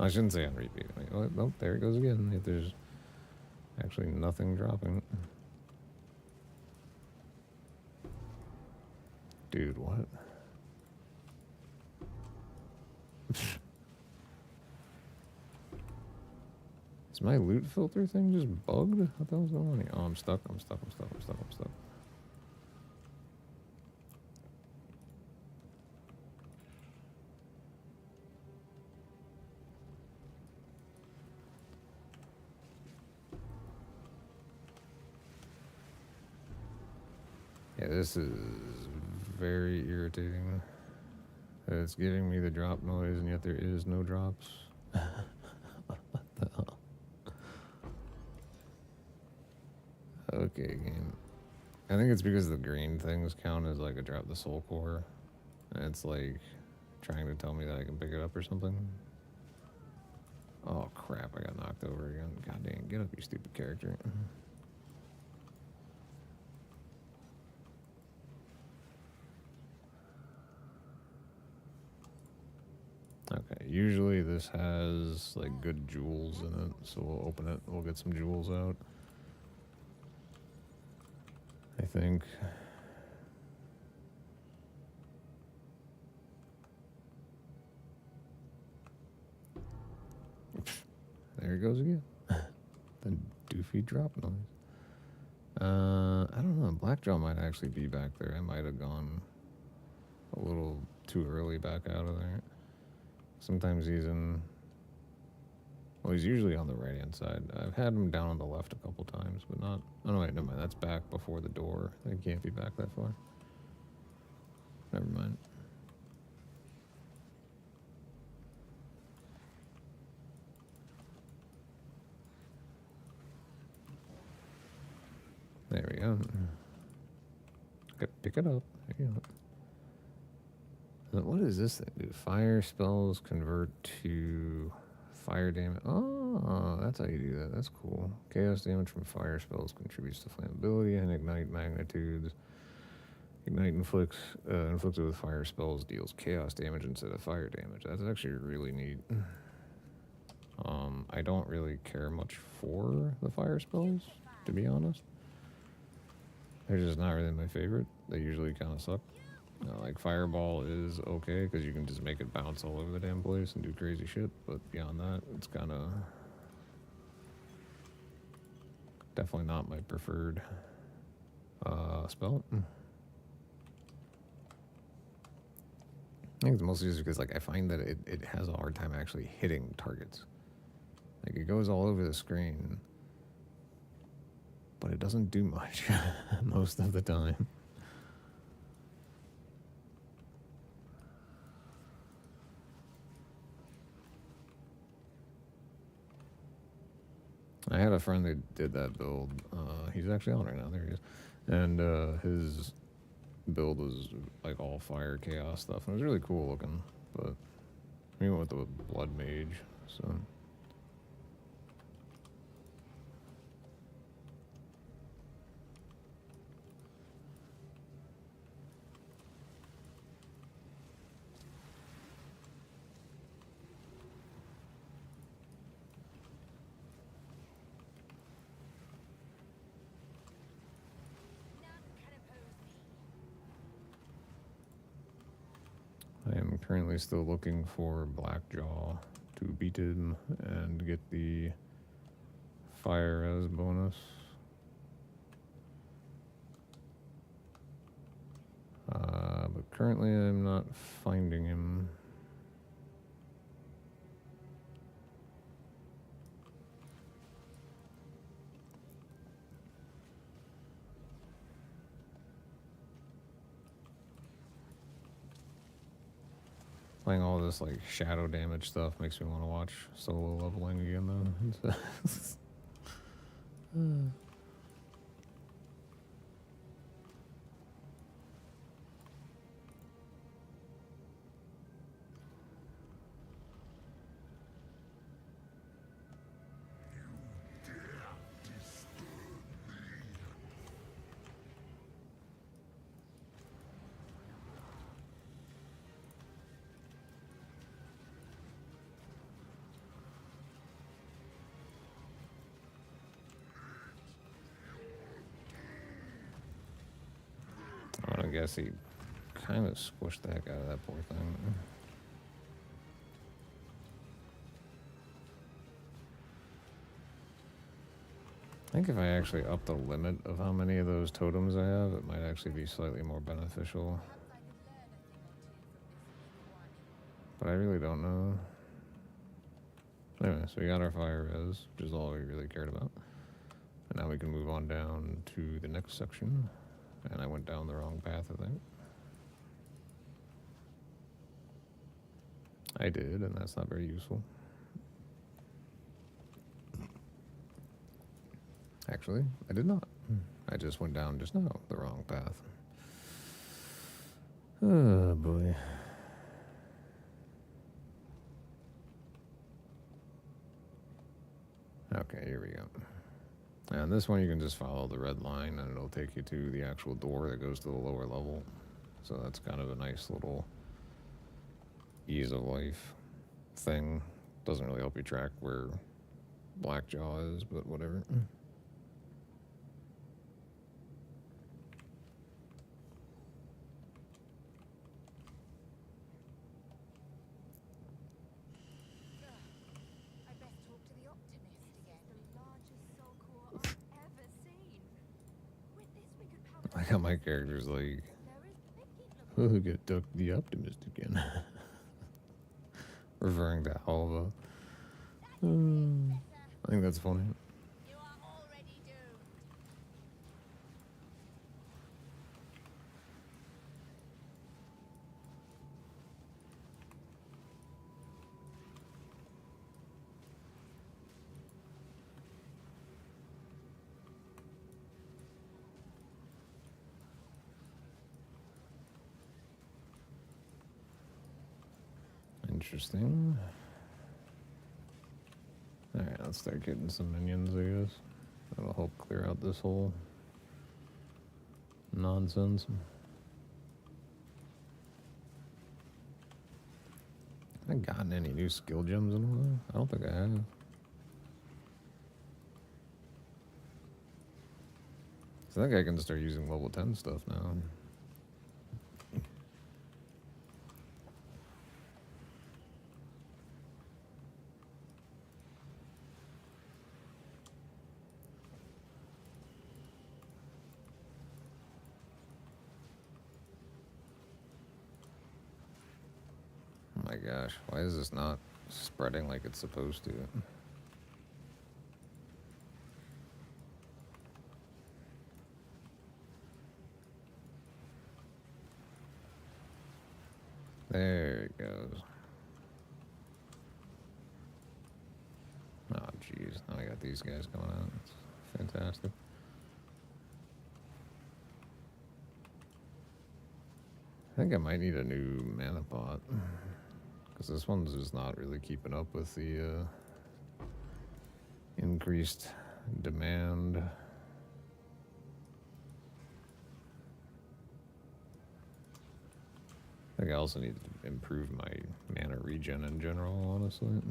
I shouldn't say on repeat. Wait, oh, nope, there it goes again. If there's actually nothing dropping. Dude, what? Is my loot filter thing just bugged? What the hell's going on here? Oh, I'm stuck. I'm stuck. Yeah, this is very irritating. It's giving me the drop noise, and yet there is no drops. What the hell? Okay, game. I think it's because the green things count as like a drop the soul core. And it's like trying to tell me that I can pick it up or something. Oh crap, I got knocked over again. God dang, get up, you stupid character. Okay, usually this has like good jewels in it, so we'll open it, we'll get some jewels out. I think. There he goes again. The doofy drop noise. I don't know. Blackjaw might actually be back there. I might have gone a little too early back out of there. Sometimes he's in. Well, he's usually on the right hand side. I've had him down on the left a couple times, but not. Oh, no, wait, never mind. That's back before the door. He can't be back that far. Never mind. There we go. Pick it up. There you go. What does this thing do? Fire spells convert to fire damage. Oh, that's how you do that. That's cool. Chaos damage from fire spells contributes to flammability and ignite magnitudes. Ignite inflicted with fire spells deals chaos damage instead of fire damage. That's actually really neat. I don't really care much for the fire spells, to be honest. They're just not really my favorite. They usually kind of suck. Like Fireball is okay because you can just make it bounce all over the damn place and do crazy shit. But beyond that, it's kind of definitely not my preferred spell. I think it's mostly just because like I find that it has a hard time actually hitting targets. Like it goes all over the screen, but it doesn't do much most of the time. I had a friend that did that build. He's actually on right now. There he is. And his build was like all fire chaos stuff. And it was really cool looking. But we went with the blood mage. So. I am currently still looking for Blackjaw to beat him and get the fire as bonus. But currently I'm not finding him. Playing all this like shadow damage stuff makes me want to watch solo leveling again though. I guess he kind of squished the heck out of that poor thing. I think if I actually up the limit of how many of those totems I have, it might actually be slightly more beneficial. But I really don't know. Anyway, so we got our fire res, which is all we really cared about. And now we can move on down to the next section. And I went down the wrong path, I think. I did, and that's not very useful. Actually, I did not. I just went down just now the wrong path. Oh boy. Okay, here we go. And this one you can just follow the red line and it'll take you to the actual door that goes to the lower level. So that's kind of a nice little ease of life thing. Doesn't really help you track where Blackjaw is, but whatever. I best talk to the Optimist again. The largest soul core I've ever seen. With this, we could power. I got my characters like, They keep looking. oh, get Duck the Optimist again. Referring to Alva. I think that's funny. You are already doomed. Interesting. Alright, let's start getting some minions, I guess. That'll help clear out this whole nonsense. I haven't gotten any new skill gems in a while. I don't think I have. So I think I can start using level 10 stuff now. Oh my gosh, why is this not spreading like it's supposed to? There it goes. Oh jeez, now I got these guys coming out. It's fantastic. I think I might need a new mana pot. Because this one's just not really keeping up with the increased demand. I think I also need to improve my mana regen in general, honestly. You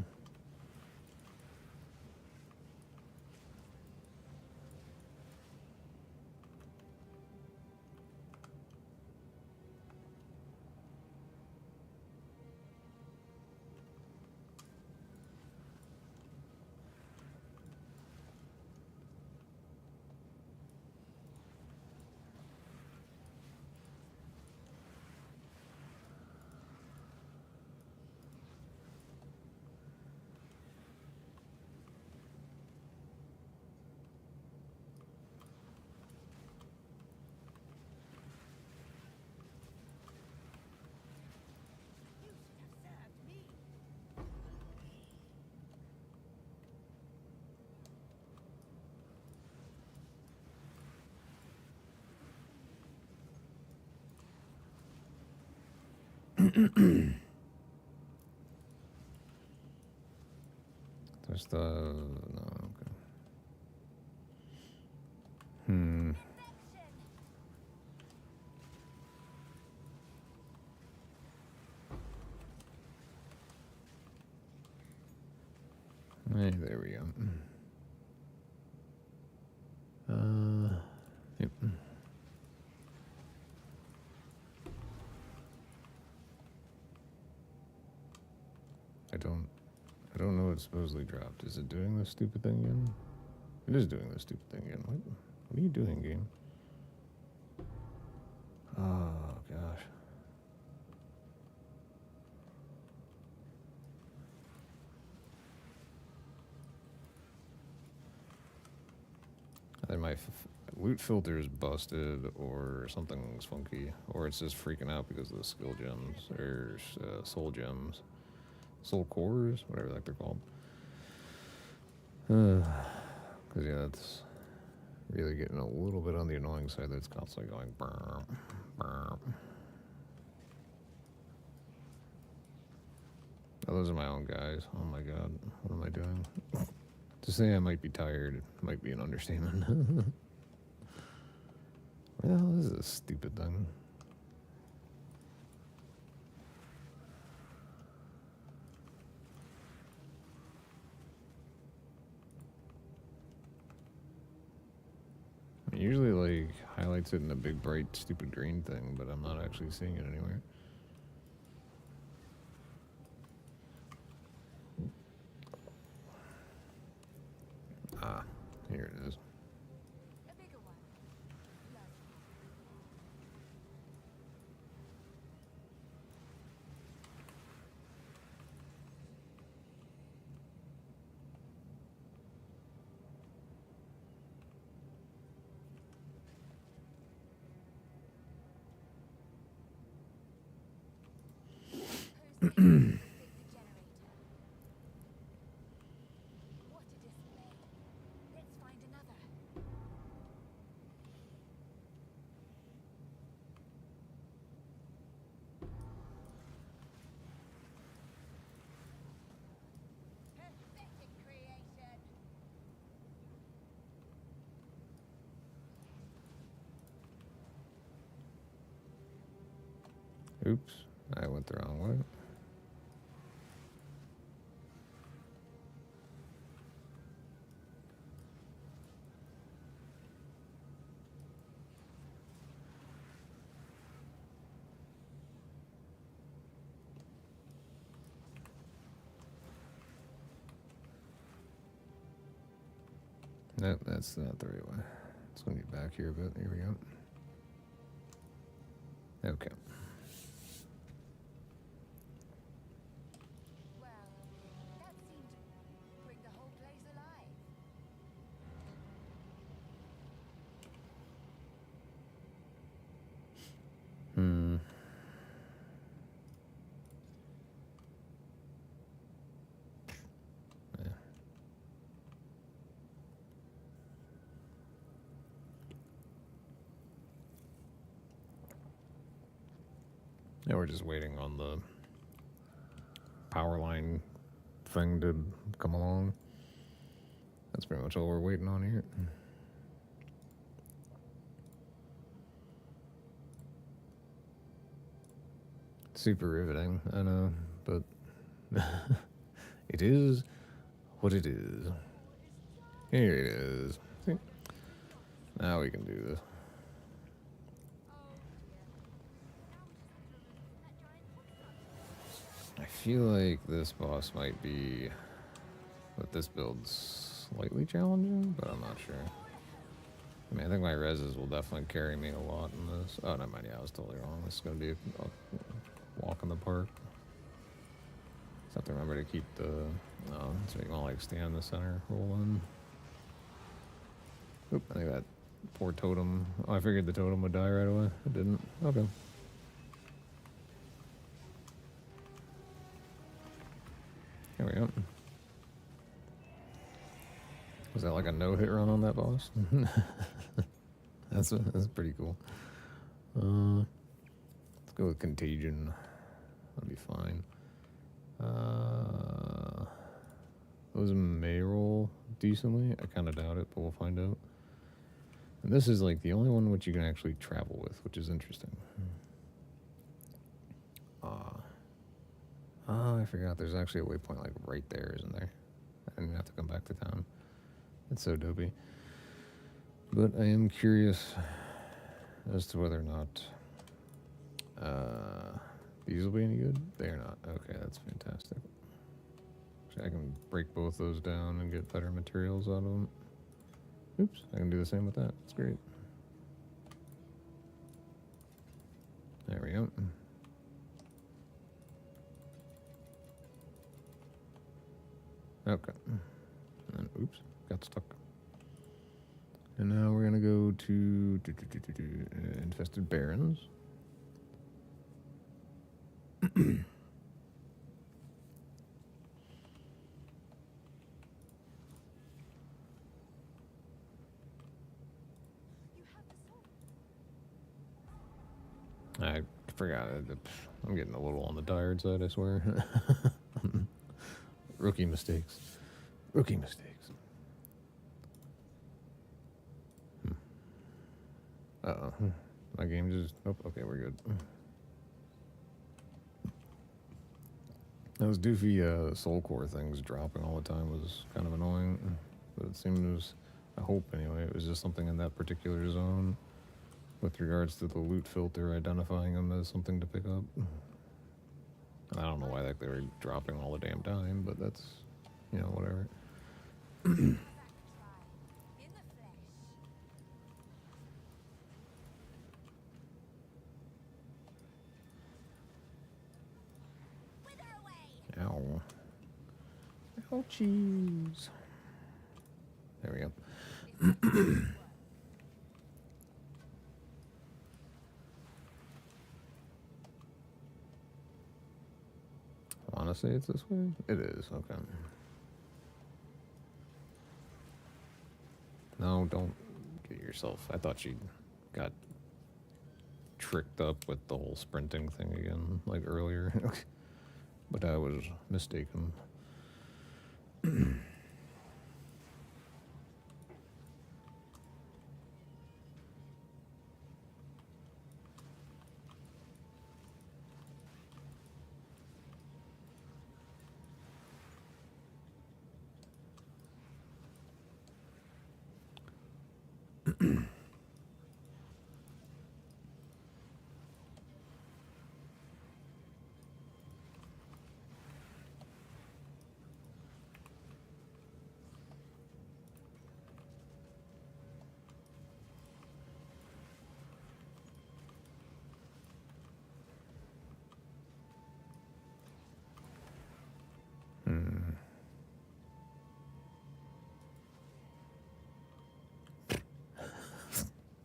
should have served me. There's the... no, okay. Hmm. Hey, there we go. Yep. I don't know what supposedly dropped. Is it doing this stupid thing again? It is doing this stupid thing again. What are you doing, game? Oh, gosh. Either my loot filter is busted or something's funky. Or it's just freaking out because of the skill gems or soul gems. Soul cores, whatever the heck they're called. Because, yeah, really getting a little bit on the annoying side that's constantly going burp, burp. Oh, those are my own guys. Oh my god, what am I doing? To say I might be tired might be an understatement. Where the hell is this stupid thing? It usually like highlights it in a big bright stupid green thing, but I'm not actually seeing it anywhere. Ah, here it is. A bigger one. Blood. Who's the generator? What a display. Let's find another. Pathetic creation. Oops, I went the wrong way. Nope, that's not the right way. It's gonna be back here a bit. Here we go. Okay. Well, that seemed to bring the whole place alive. Hmm. Yeah. Yeah, we're just waiting on the power line thing to come along. That's pretty much all we're waiting on here. Super riveting, I know, but it is what it is. Here it is. See? Now we can do this. Oh dear. Now we just have to remove that giant monster. I feel like this boss might be, with this build's slightly challenging, but I'm not sure. I mean, I think my reses will definitely carry me a lot in this. Oh, never mind. Yeah, I was totally wrong. This is going to be a walk in the park. Just have to remember to keep the... No, so you want to, like, stand in the center, roll in. Oop, I think that poor totem... Oh, I figured the totem would die right away. It didn't. Okay. Here we go. Was that like a no-hit run on that boss? That's pretty cool. Let's go with Contagion. That'll be fine. Those may roll decently. I kind of doubt it, but we'll find out. And this is like the only one which you can actually travel with, which is interesting. I forgot there's actually a waypoint like right there, isn't there? I didn't have to come back to town. It's so dopey. But I am curious as to whether or not these will be any good. They're not. Okay, that's fantastic. Actually, I can break both those down and get better materials out of them. Oops, I can do the same with that. That's great. There we go. Okay. And oops, got stuck. And now we're gonna go to Infested Barrens. I forgot. I'm getting a little on the tired side, I swear. Rookie mistakes. Rookie mistakes. Uh-oh. My game just... Oh, okay, we're good. Those doofy soul core things dropping all the time was kind of annoying. But it seems... I hope, anyway, it was just something in that particular zone with regards to the loot filter identifying them as something to pick up. I don't know why they were dropping all the damn time, but that's, you know, whatever. In the flesh. Wither away. Ow. Ouchies. There we go. I want to say it's this way? It is, okay. No, don't get yourself. I thought she got tricked up with the whole sprinting thing again, like earlier. But I was mistaken.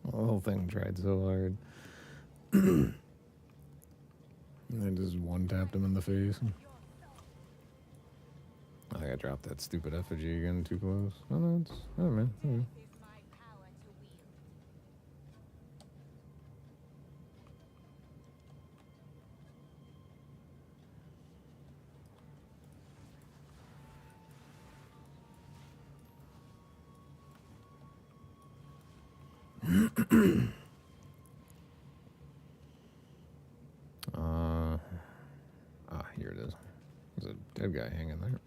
The whole thing tried so hard. And I just one-tapped him in the face. I think I dropped that stupid effigy again too close. Oh, no, it's... Oh, man. Oh, Is my power to wield. Here it is. There's a dead guy hanging there.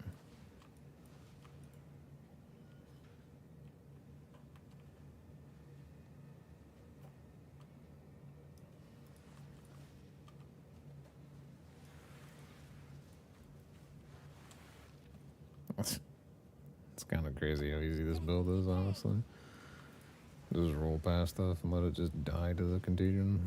It's kind of crazy how easy this build is, honestly. Just roll past stuff and let it just die to the contagion.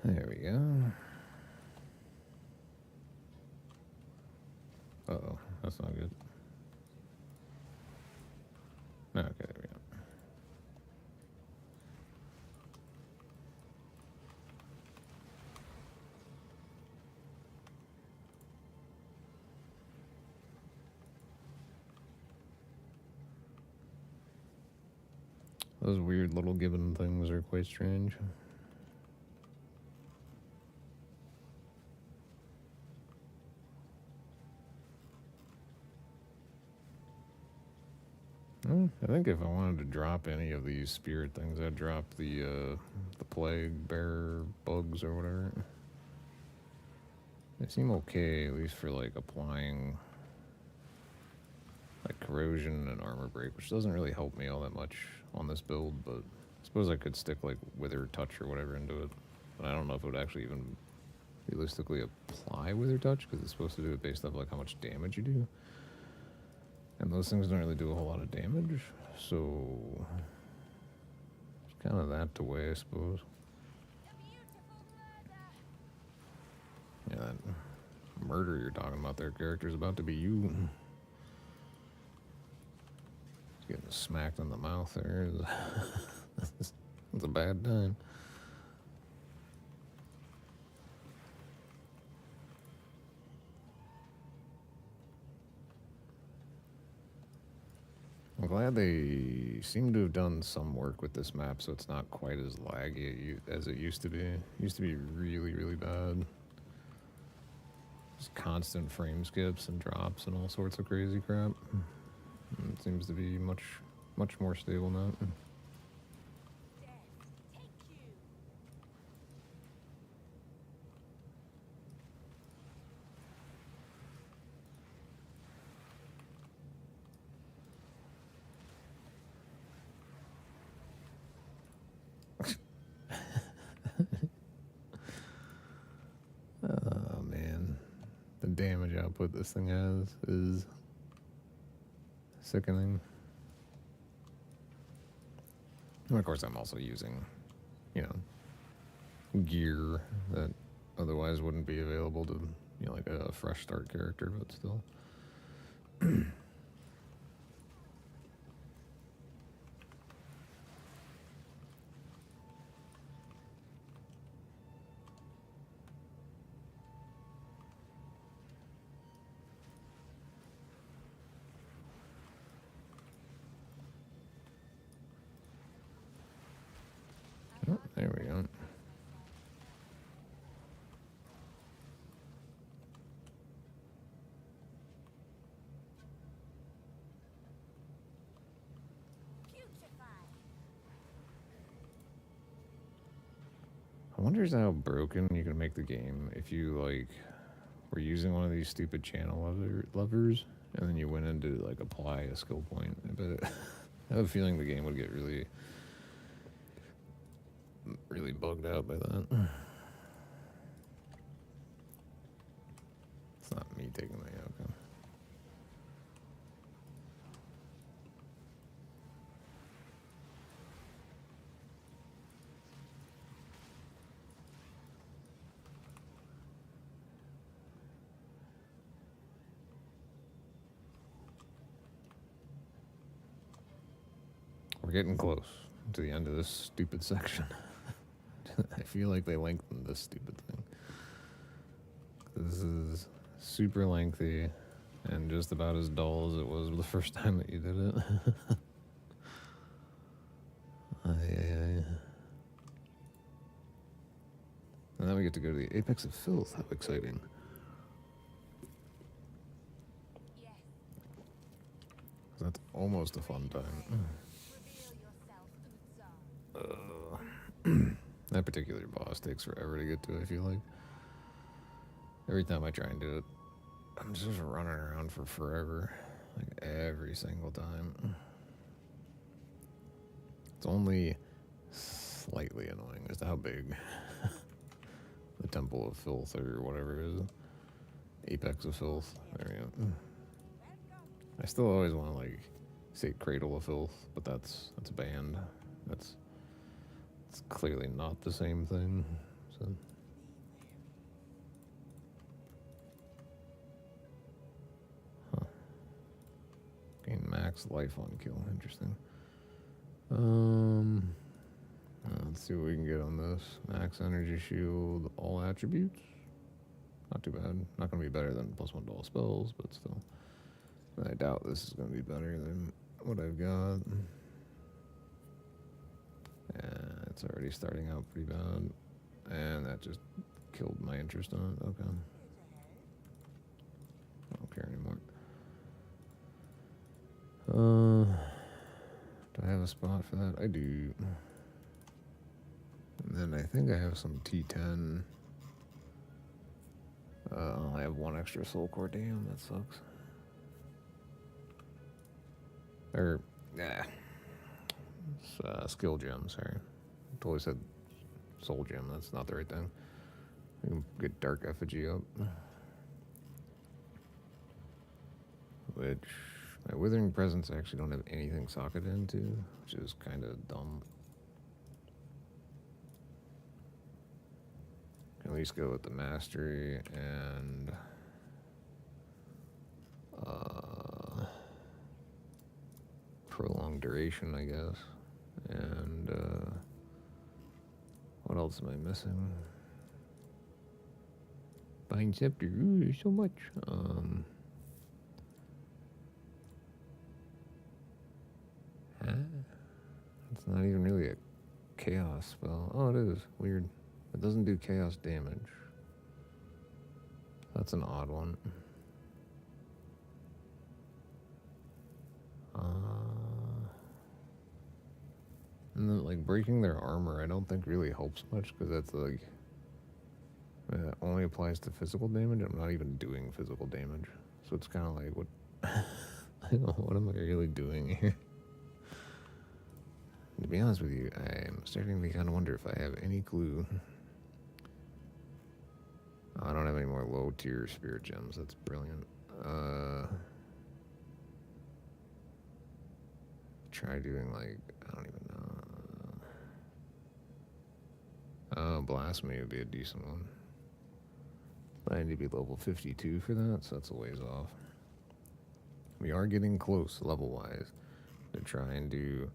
There we go. Uh-oh, that's not good. Okay, there we go. Those weird little gibbon things are quite strange. I think if I wanted to drop any of these spirit things, I'd drop the plague bearer bugs or whatever. They seem okay, at least for like applying like corrosion and armor break, which doesn't really help me all that much on this build, but I suppose I could stick like wither touch or whatever into it. But I don't know if it would actually even realistically apply wither touch, because it's supposed to do it based off like how much damage you do. And those things don't really do a whole lot of damage, so it's kind of that to weigh, I suppose. The beautiful murder. Yeah, that murder you're talking about there, character's about to be you. Getting smacked in the mouth there is it's a bad time. I'm glad they seem to have done some work with this map so it's not quite as laggy as it used to be. It used to be really, really bad. Just constant frame skips and drops and all sorts of crazy crap. And it seems to be much more stable now. Oh man, the damage output this thing has is sickening. And of course, I'm also using, you know, gear that otherwise wouldn't be available to, you know, like a fresh start character, but still. Oh, there we go. I wonder how broken you can make the game if you like were using one of these stupid channel levers and then you went in to like apply a skill point. But I have a feeling the game would get really bugged out by that. It's not me taking my okay. We're getting close to the end of this stupid section. I feel like they lengthened this stupid thing. This is super lengthy and just about as dull as it was the first time that you did it. And now we get to go to the Apex of Filth. How exciting. That's almost a fun time. That particular boss takes forever to get to, I feel like. Every time I try and do it, I'm just running around for forever. Like, every single time. It's only slightly annoying as to how big the Temple of Filth or whatever it is. Apex of Filth. There we go. I still always want to, like, say Cradle of Filth, but that's banned. It's clearly not the same thing. So. Huh. Gain max life on kill. Interesting. Let's see what we can get on this. Max energy shield, all attributes. Not too bad. Not gonna be better than +1 to all spells, but still. I doubt this is gonna be better than what I've got. Yeah, it's already starting out pretty bad. And that just killed my interest on it. Okay. I don't care anymore. Do I have a spot for that? I do. And then I think I have some T10. I have 1 extra soul core. Damn, that sucks. Or, yeah. Skill gem, sorry. I totally said soul gem. That's not the right thing. We can get Dark Effigy up. Which, my Withering Presence I actually don't have anything socketed into, which is kind of dumb. At least go with the mastery and prolonged duration, I guess. And what else am I missing? Bind Scepter. Ooh, there's so much. It's not even really a chaos spell. Oh, it is. Weird. It doesn't do chaos damage. That's an odd one. And then, like, breaking their armor, I don't think really helps much, because that's, like, it only applies to physical damage. I'm not even doing physical damage. So it's kind of like, what... I don't know, what am I really doing here? To be honest with you, I'm starting to kind of wonder if I have any clue. I don't have any more low-tier spirit gems. That's brilliant. Try doing, like, I don't even know. Blasphemy would be a decent one. I need to be level 52 for that, so that's a ways off. We are getting close, level-wise, to try and do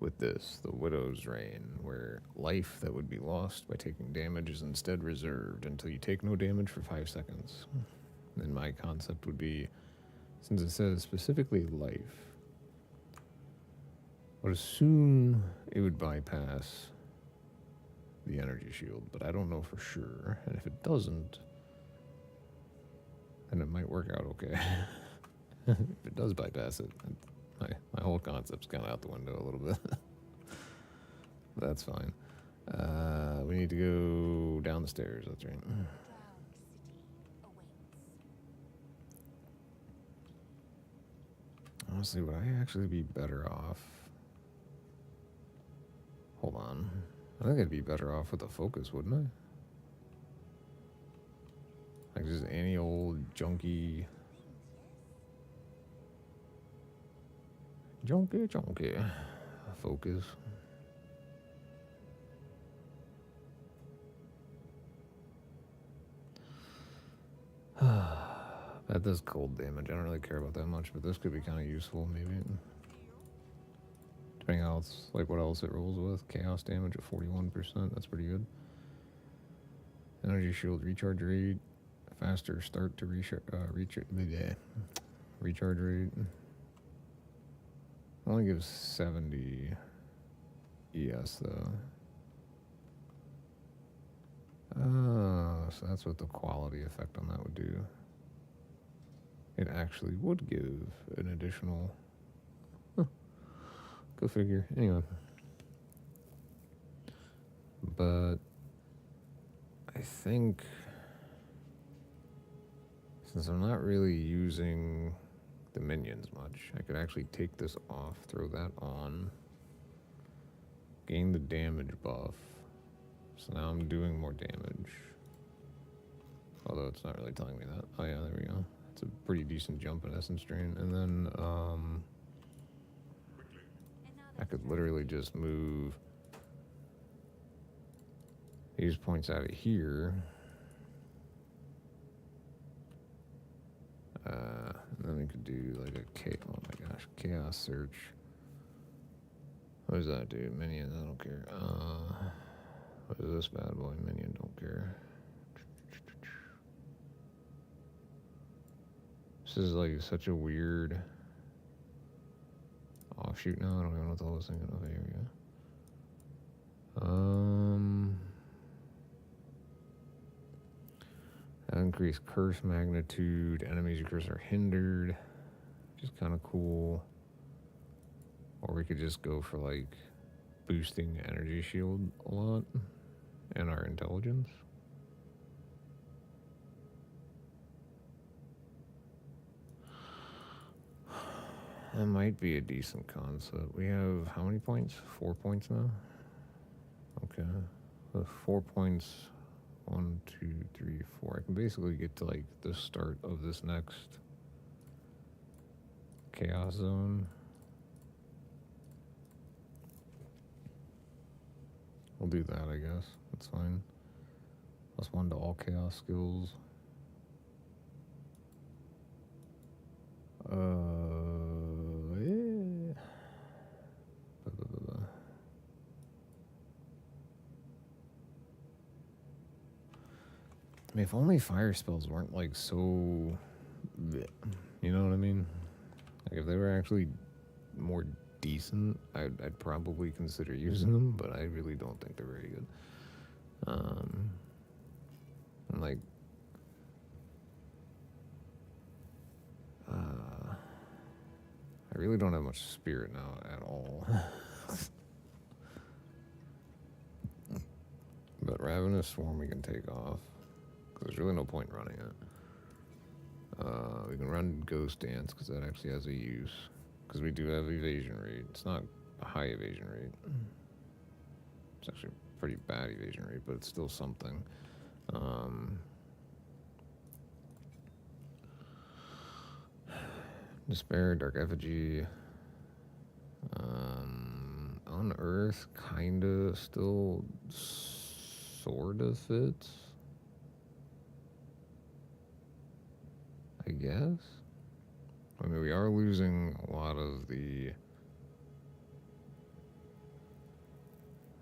with this, the Widow's Reign, where life that would be lost by taking damage is instead reserved until you take no damage for 5 seconds. And my concept would be, since it says specifically life, I would assume it would bypass the energy shield, but I don't know for sure. And if it doesn't, then it might work out okay. If it does bypass it, my whole concept's kind of out the window a little bit. That's fine. We need to go down the stairs, that's right. Drowned city awaits. Honestly, would I actually be better off? Hold on. I think I'd be better off with a focus, wouldn't I? Like just any old junky... Junky. Focus. That does cold damage. I don't really care about that much, but this could be kind of useful, maybe. Depending on how else, like what else it rolls with. Chaos damage at 41%. That's pretty good. Energy shield recharge rate. Faster start to recharge rate. Only gives 70 ES though. So that's what the quality effect on that would do. It actually would give an additional... Go figure. Anyway. But I think since I'm not really using the minions much, I could actually take this off, throw that on, gain the damage buff. So now I'm doing more damage. Although it's not really telling me that. Oh yeah, there we go. It's a pretty decent jump in essence drain. And then I could literally just move these points out of here. And then we could do like a oh my gosh, chaos search. What does that do? Minions, I don't care. What is this bad boy? Minion, don't care. This is like such a weird offshoot now. I don't even know what the hell I was thinking of. Here we go. Increase curse magnitude. Enemies you curse are hindered. Which is kind of cool. Or we could just go for like boosting energy shield a lot and our intelligence. That might be a decent concept. We have how many points? 4 points now? Okay. 4 points. 1, 2, 3, 4. I can basically get to like the start of this next chaos zone. We'll do that, I guess. That's fine. +1 to all chaos skills. Yeah. Blah, blah, blah, blah. I mean, if only fire spells weren't like so, bleh, you know what I mean? Like if they were actually more decent, I'd probably consider using them, but I really don't think they're very good. And like, I really don't have much spirit now at all. But Ravenous Swarm we can take off, because there's really no point in running it. We can run Ghost Dance, because that actually has a use. Because we do have evasion rate. It's not a high evasion rate. It's actually a pretty bad evasion rate, but it's still something. Despair, Dark Effigy. Unearth kinda still sorta fits, I guess. I mean, we are losing a lot of the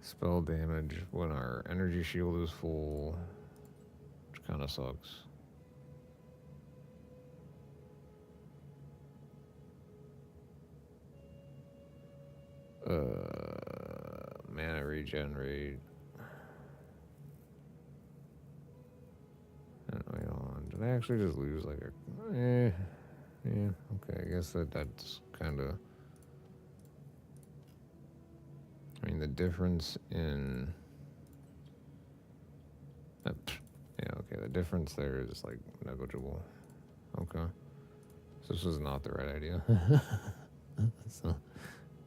spell damage when our energy shield is full, which kinda sucks. Mana regen rate. And wait on. Did I actually just lose like a? Yeah. Okay. I guess that's kind of. I mean, the difference in. Yeah. Okay. The difference there is like negligible. Okay. So this was not the right idea. So,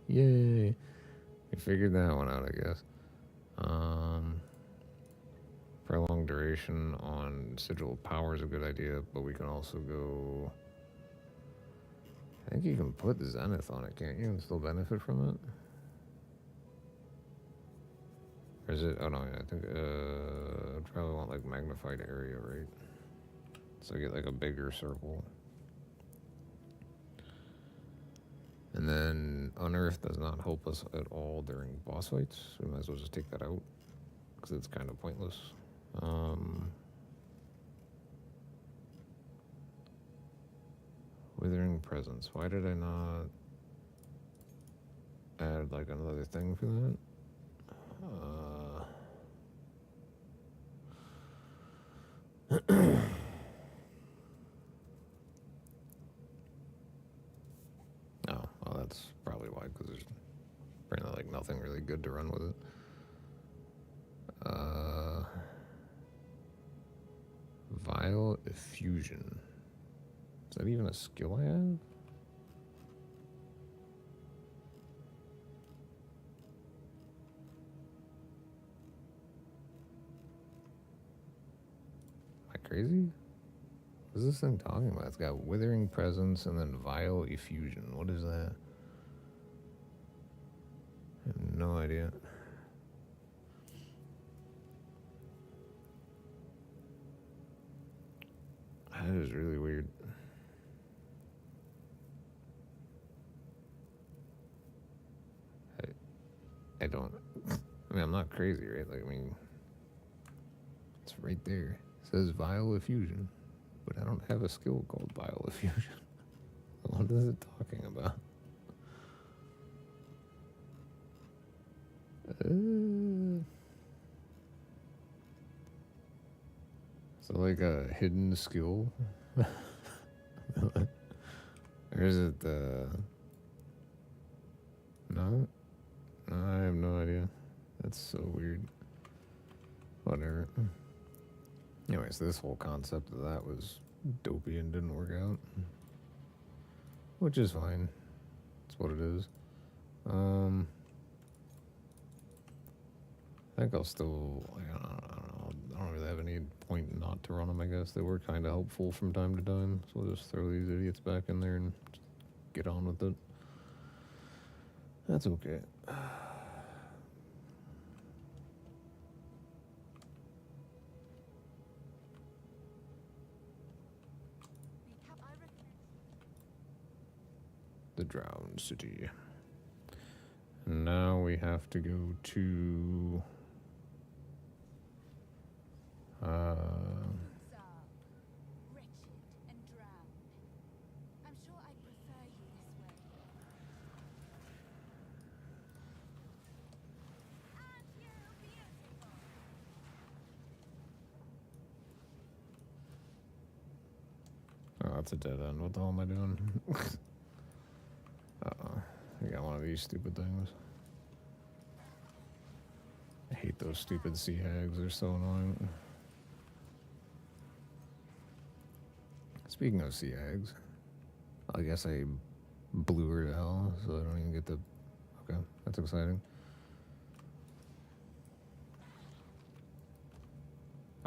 yay. We figured that one out, I guess. Prolonged duration on Sigil of Power is a good idea, but we can also go... I think you can put Zenith on it, can't you, and still benefit from it? Or is it... Oh, no, I think... I'd probably want, like, Magnified Area, right? So I get, like, a bigger circle. And then Unearth does not help us at all during boss fights. We might as well just take that out, because it's kind of pointless. Withering Presence. Why did I not add like another thing for that? Oh, well, that's probably why, because there's apparently like nothing really good to run with it. Vile Effusion. Is that even a skill I have? Am I crazy? What is this thing talking about? It's got Withering Presence and then Vile Effusion. What is that? I have no idea. That is really weird. I don't... I mean, I'm not crazy, right? Like, I mean... It's right there. It says Vile Effusion. But I don't have a skill called Vile Effusion. What is it talking about? So like a hidden skill? Or is it no? No, I have no idea. That's so weird. Whatever. Anyways, this whole concept of that was dopey and didn't work out. Which is fine. It's what it is. I think I'll still... I don't know. I don't really have any point not to run them, I guess. They were kind of helpful from time to time. So we'll just throw these idiots back in there and get on with it. That's okay. Drowned City. And now we have to go to... Exile, wretched and drowned. I'm sure I'd prefer you this way. Aren't you beautiful? Oh, that's a dead end. What the hell am I doing? Uh-oh. I got one of these stupid things. I hate those stupid sea hags. They're so annoying. Speaking of sea hags, I guess I blew her to hell, so I don't even get the... Okay, that's exciting.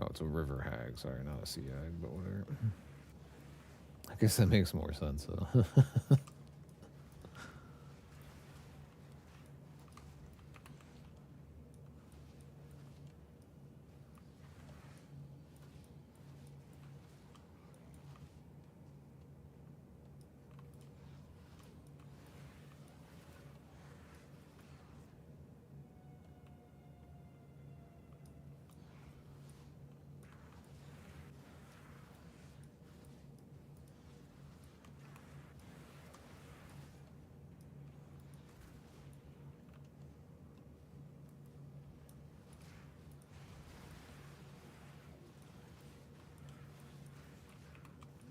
Oh, it's a river hag. Sorry, not a sea hag, but whatever. I guess that makes more sense, though.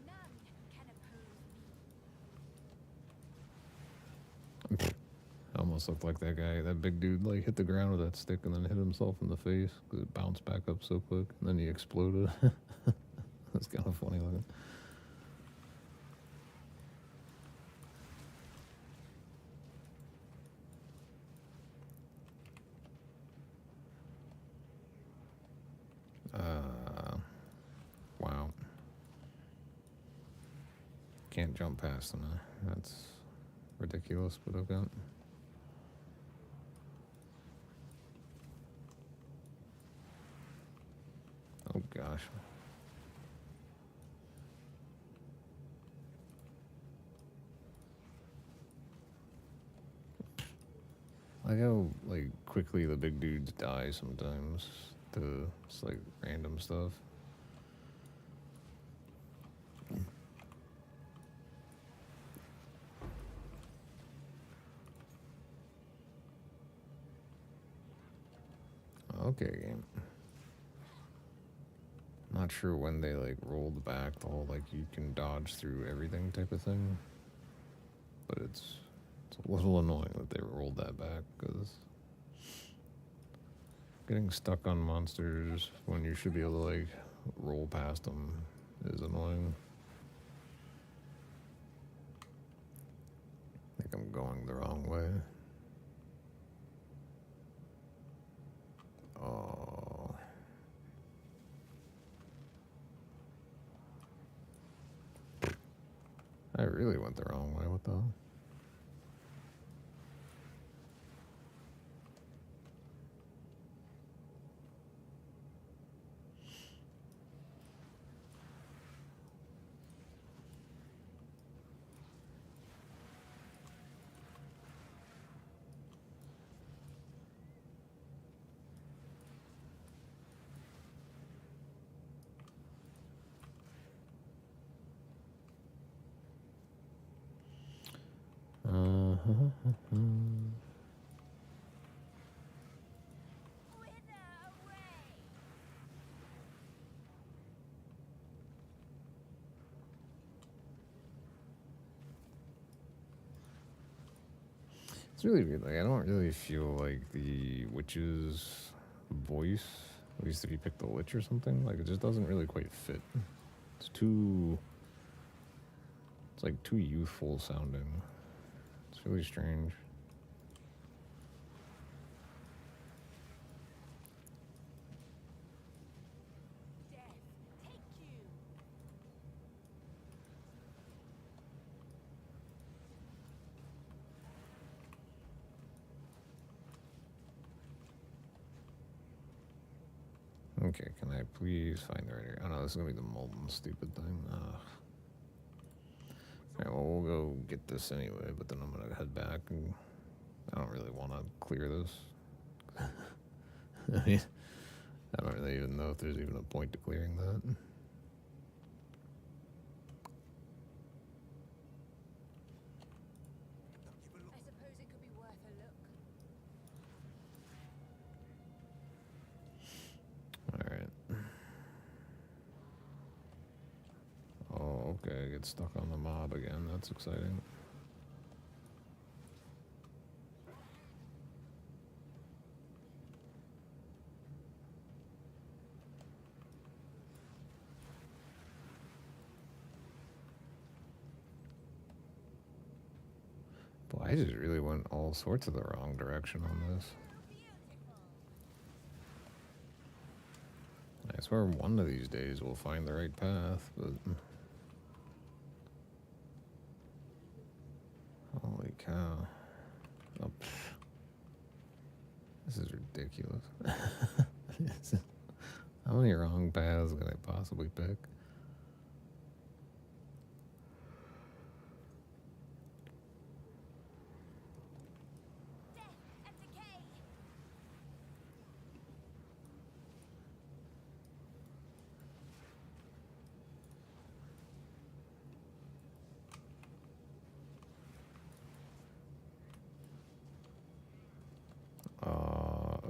None can oppose me. Almost looked like that guy, that big dude, like hit the ground with that stick and then hit himself in the face because it bounced back up so quick and then he exploded. That's kind of funny looking. Wow. Can't jump past him. That's ridiculous, but okay. Oh gosh. I like how like quickly the big dudes die sometimes to just like random stuff. Okay, game. Not sure when they like rolled back the whole like you can dodge through everything type of thing, but it's a little annoying that they rolled that back because getting stuck on monsters when you should be able to like roll past them is annoying. I think I'm going the wrong way. Oh. I really went the wrong way. What the hell? Wither away. It's really weird. Like I don't really feel like the witch's voice, at least if you pick the Lich or something, like it just doesn't really quite fit. It's too. It's like too youthful sounding. It's really strange. Death, take you. Okay, can I please find the right area? Oh no, this is gonna be the molten stupid thing. Alright, Alright, well, we'll go get this anyway, but then I'm gonna head back, and I don't really want to clear this. I mean, I don't really even know if there's even a point to clearing that. I suppose it could be worth a look. Alright. Oh, okay, I get stuck on the mob again. That's exciting. Boy, I just really went all sorts of the wrong direction on this. I swear one of these days we'll find the right path, but... Holy cow. Oh, this is ridiculous. How many wrong paths could I possibly pick? Death and decay.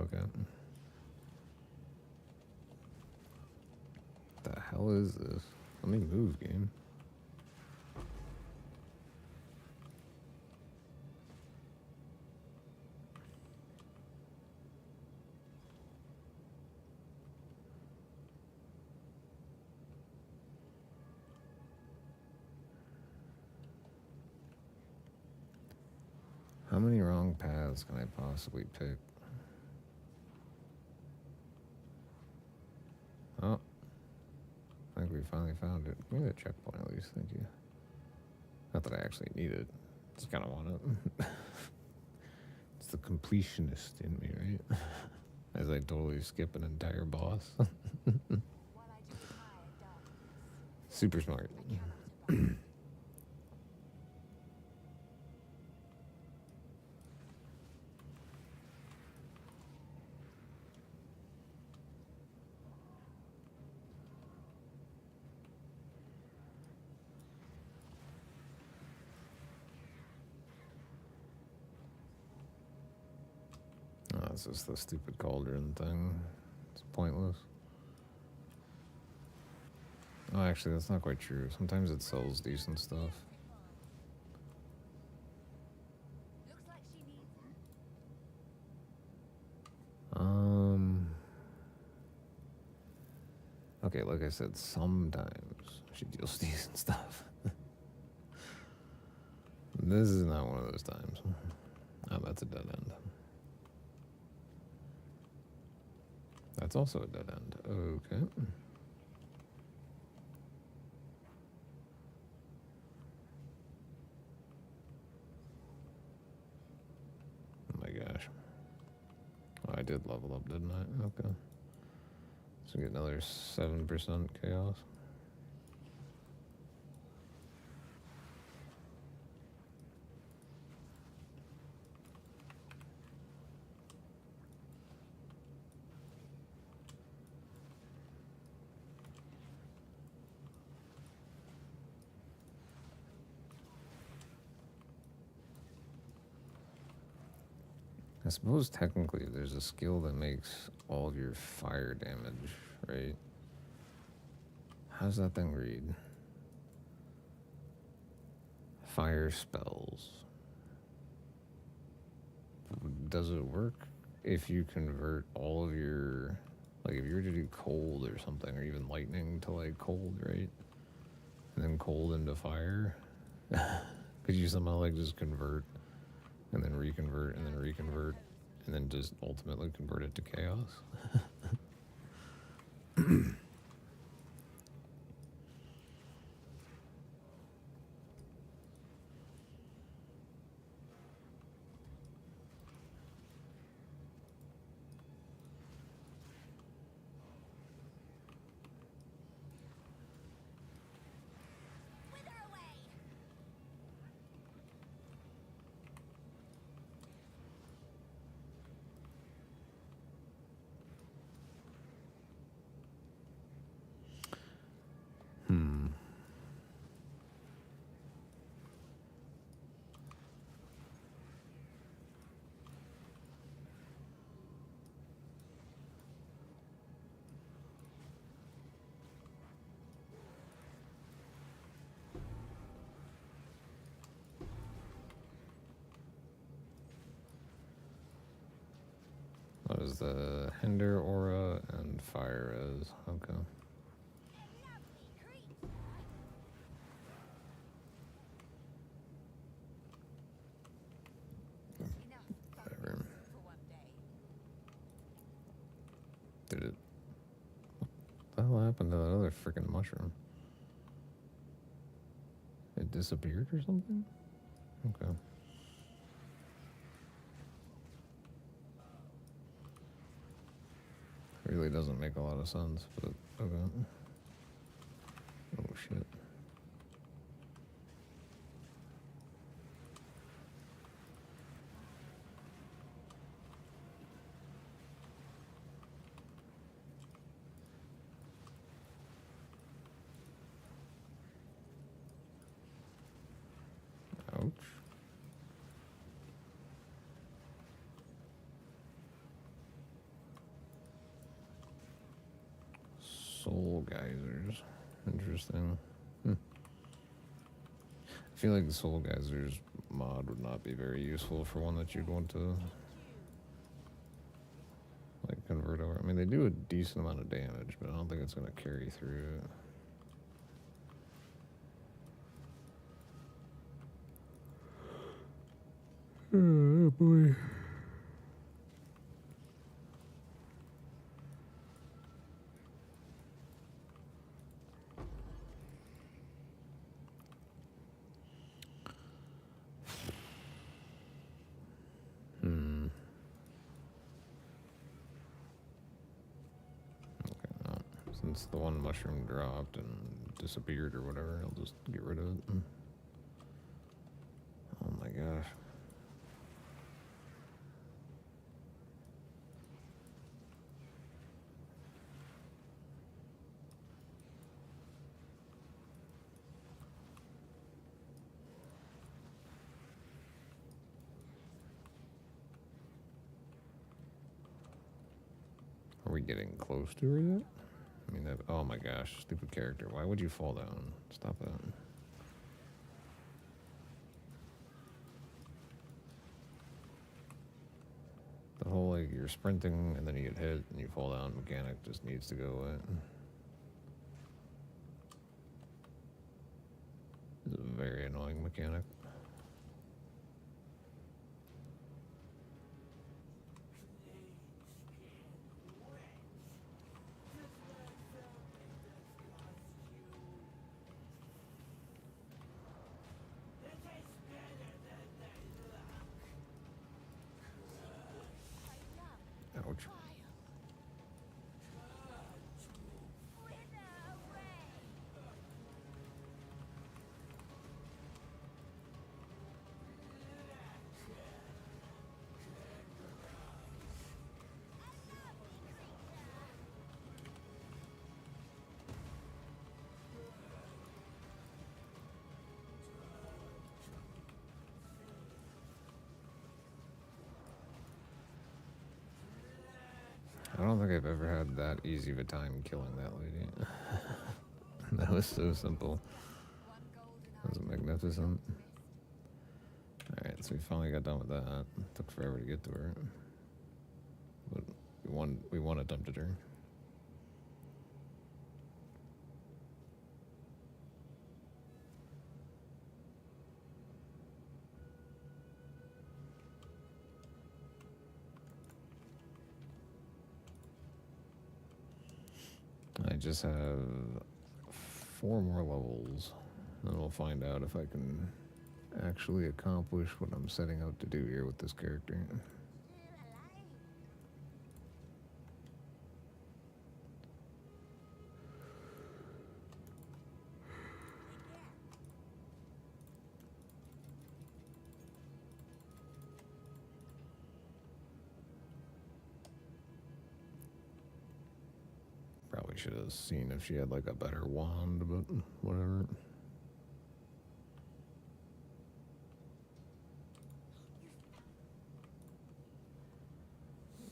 Okay. The hell is this? Let me move, game. How many wrong paths can I possibly pick? Oh. I think we finally found it. Give me the checkpoint at least, thank you. Not that I actually need it. Just kind of want it. It's the completionist in me, right? As I totally skip an entire boss. While I do admire darkness, Super smart. I cannot abide. Oh, it's just the stupid cauldron thing. It's pointless. Oh, actually, that's not quite true. Sometimes it sells decent stuff. Looks like she needs it. Okay, like I said, sometimes she deals decent stuff. This is not one of those times. Oh, that's a dead end. That's also a dead end. Okay. Oh my gosh. Oh, I did level up, didn't I? Okay. So we get another 7% chaos. I suppose technically there's a skill that makes all of your fire damage, right? How's that thing read? Fire spells. Does it work if you convert all of your, like if you were to do cold or something, or even lightning to like cold, right? And then cold into fire? Could you somehow like just convert and then reconvert and then reconvert and then just ultimately convert it to chaos? Wither away. has a Hinder aura and Fire Res. Okay. Whatever. Did it? What the hell happened to that other freaking mushroom? It disappeared or something? Okay. Really doesn't make a lot of sense, but okay. Oh shit. Ouch. Soul geysers. Interesting. I feel like the soul geysers mod would not be very useful for one that you'd want to like convert over. I mean, they do a decent amount of damage, but I don't think it's going to carry through. Oh boy. Okay, no. Since the one mushroom dropped and disappeared or whatever, I'll just get rid of it. Oh my gosh. Are we getting close to her yet? I mean, oh my gosh, stupid character. Why would you fall down? Stop that. The whole, like, you're sprinting and then you get hit and you fall down mechanic just needs to go away. It's a very annoying mechanic. Ouch. I don't think I've ever had that easy of a time killing that lady. That was so simple. That was magnificent. Alright, so we finally got done with that. It took forever to get to her. But we won attempted her. I just have 4 more levels, and we'll find out if I can actually accomplish what I'm setting out to do here with this character. Probably should have seen if she had like a better wand, but whatever.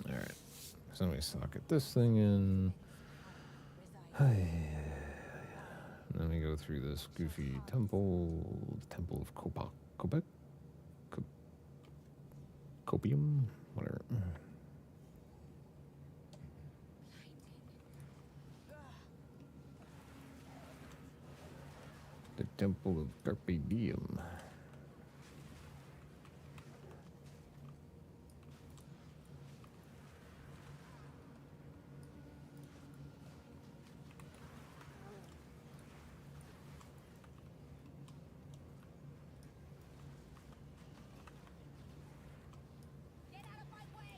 Alright, so let me socket this thing in. Then we go through this goofy temple, the Temple of Copium, whatever. Temple of Carpe Diem. Get out of my way!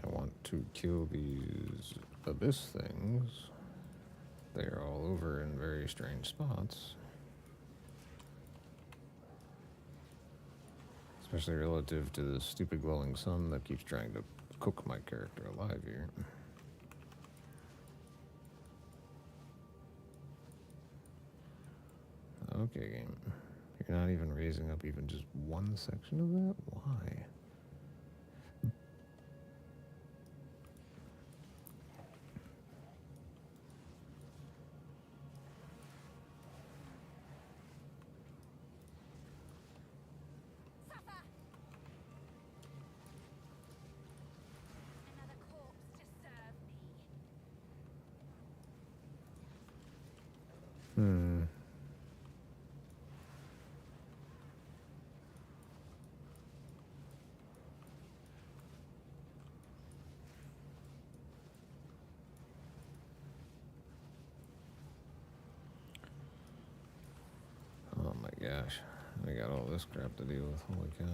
I want to kill these abyss things. They're all over in very strange spots. Especially relative to the stupid glowing sun that keeps trying to cook my character alive here. Okay, game. You're not even raising up even just one section of that? Why? Suffer! Another corpse to serve me. Hmm. Oh my gosh. I got all this crap to deal with. Holy cow.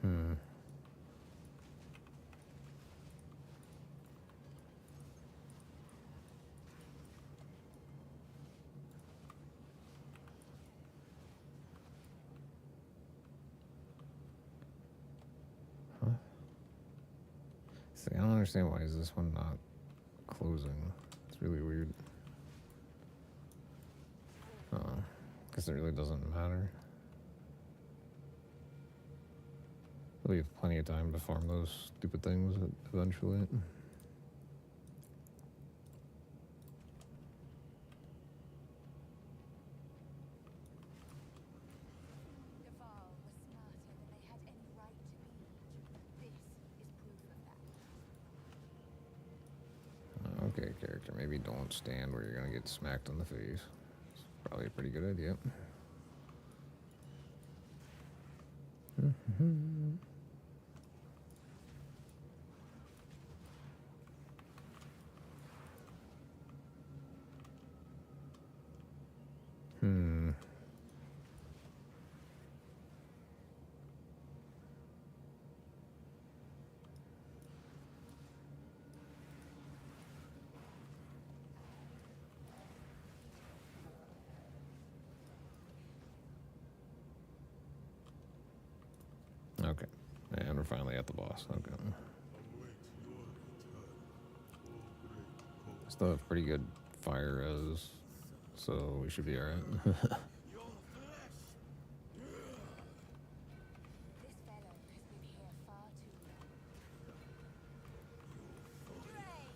Hmm. Huh? See, I don't understand why is this one not closing. It's really weird. Guess it really doesn't matter. We have plenty of time to farm those stupid things eventually. Duval was smarter than they had any right to be. This is proof of that. Okay, character, maybe don't stand where you're gonna get smacked in the face. It's probably a pretty good idea. Hmm. Okay. And we're finally at the boss. Okay. Still have pretty good fire res, so we should be alright. This fellow has been here far too long. Drain!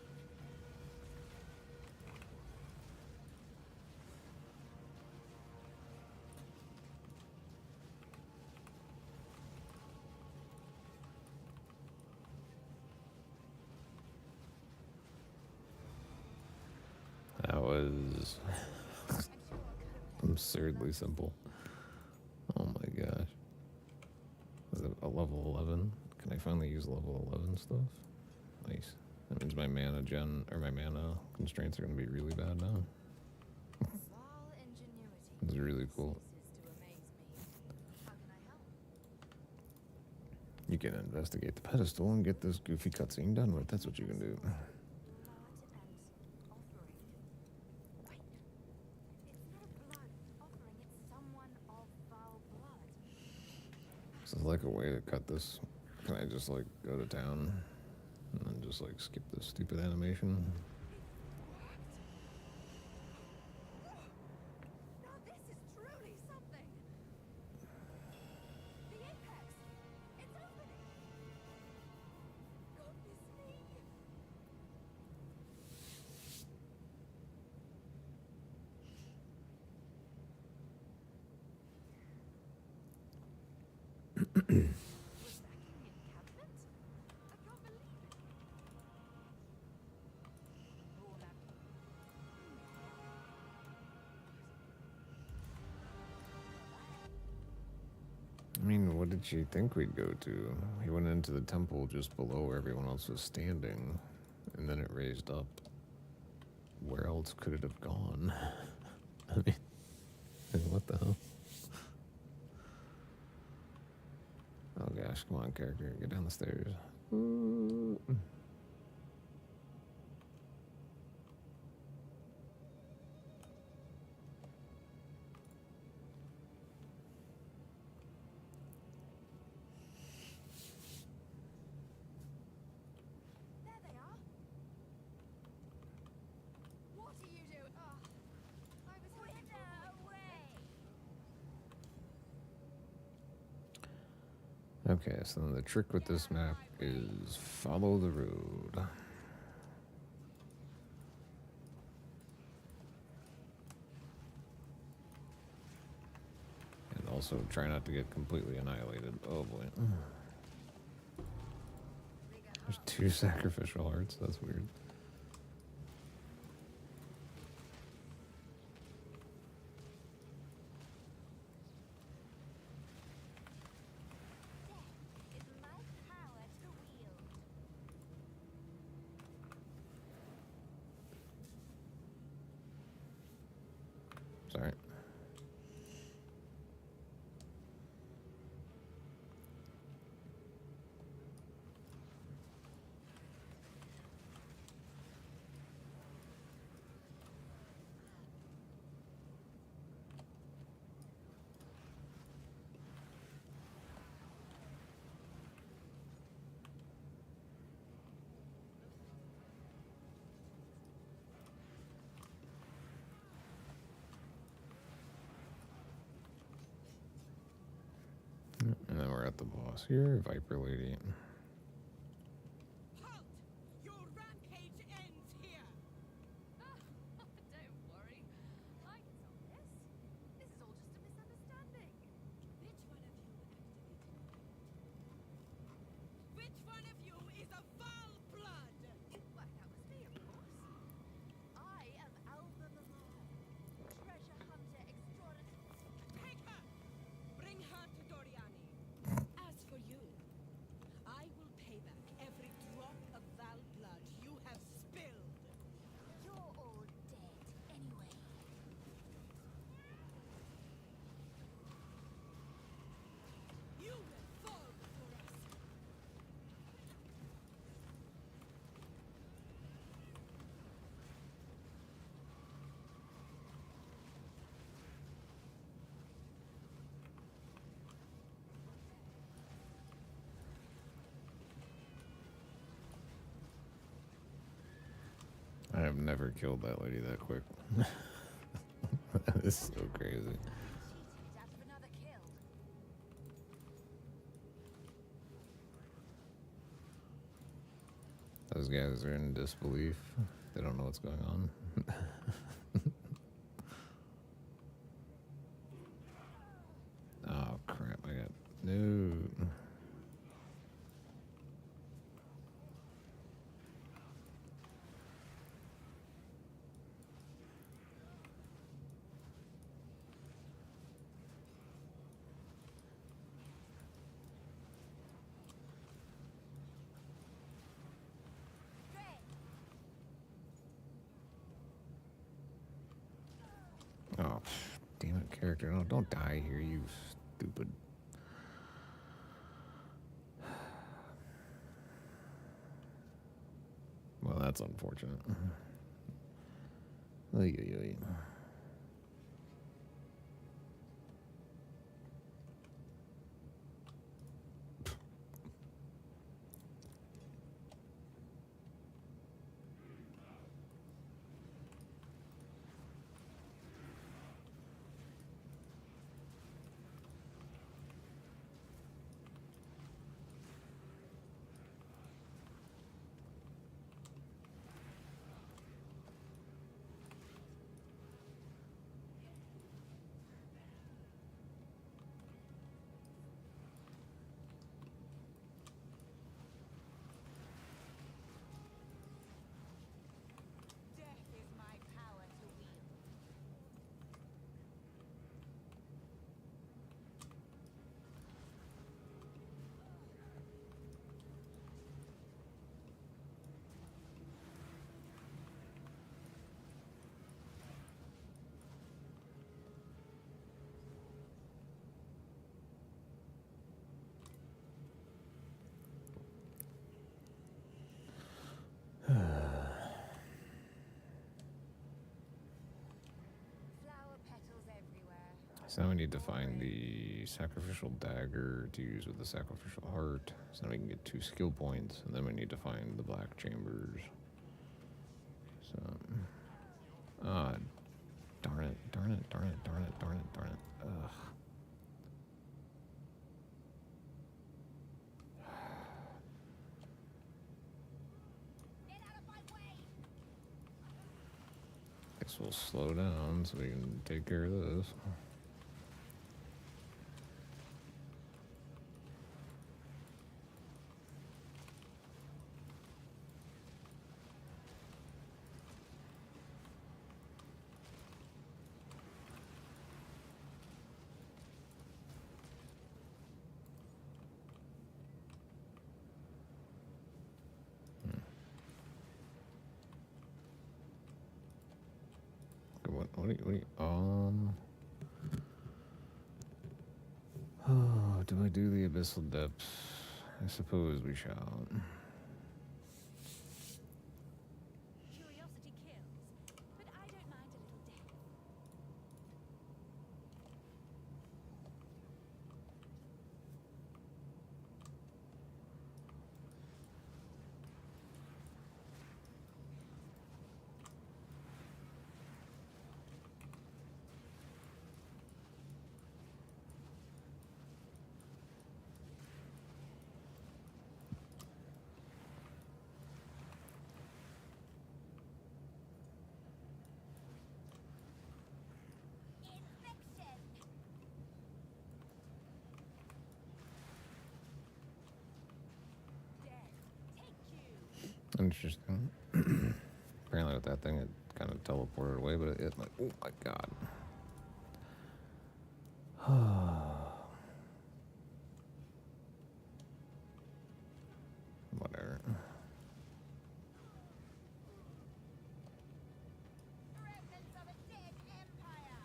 That was I'm sure I'll cope. absurdly simple. Oh my gosh. Is it a level 11? Can I finally use level 11 stuff? Nice. That means my mana constraints are going to be really bad now. Small ingenuity. It's really cool. ceases to amaze me. How can I help? You can investigate the pedestal and get this goofy cutscene done with. That's what you can do. Blood and offering. Wait. It's not a blood offering, it's someone of foul blood. So like a way to cut this. Can I just like go to town and then just like skip this stupid animation? Now this is truly something. The apex. It's opening. the encampment? I can't believe it. All that. I mean, what did she think we'd go to? He went into the temple just below where everyone else was standing, and then it raised up. Where else could it have gone? I mean, what the hell? Oh gosh, come on, character, get down the stairs. Ooh. There they are. What are you doing? Oh, I was wither away. Okay, so the trick with this map is follow the road. And also try not to get completely annihilated. Oh boy. There's 2 sacrificial hearts, that's weird. Death is my power to wield. Sorry. And then we're at the boss here, Viper Lady. Halt! Your rampage ends here! Don't worry. I can solve this. This is all just a misunderstanding. Which one of you is a foul blood? Why, that was me, of course. I am Alva Mamar, treasure hunter extraordinary. Take her! Bring her to Doriani. As for you, I will pay back every drop of Val blood you have spilled. You're all dead anyway. You will fall before us. I have never killed that lady that quick. That is so crazy. Cheated out of another kill. Those guys are in disbelief. They don't know what's going on. Oh crap, I got no. Oh, damn it, character. No, don't die here, you stupid. Well, that's unfortunate. Oy, oy, oy. So now we need to find the sacrificial dagger to use with the sacrificial heart. So now we can get 2 skill points, and then we need to find the black chambers. So, darn it, darn it, darn it, darn it, darn it, darn it. Ugh. Get out of my way! Guess we'll slow down so we can take care of this. What do you, oh, do I do the abyssal depths? I suppose we shall. Curiosity kills, but I don't mind a little death. Infection! Death, take you! Interesting. Apparently with that thing, it kind of teleported away, but it like, oh my god. Whatever. Remnants of a dead empire!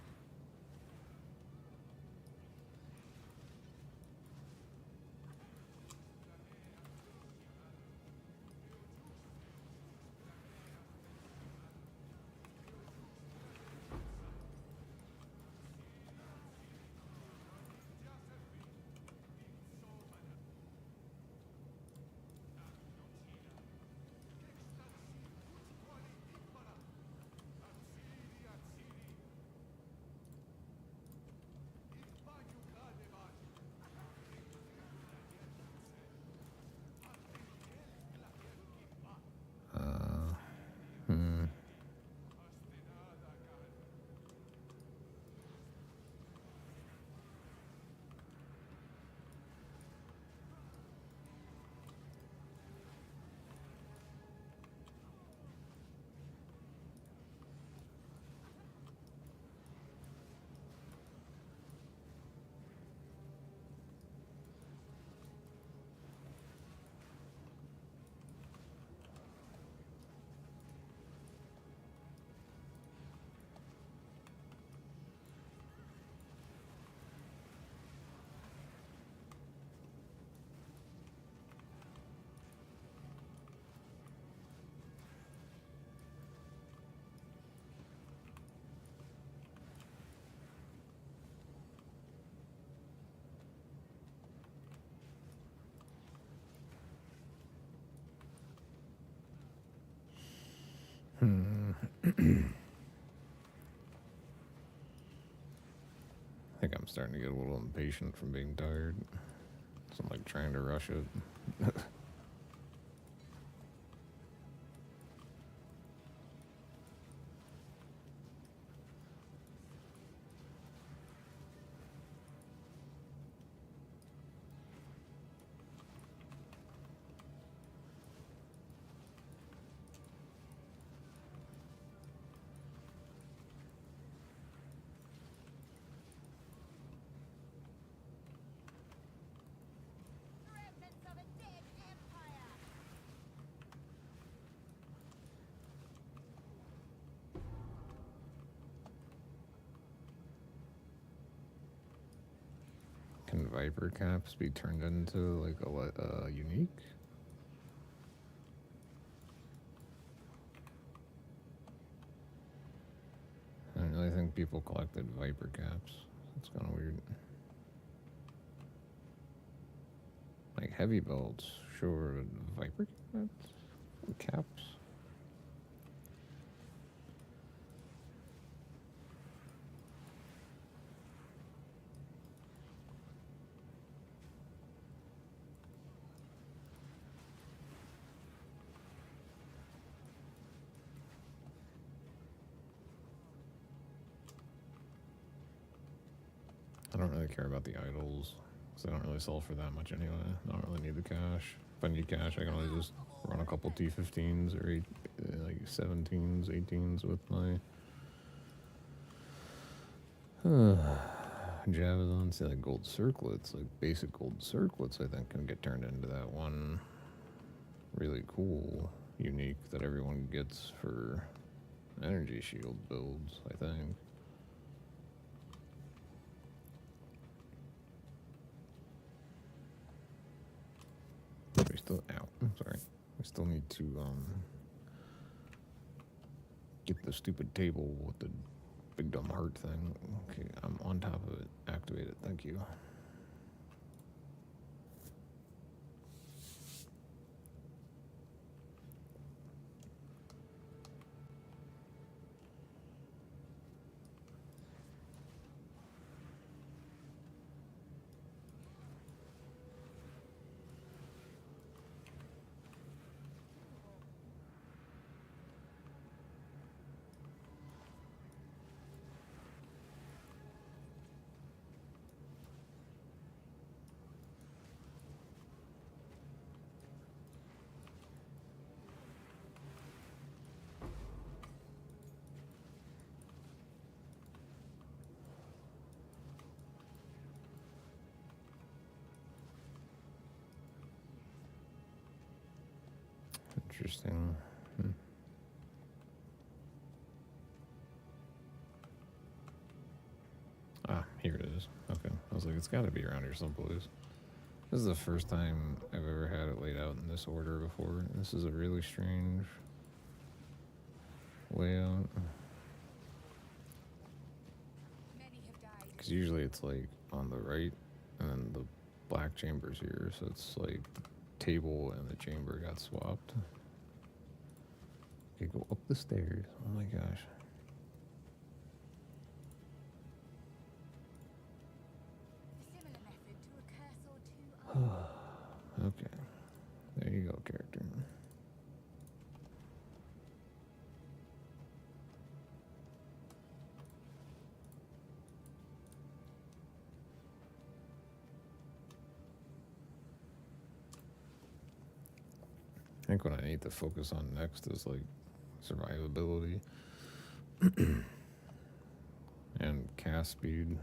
Hmm. Hmm. I think I'm starting to get a little impatient from being tired. So I'm like trying to rush it. Remnants of a dead empire! Can Viper caps be turned into like a unique? I don't really think people collected Viper caps. That's kind of weird. Like heavy belts, sure. Viper caps. I don't really care about the idols, because they don't really sell for that much anyway. I don't really need the cash. If I need cash, I can always just run a couple T15s or like 17s, 18s with my Javazon. Say like gold circlets, like basic gold circlets, I think can get turned into that one really cool unique that everyone gets for energy shield builds, I think. We still out. I'm sorry. We still need to get the stupid table with the big dumb heart thing. Okay, I'm on top of it. Activate it. Thank you. Interesting. Ah, here it is. Okay. I was like, it's got to be around here someplace. This is the first time I've ever had it laid out in this order before. This is a really strange layout. Many have died. Because usually it's like on the right and then the black chamber's here. So it's like the table and the chamber got swapped. Okay, go up the stairs. Oh my gosh. A similar method to a curse or two. Okay. There you go, character. I think what I need to focus on next is like survivability and cast speed. The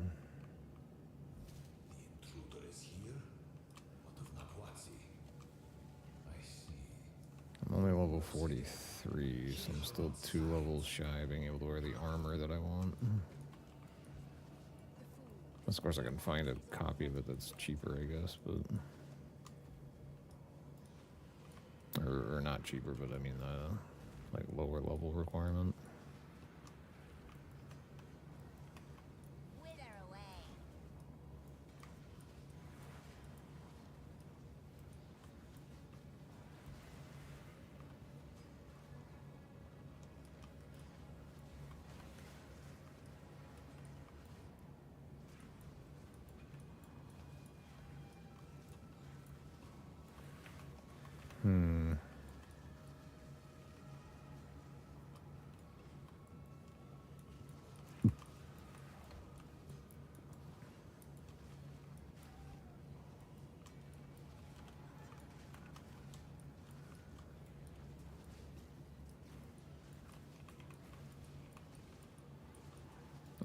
intruder is here? What of Nahuatzi? I see. I'm only level 43, so I'm still 2 levels shy of being able to wear the armor that I want. Of course, I can find a copy of it that's cheaper, I guess, but... Or not cheaper, but I mean, like lower level requirement. Wither away.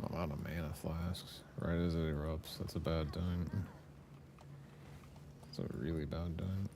A lot of mana flasks. Right as it erupts. That's a bad time. It's a really bad time.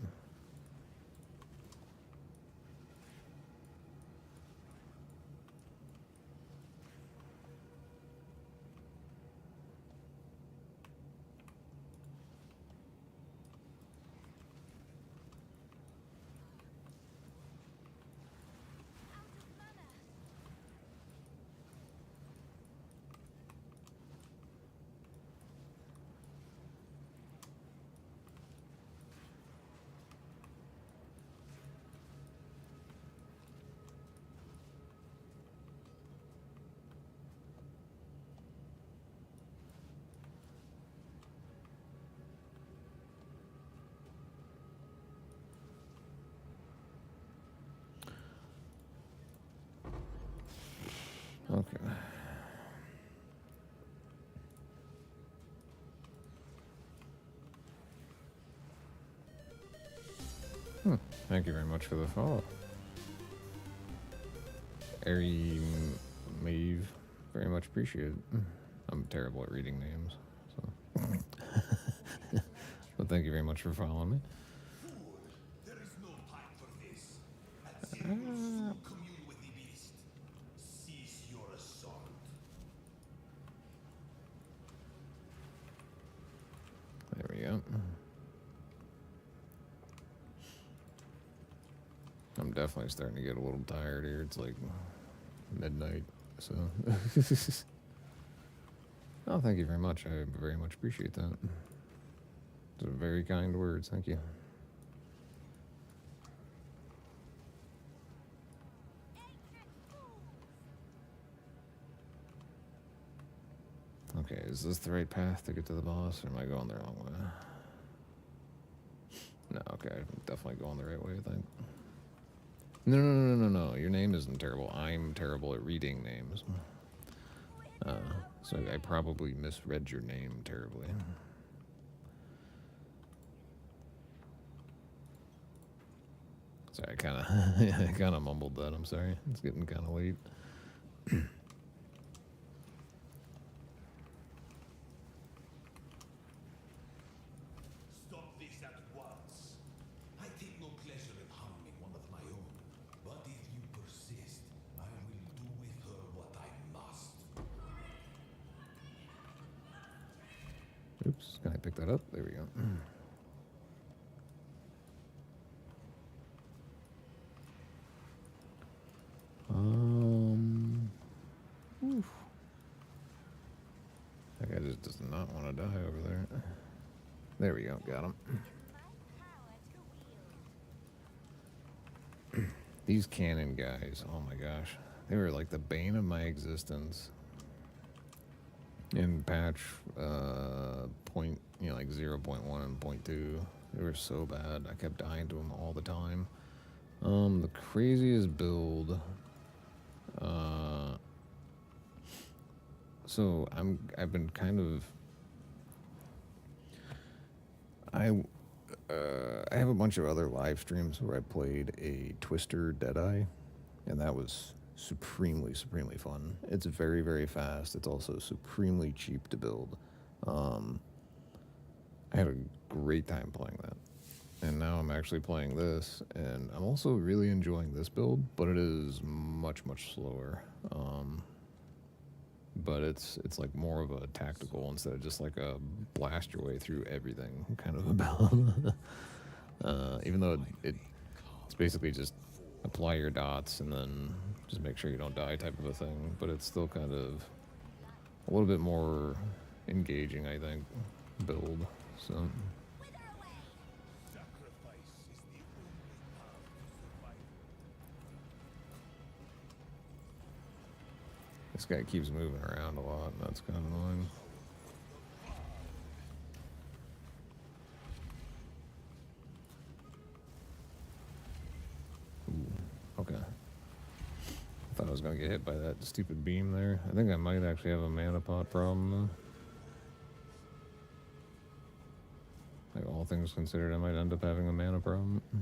Thank you very much for the follow. Airy Maeve, very much appreciated. I'm terrible at reading names, so. But thank you very much for following me. Fool, there is no time for this. Exile will soon commune with the beast. Cease your assault. There we go. I'm definitely starting to get a little tired here. It's like midnight, so. Oh, thank you very much. I very much appreciate that. Those are very kind words. Thank you. Okay, is this the right path to get to the boss, or am I going the wrong way? No, okay, I'm definitely going the right way, I think. No. Your name isn't terrible. I'm terrible at reading names. So I probably misread your name terribly. Sorry, I kind of mumbled that. I'm sorry. It's getting kind of late. Stop this at once. I take no pleasure in harming one of my own. But if you persist, I will do with her what I must. Oops, can I pick that up? There we go. Oof. That guy just does not want to die over there. There we go, got him. These cannon guys, oh my gosh. They were like the bane of my existence. In patch point, like 0.1 and 0.2. They were so bad. I kept dying to them all the time. The craziest build. So I've been kind of. I have a bunch of other live streams where I played a Twister Deadeye, and that was supremely fun. It's very, very fast. It's also supremely cheap to build. I had a great time playing that. And now I'm actually playing this, and I'm also really enjoying this build, but it is much slower. But it's like more of a tactical instead of just like a blast your way through everything kind of a build. Even though it's basically just apply your dots and then just make sure you don't die type of a thing, but it's still kind of a little bit more engaging, I think, build. So Sacrifice is the only path to survival. this guy keeps moving around a lot, and that's kind of annoying. Ooh, okay. I thought I was going to get hit by that stupid beam there. I think I might actually have a mana pot problem, though. Like, all things considered, I might end up having a mana problem. I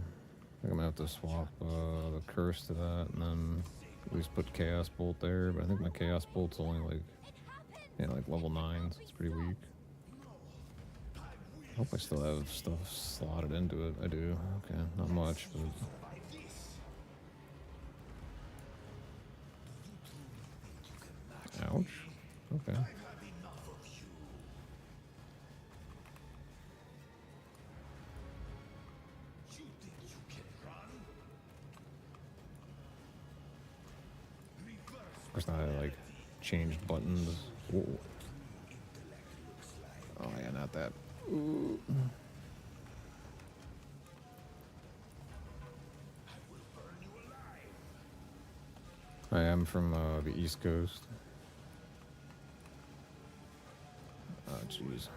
think I'm going to have to swap the curse to that, and then at least put Chaos Bolt there. But I think my Chaos Bolt's only like level 9, so it's pretty weak. I hope I still have stuff slotted into it. I do. Okay, not much, but... Ouch. Okay. Of course not, I like changed buttons. Whoa. Oh yeah, not that. Ooh. I am from the East Coast. Oh jeez.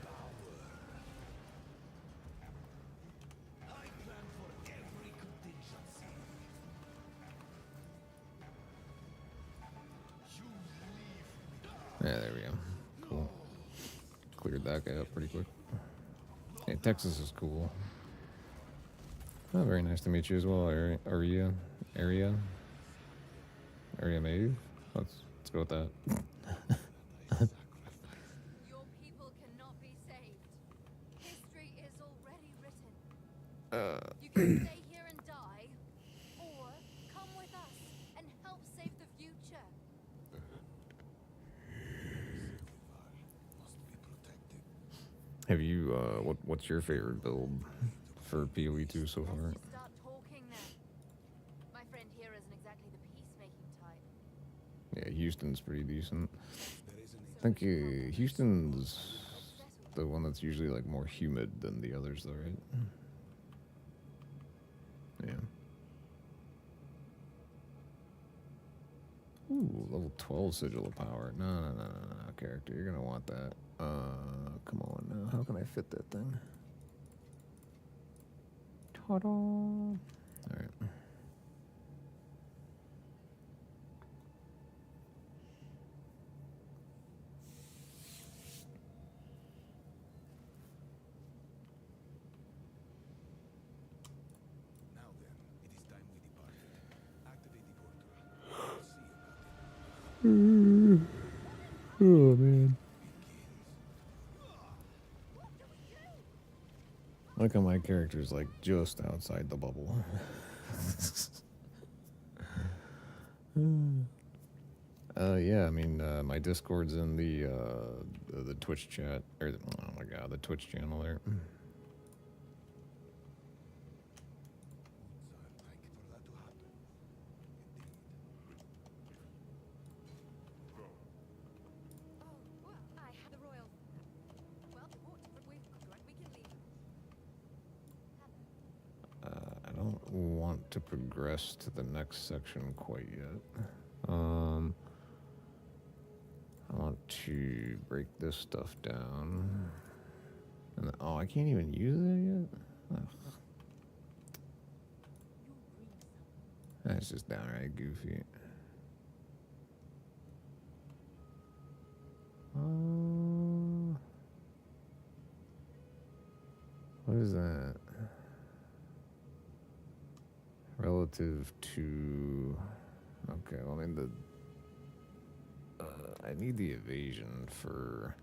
Yeah, there we go. Cool. Cleared that guy up pretty quick. Hey, Texas is cool. Oh, very nice to meet you as well, Aria. Area Maeve. Let's go with that. Your people cannot be saved. History is already written. You can stay here and die, or come with us and help save the future. Must be protected. Have you what's your favorite build for PoE2 so far? Let's just start talking then. My friend here isn't exactly the peacemaking type. Yeah, Houston's pretty decent. There is an I think Houston's the one that's usually like more humid than the others, though, right? Yeah. Ooh, level 12 Sigil of Power. No, character. You're gonna want that. Come on now. How can I fit that thing? Ta-da! Alright. Now then, it is time we departed. Activate the portal. See about it. Oh, man. Look how my character's like just outside the bubble. Yeah, I mean, my Discord's in the Twitch chat, or oh my god, the Twitch channel there. Like for that to happen. Indeed. Oh, well, I have the royal. Well, we can leave. I don't want to progress to the next section quite yet. I want to break this stuff down. And oh, I can't even use it yet? Ugh. That's just downright goofy. What is that? Relative to... Okay, well, I mean, I need the evasion for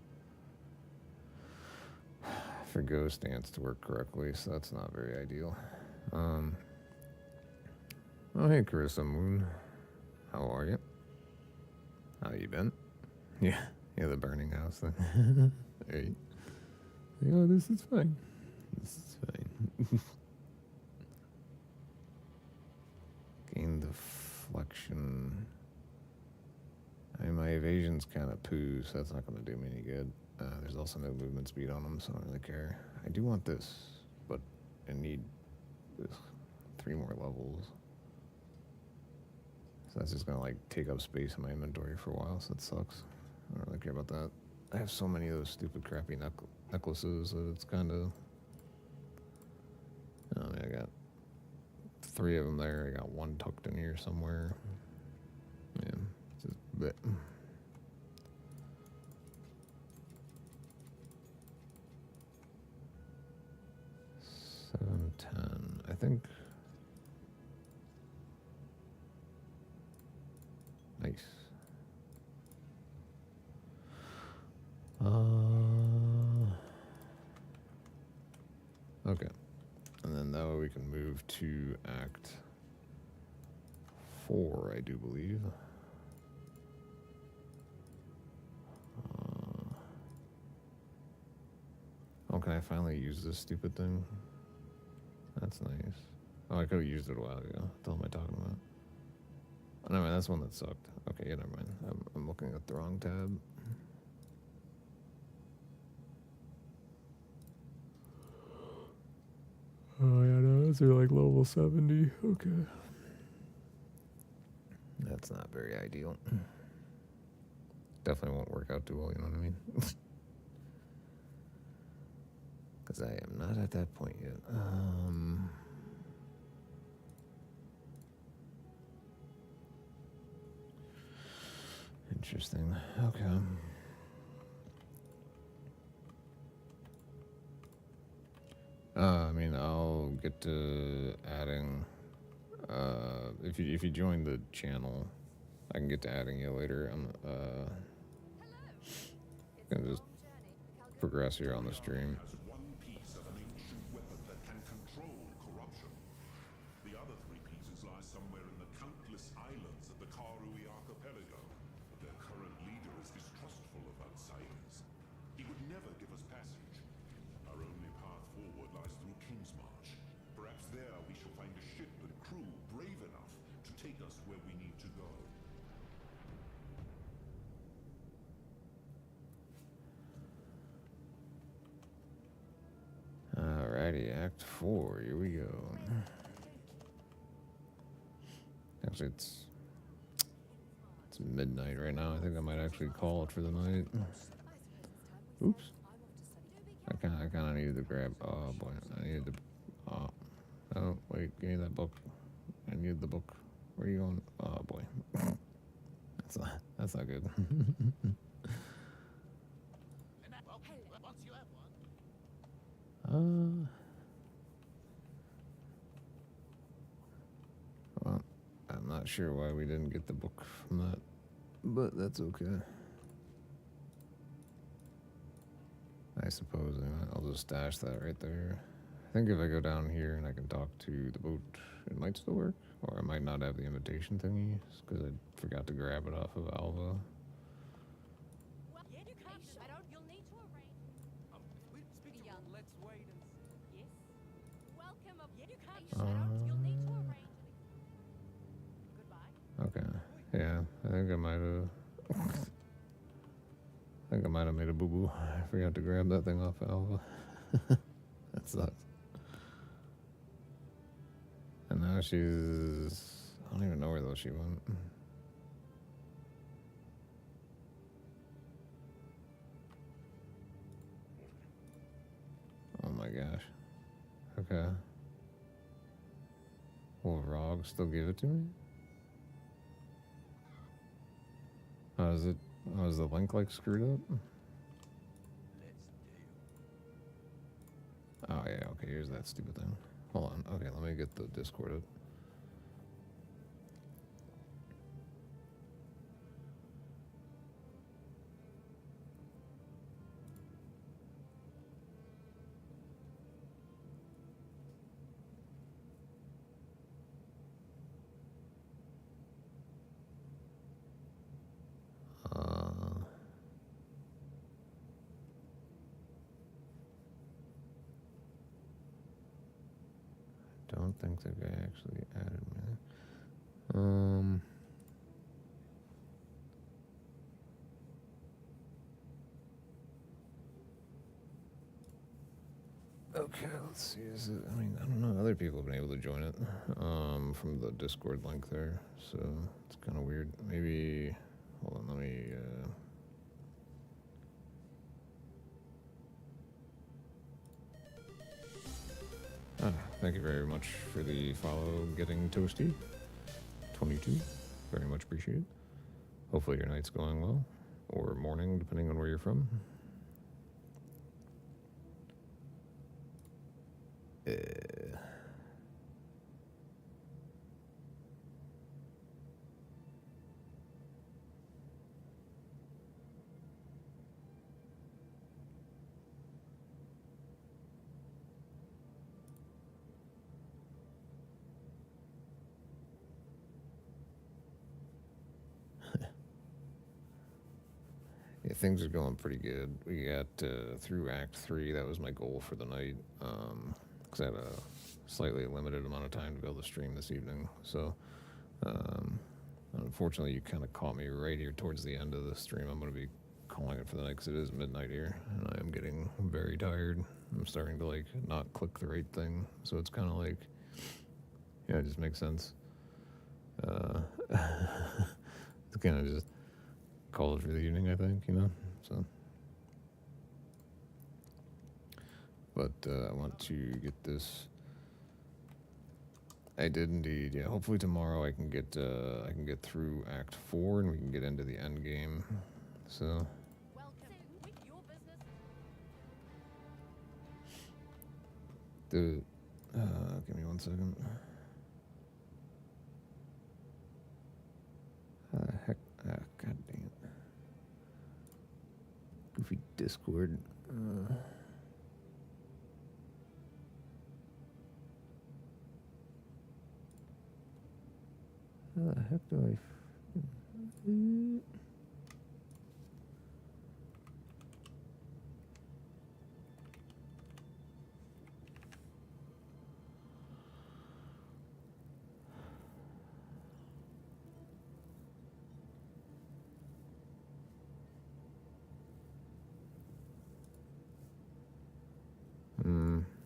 Ghost Dance to work correctly, so that's not very ideal. Oh, hey, Carissa Moon. How are you? How you been? Yeah, the burning house thing. Hey. Oh, this is fine. This is fine. Gain deflection. I mean, my evasion's kind of poo, so that's not going to do me any good. There's also no movement speed on them, so I don't really care. I do want this, but I need 3 more levels. So that's just going to like take up space in my inventory for a while, so that sucks. I don't really care about that. I have so many of those stupid crappy necklaces that it's kind of... I mean, I got 3 of them there. I got 1 tucked in here somewhere. Yeah, just a bit. I think. Nice. Okay. And then that way we can move to Act 4, I do believe. Oh, can I finally use this stupid thing? That's nice. Oh, I could have used it a while ago. What the hell am I talking about? Oh, never mind, that's one that sucked. Okay, yeah, never mind. I'm looking at the wrong tab. Oh, yeah, no, those are like level 70. Okay. That's not very ideal. Definitely won't work out too well, you know what I mean? Because I am not at that point yet. Interesting. Okay. I mean, I'll get to adding. If you join the channel, I can get to adding you later. I'm Hello. It's a gonna just long journey. Calgary. progress here on the stream. Has one piece of an ancient weapon that can control corruption. The other three pieces lie somewhere in the countless islands of the Karui archipelago. Their current leader is distrustful of outsiders. He would never give us passage. Our only path forward lies through Kingsmarch. Perhaps there we shall find a ship and crew brave enough to take us where we need to go. Alrighty, Act 4. Here we go. Actually, it's midnight right now. I think I might actually call it for the night. Oops. I kind of needed to grab. Oh boy, I needed to. Oh wait, give me that book. I needed the book. Where are you going? Oh boy, that's not good. Well, I'm not sure why we didn't get the book from that, but that's okay. I suppose I'll just stash that right there. I think if I go down here and I can talk to the boat, it might still work. Or I might not have the invitation thingy, because I forgot to grab it off of Alva. Well, yeah, you can't. I don't. You'll need to arrange. Speak to Young. Let's wait and Yes. Welcome aboard. Yeah, you can't. I don't. You'll need to arrange. Goodbye. Okay. Yeah, I think I might have. I think I might have made a boo boo. I forgot to grab that thing off Alva. That sucks. And now she's. I don't even know where though she went. Oh my gosh. Okay. Will Rog still give it to me? Oh, is it? Oh, is the link like screwed up? Oh yeah, okay, here's that stupid thing. Hold on, okay, let me get the Discord up. Don't think the guy actually added me. Okay, let's see. Is it? I mean, I don't know. Other people have been able to join it from the Discord link there, so it's kind of weird. Maybe. Hold on, let me. Thank you very much for the follow, Getting Toasty 22. Very much appreciated. Hopefully your night's going well, or morning, depending on where you're from. Yeah, things are going pretty good. We got through Act 3. That was my goal for the night, because I had a slightly limited amount of time to be able to stream this evening. So, unfortunately, you kind of caught me right here towards the end of the stream. I'm going to be calling it for the night because it is midnight here, and I am getting very tired. I'm starting to, like, not click the right thing. So it's kind of like, yeah, it just makes sense. It's kind of just call it for the evening, I think, you know, so. But I want to get this. I did indeed, yeah. Hopefully tomorrow I can get through Act 4 and we can get into the end game. So Welcome. With your business. the. Give me 1 second. How the heck? Ah, god dang it. Goofy Discord. How the heck do I?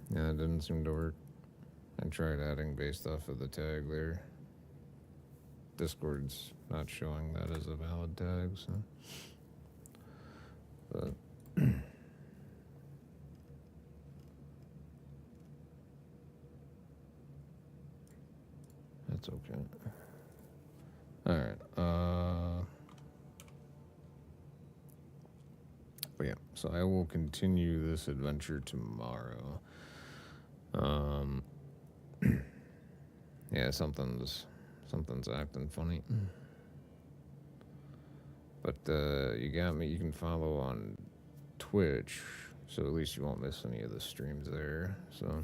Yeah, it didn't seem to work. I tried adding based off of the tag there. Discord's not showing that as a valid tag, so. But. That's okay. Alright, but yeah, so I will continue this adventure tomorrow. Yeah, something's acting funny. But you got me. You can follow on Twitch, so at least you won't miss any of the streams there. So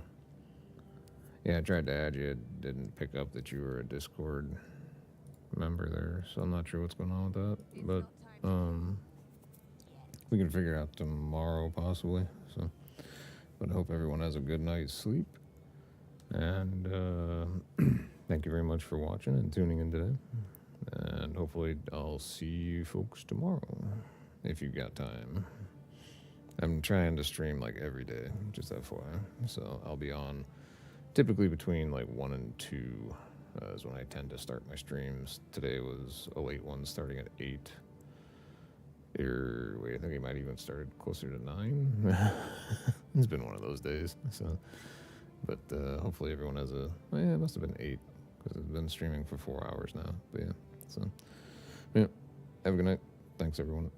yeah, I tried to add you. It didn't pick up that you were a Discord member there, so I'm not sure what's going on with that. But we can figure it out tomorrow possibly. So, but I hope everyone has a good night's sleep. And thank you very much for watching and tuning in today. And hopefully I'll see you folks tomorrow, if you've got time. I'm trying to stream like every day, just FYI. So I'll be on typically between like 1 and 2 is when I tend to start my streams. Today was a late one starting at 8. Wait, I think he might even started closer to 9. It's been one of those days. So, but hopefully everyone has a. Well, yeah, it must have been 8 because I've been streaming for 4 hours now. But yeah, so yeah, have a good night. Thanks everyone.